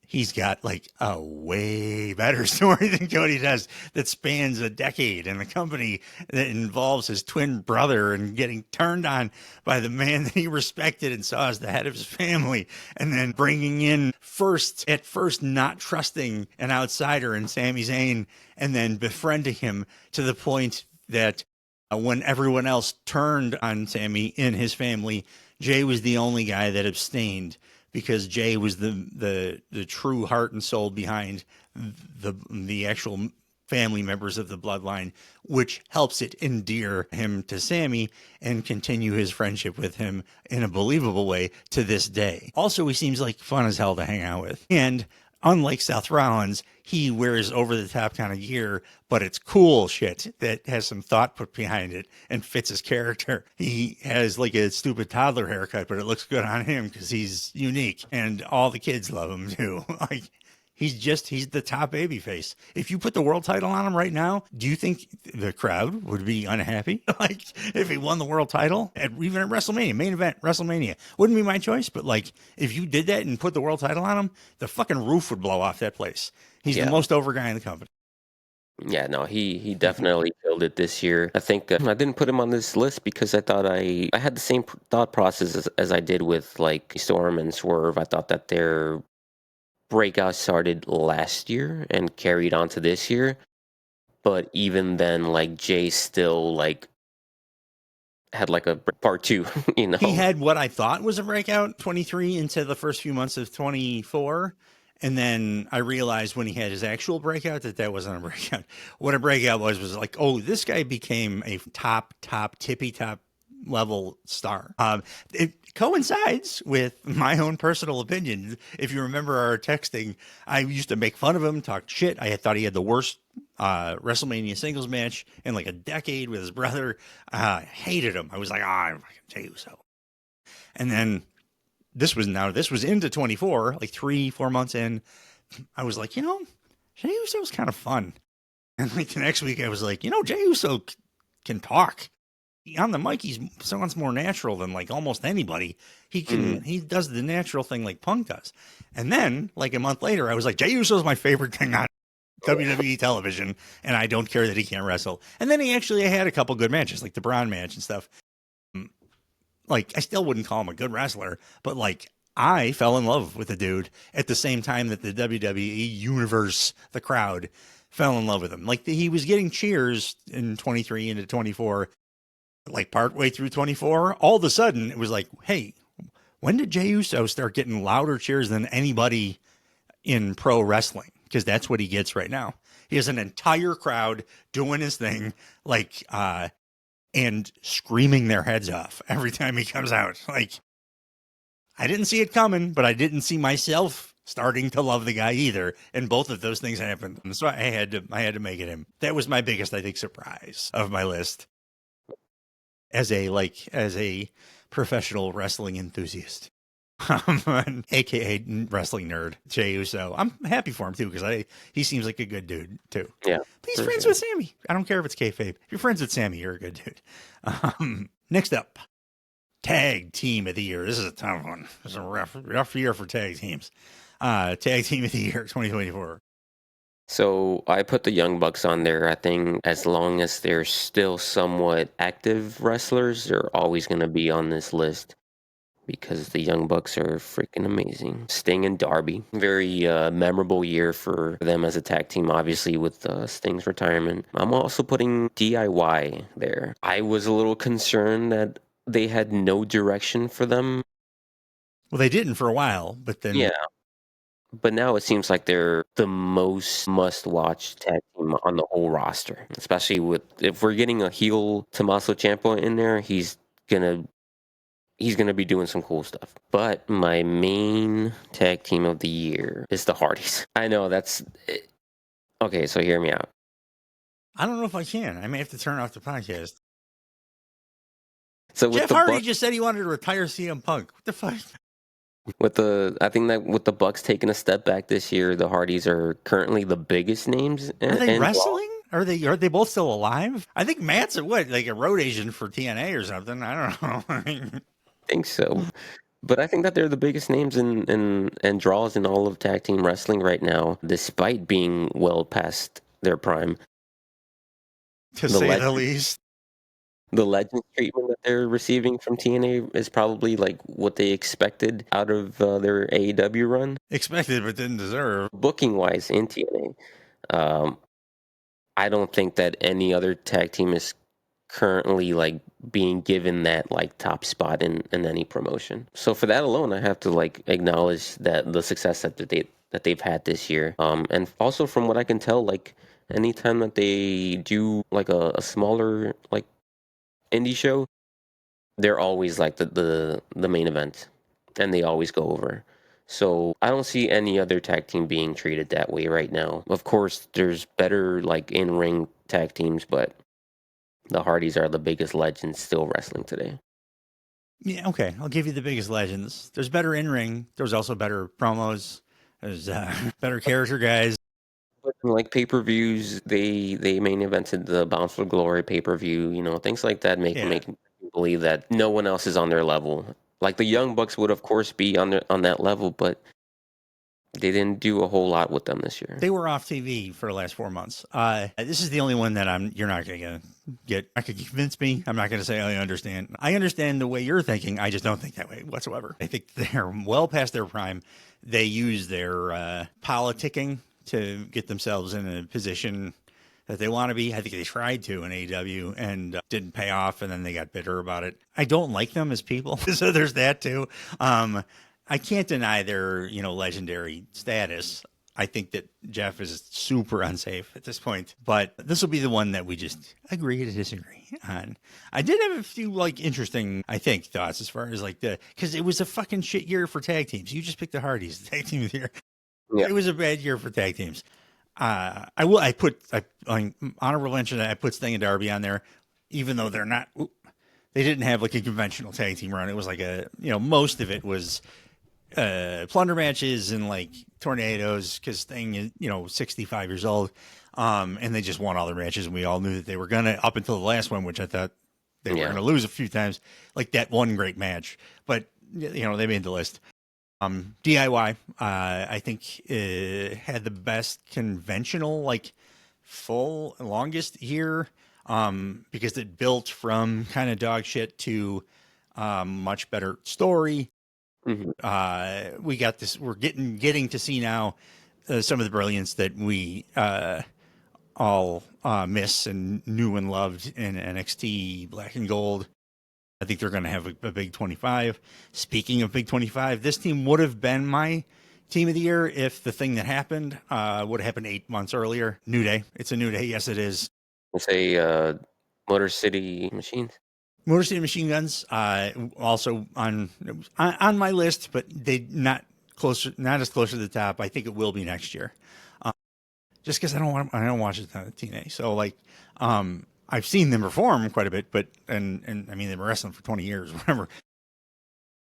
He's got like a way better story than Cody does that spans a decade in the company that involves his twin brother and getting turned on by the man that he respected and saw as the head of his family, and then bringing in at first not trusting an outsider in Sami Zayn, and then befriending him to the point that when everyone else turned on Sami in his family, Jey was the only guy that abstained, because Jey was the true heart and soul behind the actual family members of the bloodline, which helps it endear him to Sami and continue his friendship with him in a believable way to this day. Also, he seems like fun as hell to hang out with. And unlike Seth Rollins, he wears over-the-top kind of gear, but it's cool shit that has some thought put behind it and fits his character. He has like a stupid toddler haircut, but it looks good on him because he's unique, and all the kids love him too. Like, he's the top babyface. If you put the world title on him right now, do you think the crowd would be unhappy? Like, if he won the world title even at WrestleMania, main event WrestleMania, wouldn't be my choice. But like, if you did that and put the world title on him, the fucking roof would blow off that place. He's the most over guy in the company. Yeah, no, he definitely killed it this year. I think I didn't put him on this list because I thought I had the same thought process as I did with like Storm and Swerve. I thought that their breakout started last year and carried on to this year. But even then, like, Jay still like had like a part two, you know. He had what I thought was a breakout 23 into the first few months of 24. And then I realized when he had his actual breakout that wasn't a breakout. What a breakout was like, oh, this guy became a top tippy top level star. It coincides with my own personal opinion. If you remember our texting, I used to make fun of him, talk shit. I thought he had the worst WrestleMania singles match in like a decade with his brother. Hated him. I was like, I can tell you so. And then this was into 24, like 3-4 months in. I was like, Jey Uso's kind of fun. And like the next week I was like, Jey Uso can talk. On the mic, he sounds more natural than like almost anybody. He does the natural thing like Punk does. And then like a month later, I was like, Jey Uso's my favorite thing on WWE television, and I don't care that he can't wrestle. And then he actually had a couple good matches, like the Braun match and stuff. Like, I still wouldn't call him a good wrestler, but like, I fell in love with the dude at the same time that the WWE universe, the crowd, fell in love with him. Like, he was getting cheers in 23 into 24, like partway through 24. All of a sudden, it was like, hey, when did Jey Uso start getting louder cheers than anybody in pro wrestling? Because that's what he gets right now. He has an entire crowd doing his thing, like, and screaming their heads off every time he comes out. Like, I didn't see it coming, but I didn't see myself starting to love the guy either. And both of those things happened. And so I had to make it him. That was my biggest, I think, surprise of my list as a professional wrestling enthusiast. AKA wrestling nerd, Jey Uso. I'm happy for him too, because he seems like a good dude too. Yeah, he's friends with Sammy. I don't care if it's kayfabe. If you're friends with Sammy, you're a good dude. Next up, tag team of the year. This is a tough one. This is a rough year for tag teams. Tag Team of the Year 2024. So I put the Young Bucks on there. I think as long as they're still somewhat active wrestlers, they're always going to be on this list because the Young Bucks are freaking amazing. Sting and Darby, very memorable year for them as a tag team, obviously with Sting's retirement. I'm also putting DIY there. I was a little concerned that they had no direction for them. Well, they didn't for a while, but then Yeah. But now it seems like they're the most must-watch tag team on the whole roster, especially with if we're getting a heel Tommaso Ciampa in there, gonna he's gonna be doing some cool stuff. But my main tag team of the year is the Hardys. I know okay. So hear me out. I don't know if I can. I may have to turn off the podcast. So with Jeff the Hardy Bucks, just said he wanted to retire CM Punk. What the fuck? I think that with the Bucks taking a step back this year, the Hardys are currently the biggest names. Are they wrestling? Are they both still alive? I think Matt's like a road agent for TNA or something. I don't know. I think so. But I think that they're the biggest names and draws in all of tag team wrestling right now, despite being well past their prime. To say the least. The legend treatment that they're receiving from TNA is probably like what they expected out of their AEW run. Expected but didn't deserve. Booking wise in TNA, I don't think that any other tag team is currently like being given that like top spot in any promotion. So for that alone, I have to like acknowledge that the success that they've had this year. And also from what I can tell, like anytime that they do like a smaller like indie show, they're always like the main event, and they always go over. So I don't see any other tag team being treated that way right now. Of course, there's better like in ring tag teams, but the Hardys are the biggest legends still wrestling today. Yeah, okay. I'll give you the biggest legends. There's better in ring. There's also better promos. There's better character guys. But like pay-per-views, they main evented the Bound for Glory pay-per-view, things like that make me believe that no one else is on their level. Like the Young Bucks would of course be on that level, but they didn't do a whole lot with them this year. They were off TV for the last 4 months. This is the only one that you're not going to get. I could convince me. I'm not going to say I understand. I understand the way you're thinking. I just don't think that way whatsoever. I think they're well past their prime. They use their politicking to get themselves in a position that they want to be. I think they tried to in AEW and didn't pay off, and then they got bitter about it. I don't like them as people, so there's that too. I can't deny their, legendary status. I think that Jeff is super unsafe at this point, but this will be the one that we just agree to disagree on. I did have a few interesting, I think, thoughts as far as because it was a fucking shit year for tag teams. You just picked the Hardys, the tag team of the year. Yeah. It was a bad year for tag teams. I put honorable mention. I put Sting and Darby on there, even though they didn't have like a conventional tag team run. It was like most of it was plunder matches and like tornadoes because Sting is 65 years old, and they just won all their matches, and we all knew that they were gonna up until the last one, which I thought they were gonna lose a few times, like that one great match, but they made the list. DIY, I think, had the best conventional, full longest year, because it built from kind of dog shit to much better story. Mm-hmm. We got this. We're getting to see now some of the brilliance that we all miss and knew and loved in NXT Black and Gold. I think they're going to have a big 25. Speaking of big 25, this team would have been my team of the year if the thing that happened would have happened 8 months earlier. New Day. It's a new day. Yes, it is. It's a Motor City Machines. Motor City Machine Guns, also on my list, but they not as close to the top. I think it will be next year. Just because I don't watch it on TNA. So I've seen them perform quite a bit, but and I mean they've been wrestling for 20 years, whatever.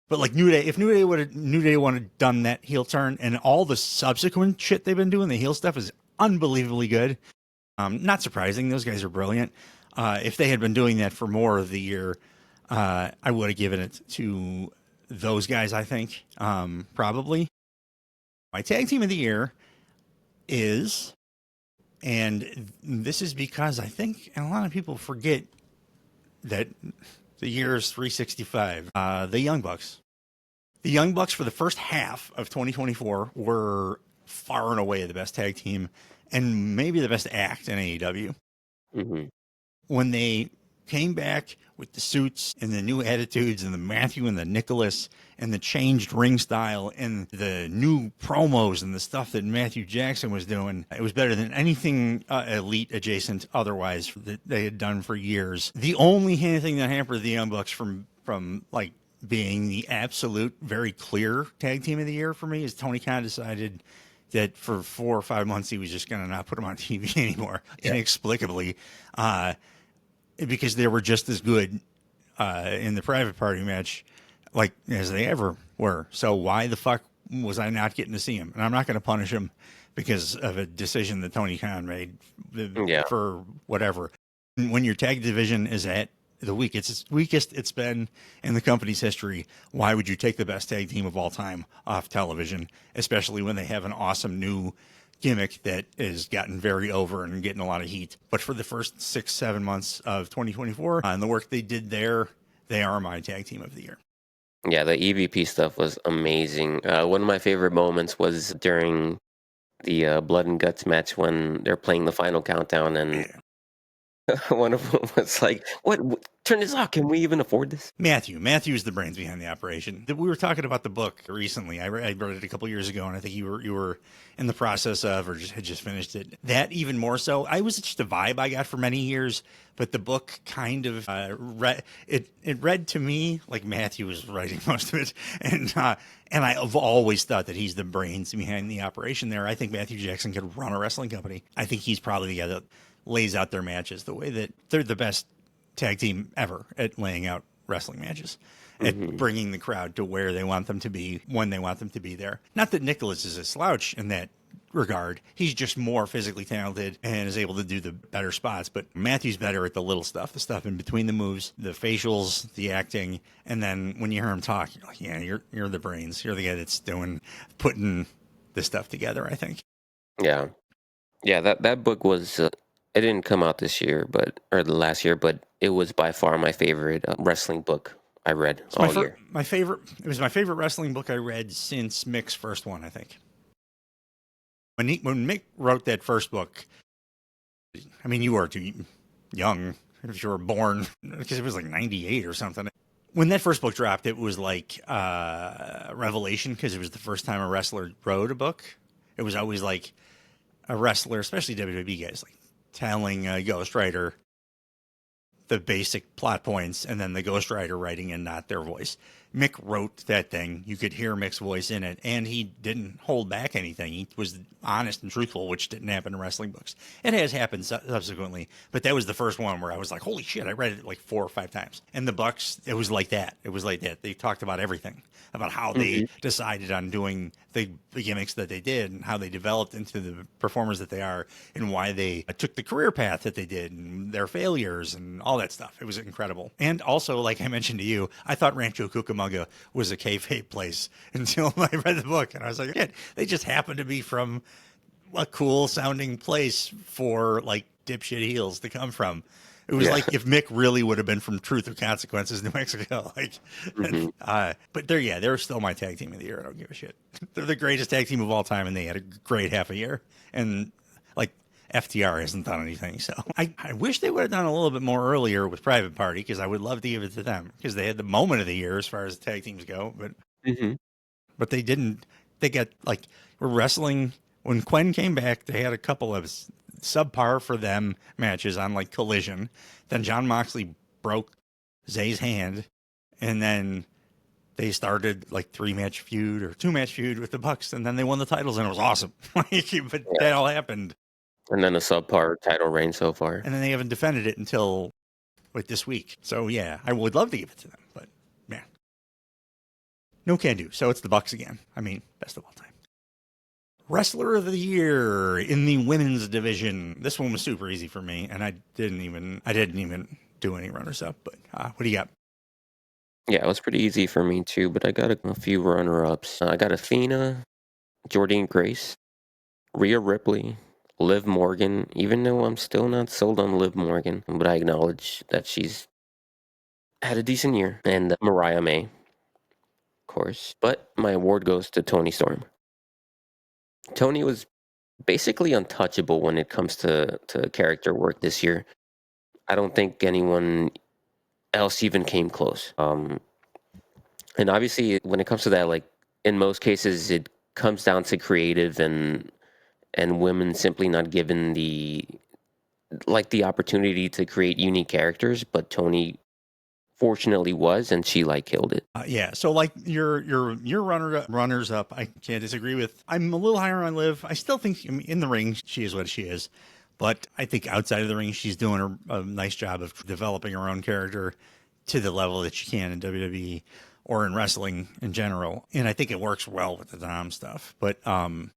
But New Day, if New Day would have done that heel turn and all the subsequent shit they've been doing, the heel stuff is unbelievably good. Not surprising, those guys are brilliant. If they had been doing that for more of the year, I would have given it to those guys. I think probably. My tag team of the year is, and this is because I think a lot of people forget that the year is 365, the Young Bucks. The Young Bucks for the first half of 2024 were far and away the best tag team and maybe the best act in AEW. Mm-hmm. When they came back with the suits and the new attitudes and the Matthew and the Nicholas and the changed ring style and the new promos and the stuff that Matthew Jackson was doing, it was better than anything elite adjacent otherwise that they had done for years. The only thing that hampered the Young Bucks from like being the absolute very clear tag team of the year for me is Tony Khan decided that for 4 or 5 months he was just going to not put them on TV anymore, inexplicably, because they were just as good in the private party match like as they ever were. So why the fuck was I not getting to see him? And I'm not going to punish him because of a decision that Tony Khan made for whatever. When your tag division is at the weakest it's been in the company's history, why would you take the best tag team of all time off television, especially when they have an awesome new gimmick that has gotten very over and getting a lot of heat? But for the first 6-7 months of 2024 and the work they did there, they are my tag team of the year. Yeah, the EVP stuff was amazing. One of my favorite moments was during the Blood and Guts match when they're playing the final countdown and one of them was like, "What? Turn this off. Can we even afford this?" Matthew's the brains behind the operation. We were talking about the book recently. I read it a couple years ago, and I think you were in the process of or had just finished it. That even more so. I was just a vibe I got for many years, but the book kind of read to me like Matthew was writing most of it, and I've always thought that he's the brains behind the operation there. I think Matthew Jackson could run a wrestling company. I think he's probably the guy that lays out their matches the way that they're the best tag team ever at laying out wrestling matches, at bringing the crowd to where they want them to be when they want them to be there. Not that Nicholas is a slouch in that regard. He's just more physically talented and is able to do the better spots. But Matthew's better at the little stuff, the stuff in between the moves, the facials, the acting. And then when you hear him talk, you're like, yeah, you're the brains. You're the guy that's putting this stuff together, I think. Yeah. That book was. It didn't come out this year, or the last year, but it was by far my favorite wrestling book I read all year. It was my favorite wrestling book I read since Mick's first one, I think. When Mick wrote that first book, I mean, you were too young if you were born, because it was like 98 or something. When that first book dropped, it was like a revelation because it was the first time a wrestler wrote a book. It was always like a wrestler, especially WWE guys, like telling a ghostwriter the basic plot points and then the ghostwriter writing in not their voice. Mick wrote that thing. You could hear Mick's voice in it, and he didn't hold back anything. He was honest and truthful, which didn't happen in wrestling books. It has happened subsequently, but that was the first one where I was like, holy shit, I read it like 4 or 5 times. And the Bucks, it was like that. It was like that. They talked about everything, about how they decided on doing the gimmicks that they did and how they developed into the performers that they are and why they took the career path that they did and their failures and all that stuff. It was incredible. And also, like I mentioned to you, I thought Rancho Cucamonga was a kayfabe place until I read the book, and I was like, yeah, they just happen to be from a cool sounding place for like dipshit heels to come from. It was like if Mick really would have been from Truth or Consequences, New Mexico. Like, but they're still my tag team of the year. I don't give a shit. They're the greatest tag team of all time, and they had a great half a year. And like FTR hasn't done anything, so I wish they would have done a little bit more earlier with Private Party, because I would love to give it to them because they had the moment of the year as far as the tag teams go. But they didn't. They got like wrestling when Quen came back. They had a couple of subpar for them matches on like Collision. Then John Moxley broke Zay's hand, and then they started like 3-match feud or 2-match feud with the Bucks, and then they won the titles, and it was awesome. But that all happened. And then a subpar title reign so far. And then they haven't defended it until like this week. So yeah, I would love to give it to them, but man, no can do. So it's the Bucks again. I mean, best of all time. Wrestler of the Year in the women's division. This one was super easy for me, and I didn't even do any runners up. But what do you got? Yeah, it was pretty easy for me too, but I got a few runner-ups. I got Athena, Jordynne Grace, Rhea Ripley, Liv Morgan, even though I'm still not sold on Liv Morgan, but I acknowledge that she's had a decent year, and Mariah May, of course. But my award goes to Toni Storm. Toni was basically untouchable when it comes to character work this year. I don't think anyone else even came close. And obviously, when it comes to that, like in most cases, it comes down to creative and women simply not given the opportunity to create unique characters. But Toni fortunately was, and she like killed it. Yeah, so like your runners up, I can't disagree with. I'm a little higher on Liv. I still think, I mean, in the ring she is what she is, but I think outside of the ring she's doing a nice job of developing her own character to the level that she can in WWE or in wrestling in general, and I think it works well with the Dom stuff. But I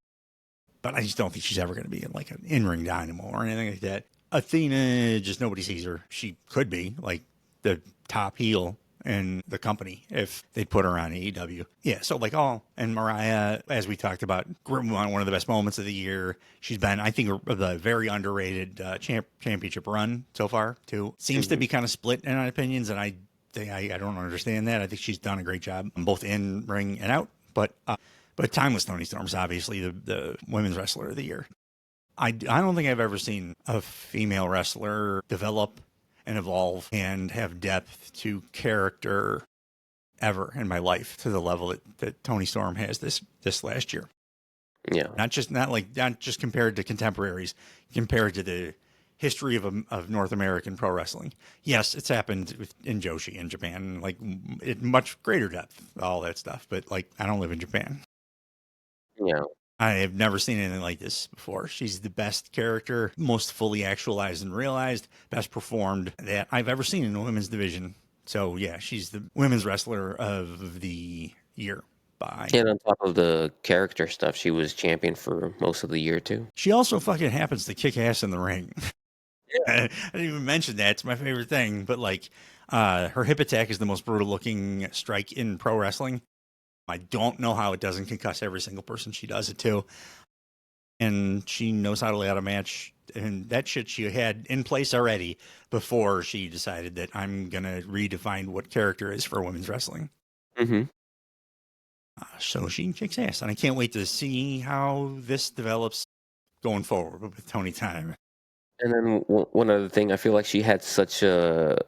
just don't think she's ever going to be in like an in-ring dynamo or anything like that. Athena, just nobody sees her. She could be like the top heel in the company if they put her on AEW. Yeah, so like and Mariah, as we talked about, one of the best moments of the year. She's been, I think, the very underrated championship run so far too. Seems to be kind of split in opinions, and I don't understand that. I think she's done a great job both in ring and out, but Timeless Toni Storm's obviously the women's wrestler of the year. I don't think I've ever seen a female wrestler develop and evolve and have depth to character ever in my life to the level that Toni Storm has this last year. Yeah, Not just compared to contemporaries, compared to the history of North American pro wrestling. Yes, it's happened in Joshi in Japan, like in much greater depth, all that stuff. But like, I don't live in Japan. yeah. I have never seen anything like this before. She's the best character, most fully actualized and realized, best performed that I've ever seen in the women's division. So yeah, she's the women's wrestler of the year. And on top of the character stuff, she was champion for most of the year too. She also fucking happens to kick ass in the ring. I didn't even mention that. It's my favorite thing. But like, her hip attack is the most brutal looking strike in pro wrestling. I don't know how it doesn't concuss every single person she does it to. And she knows how to lay out a match. And that shit she had in place already before she decided that I'm going to redefine what character is for women's wrestling. Mm-hmm. So she kicks ass. And I can't wait to see how this develops going forward with Tony Time. And then one other thing, I feel like she had such a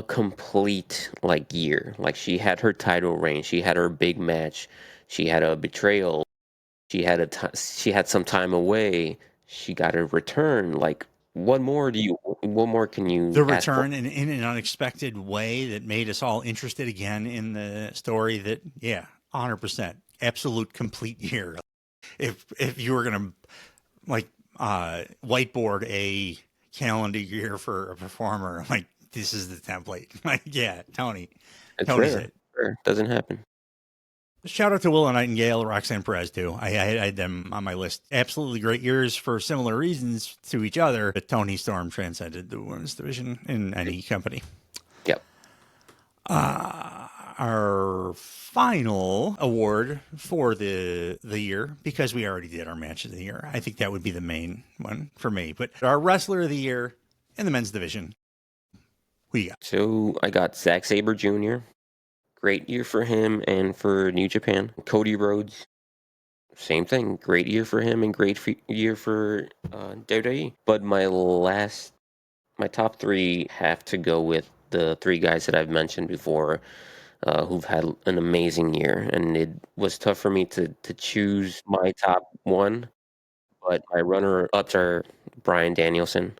complete like year. Like she had her title reign, she had her big match, she had a betrayal, she had some time away, she got a return. Like what more can you the ask for? return in an unexpected way that made us all interested again in the story? That 100% absolute complete year. If you were gonna like whiteboard a calendar year for a performer, like this is the template. Like Tony's Rare. it. Rare. Doesn't happen. Shout out to Willow Nightingale, Roxanne Perez too. I had them on my list. Absolutely great years for similar reasons to each other. But Toni Storm transcended the women's division in any company. Yep. Our final award for the year, because we already did our match of the year, I think that would be the main one for me. But our wrestler of the year in the men's division, who you got? So I got Zack Sabre Jr. Great year for him and for New Japan. Cody Rhodes, same thing. Great year for him and great year for WWE. But my top three have to go with the three guys that I've mentioned before, who've had an amazing year. And it was tough for me to choose my top one, but my runner-ups are Bryan Danielson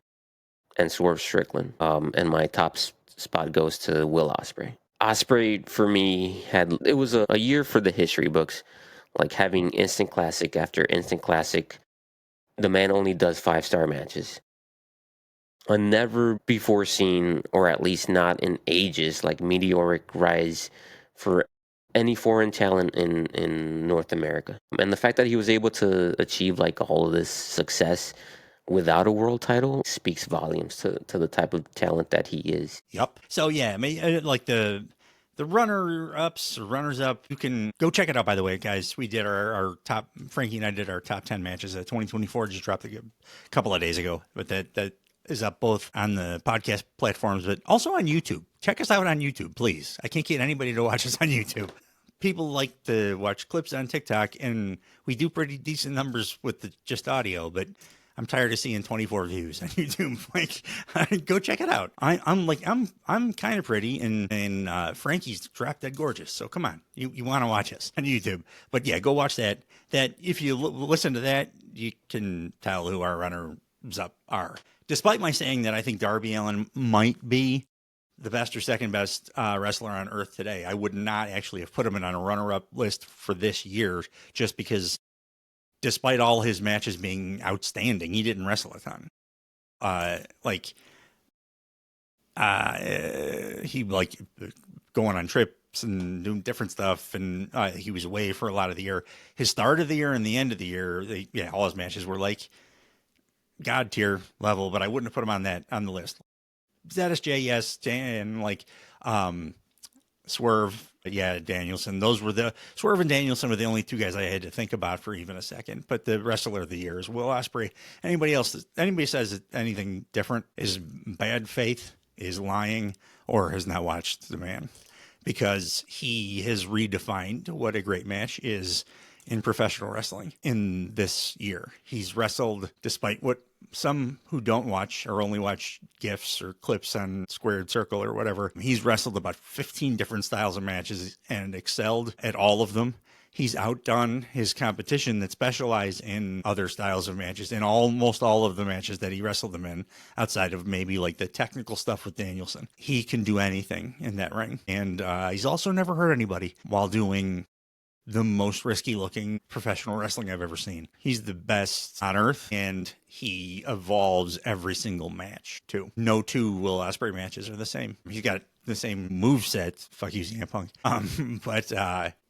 and Swerve Strickland. And my top spot goes to Will Ospreay. Ospreay for me it was a year for the history books, like having instant classic after instant classic. The man only does 5-star matches. A never before seen, or at least not in ages, like meteoric rise for any foreign talent in North America. And the fact that he was able to achieve like all of this success without a world title speaks volumes to the type of talent that he is. Yep. So yeah, like the the runner-ups, or runners-up, you can go check it out, by the way, guys. We did our top, Frankie and I did our top 10 matches at 2024, just dropped a couple of days ago. But that is up both on the podcast platforms, but also on YouTube. Check us out on YouTube, please. I can't get anybody to watch us on YouTube. People like to watch clips on TikTok, and we do pretty decent numbers with the just audio, but I'm tired of seeing 24 views on YouTube. Like, go check it out. I'm kind of pretty, and Frankie's drop dead gorgeous. So come on, you want to watch us on YouTube? But yeah, go watch that. That if you listen to that, you can tell who our runners up are. Despite my saying that I think Darby Allin might be the best or second best wrestler on earth today, I would not actually have put him on a runner-up list for this year, just because despite all his matches being outstanding, he didn't wrestle a ton. He going on trips and doing different stuff, and he was away for a lot of the year. His start of the year and the end of the year, all his matches were like God tier level, but I wouldn't have put him on the list. ZSJ, yes, and Swerve, yeah, Danielson. Swerve and Danielson were the only two guys I had to think about for even a second. But the wrestler of the year is Will Ospreay. Anybody says that anything different is bad faith, is lying, or has not watched the man, because he has redefined what a great match is in professional wrestling in this year. He's wrestled, despite what some who don't watch or only watch GIFs or clips on Squared Circle or whatever, he's wrestled about 15 different styles of matches and excelled at all of them. He's outdone his competition that specialize in other styles of matches in almost all of the matches that he wrestled them in, outside of maybe like the technical stuff with Danielson. He can do anything in that ring. And he's also never hurt anybody while doing the most risky looking professional wrestling I've ever seen. He's the best on earth, and he evolves every single match too. No two Will Ospreay matches are the same. He's got the same moveset. Fuck you, CM Punk.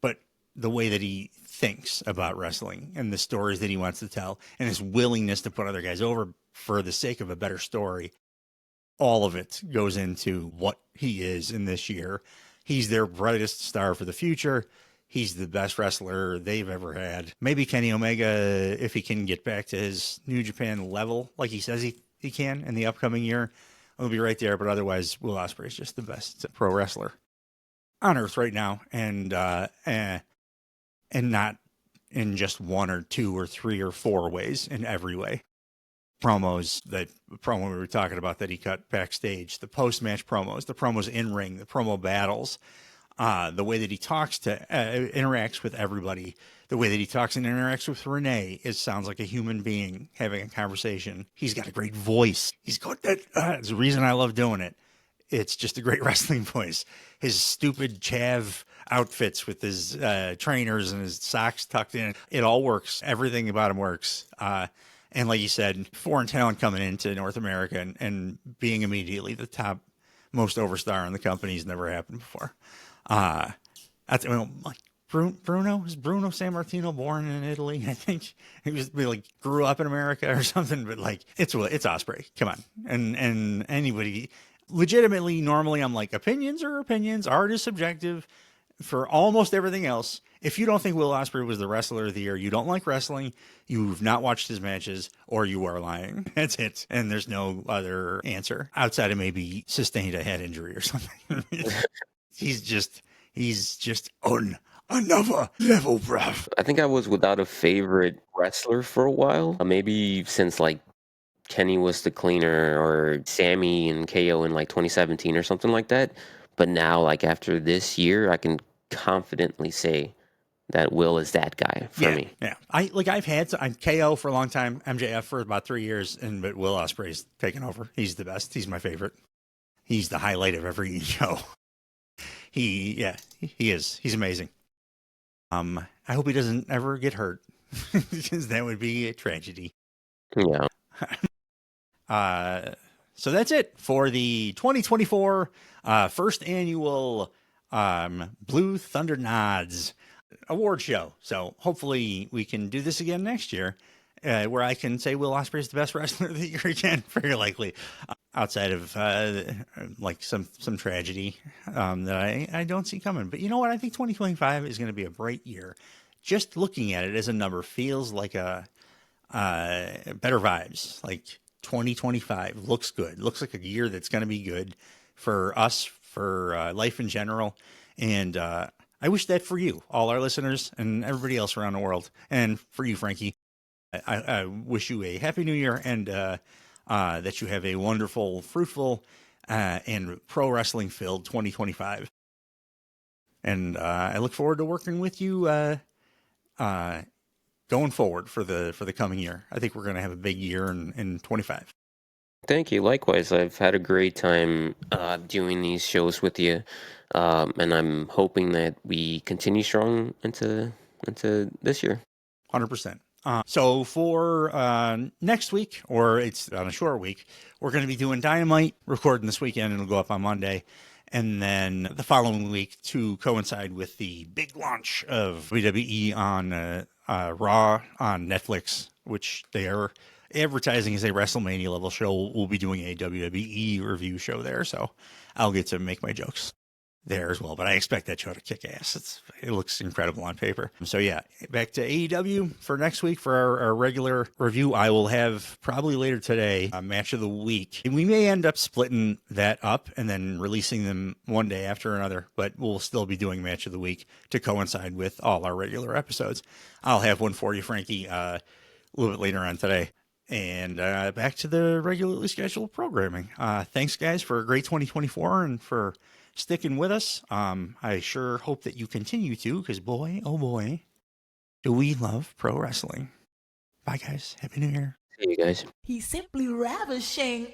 But the way that he thinks about wrestling and the stories that he wants to tell, and his willingness to put other guys over for the sake of a better story, all of it goes into what he is in this year. He's their brightest star for the future. He's the best wrestler they've ever had. Maybe Kenny Omega, if he can get back to his New Japan level, like he says he can in the upcoming year, will be right there. But otherwise, Will Ospreay is just the best pro wrestler on earth right now, and not in just one or two or three or four ways, in every way. The promo we were talking about that he cut backstage, the post-match promos, the promos in ring, the promo battles, the way that he talks interacts with everybody, the way that he talks and interacts with Renee, it sounds like a human being having a conversation. He's got a great voice. He's got that. It's the reason I love doing it. It's just a great wrestling voice. His stupid chav outfits with his trainers and his socks tucked in, it all works. Everything about him works. And like you said, foreign talent coming into North America and being immediately the top most overstar in the company has never happened before. Bruno Sammartino born in Italy? I think he was grew up in America or something. But it's Ospreay. Come on, and anybody legitimately. Normally, I'm like, opinions are opinions. Art is subjective. For almost everything else, if you don't think Will Ospreay was the wrestler of the year, you don't like wrestling, you've not watched his matches, or you are lying. That's it. And there's no other answer outside of maybe sustained a head injury or something. He's just on another level, bruv. I think I was without a favorite wrestler for a while. Maybe since Kenny was the cleaner, or Sammy and KO in 2017 or something like that. But now, after this year, I can confidently say that Will is that guy for me. Yeah. I'm KO for a long time, MJF for about 3 years, but Will Ospreay's taken over. He's the best. He's my favorite. He's the highlight of every show. He is. He's amazing. I hope he doesn't ever get hurt, because that would be a tragedy. Yeah. So that's it for the 2024 first annual Blue Thunder Nods award show. So hopefully we can do this again next year, where I can say Will Ospreay is the best wrestler of the year again, very likely. outside of like some tragedy that I don't see coming. But you know what? I think 2025 is going to be a bright year. Just looking at it as a number feels like a better vibes. Like 2025 looks good. Looks like a year that's going to be good for us, for life in general. And I wish that for you, all our listeners and everybody else around the world. And for you, Frankie, I wish you a happy new year and that you have a wonderful, fruitful, and pro wrestling filled 2025. And I look forward to working with you going forward for the coming year. I think we're going to have a big year in 25. Thank you. Likewise, I've had a great time doing these shows with you, and I'm hoping that we continue strong into this year. 100%. So for next week, or it's on a short week, we're going to be doing Dynamite, recording this weekend, and it'll go up on Monday. And then the following week to coincide with the big launch of WWE on Raw on Netflix, which they are advertising as a WrestleMania level show. We'll be doing a WWE review show there, so I'll get to make my jokes there as well. But I expect that show to kick ass. It looks incredible on paper. So yeah, back to AEW for next week for our regular review. I will have probably later today a match of the week. And we may end up splitting that up and then releasing them one day after another, but we'll still be doing match of the week to coincide with all our regular episodes. I'll have one for you, Frankie, a little bit later on today. And back to the regularly scheduled programming. Thanks, guys, for a great 2024 and for sticking with us. I sure hope that you continue to, because boy, oh boy, do we love pro wrestling. Bye, guys. Happy New Year. See you guys. He's simply ravishing.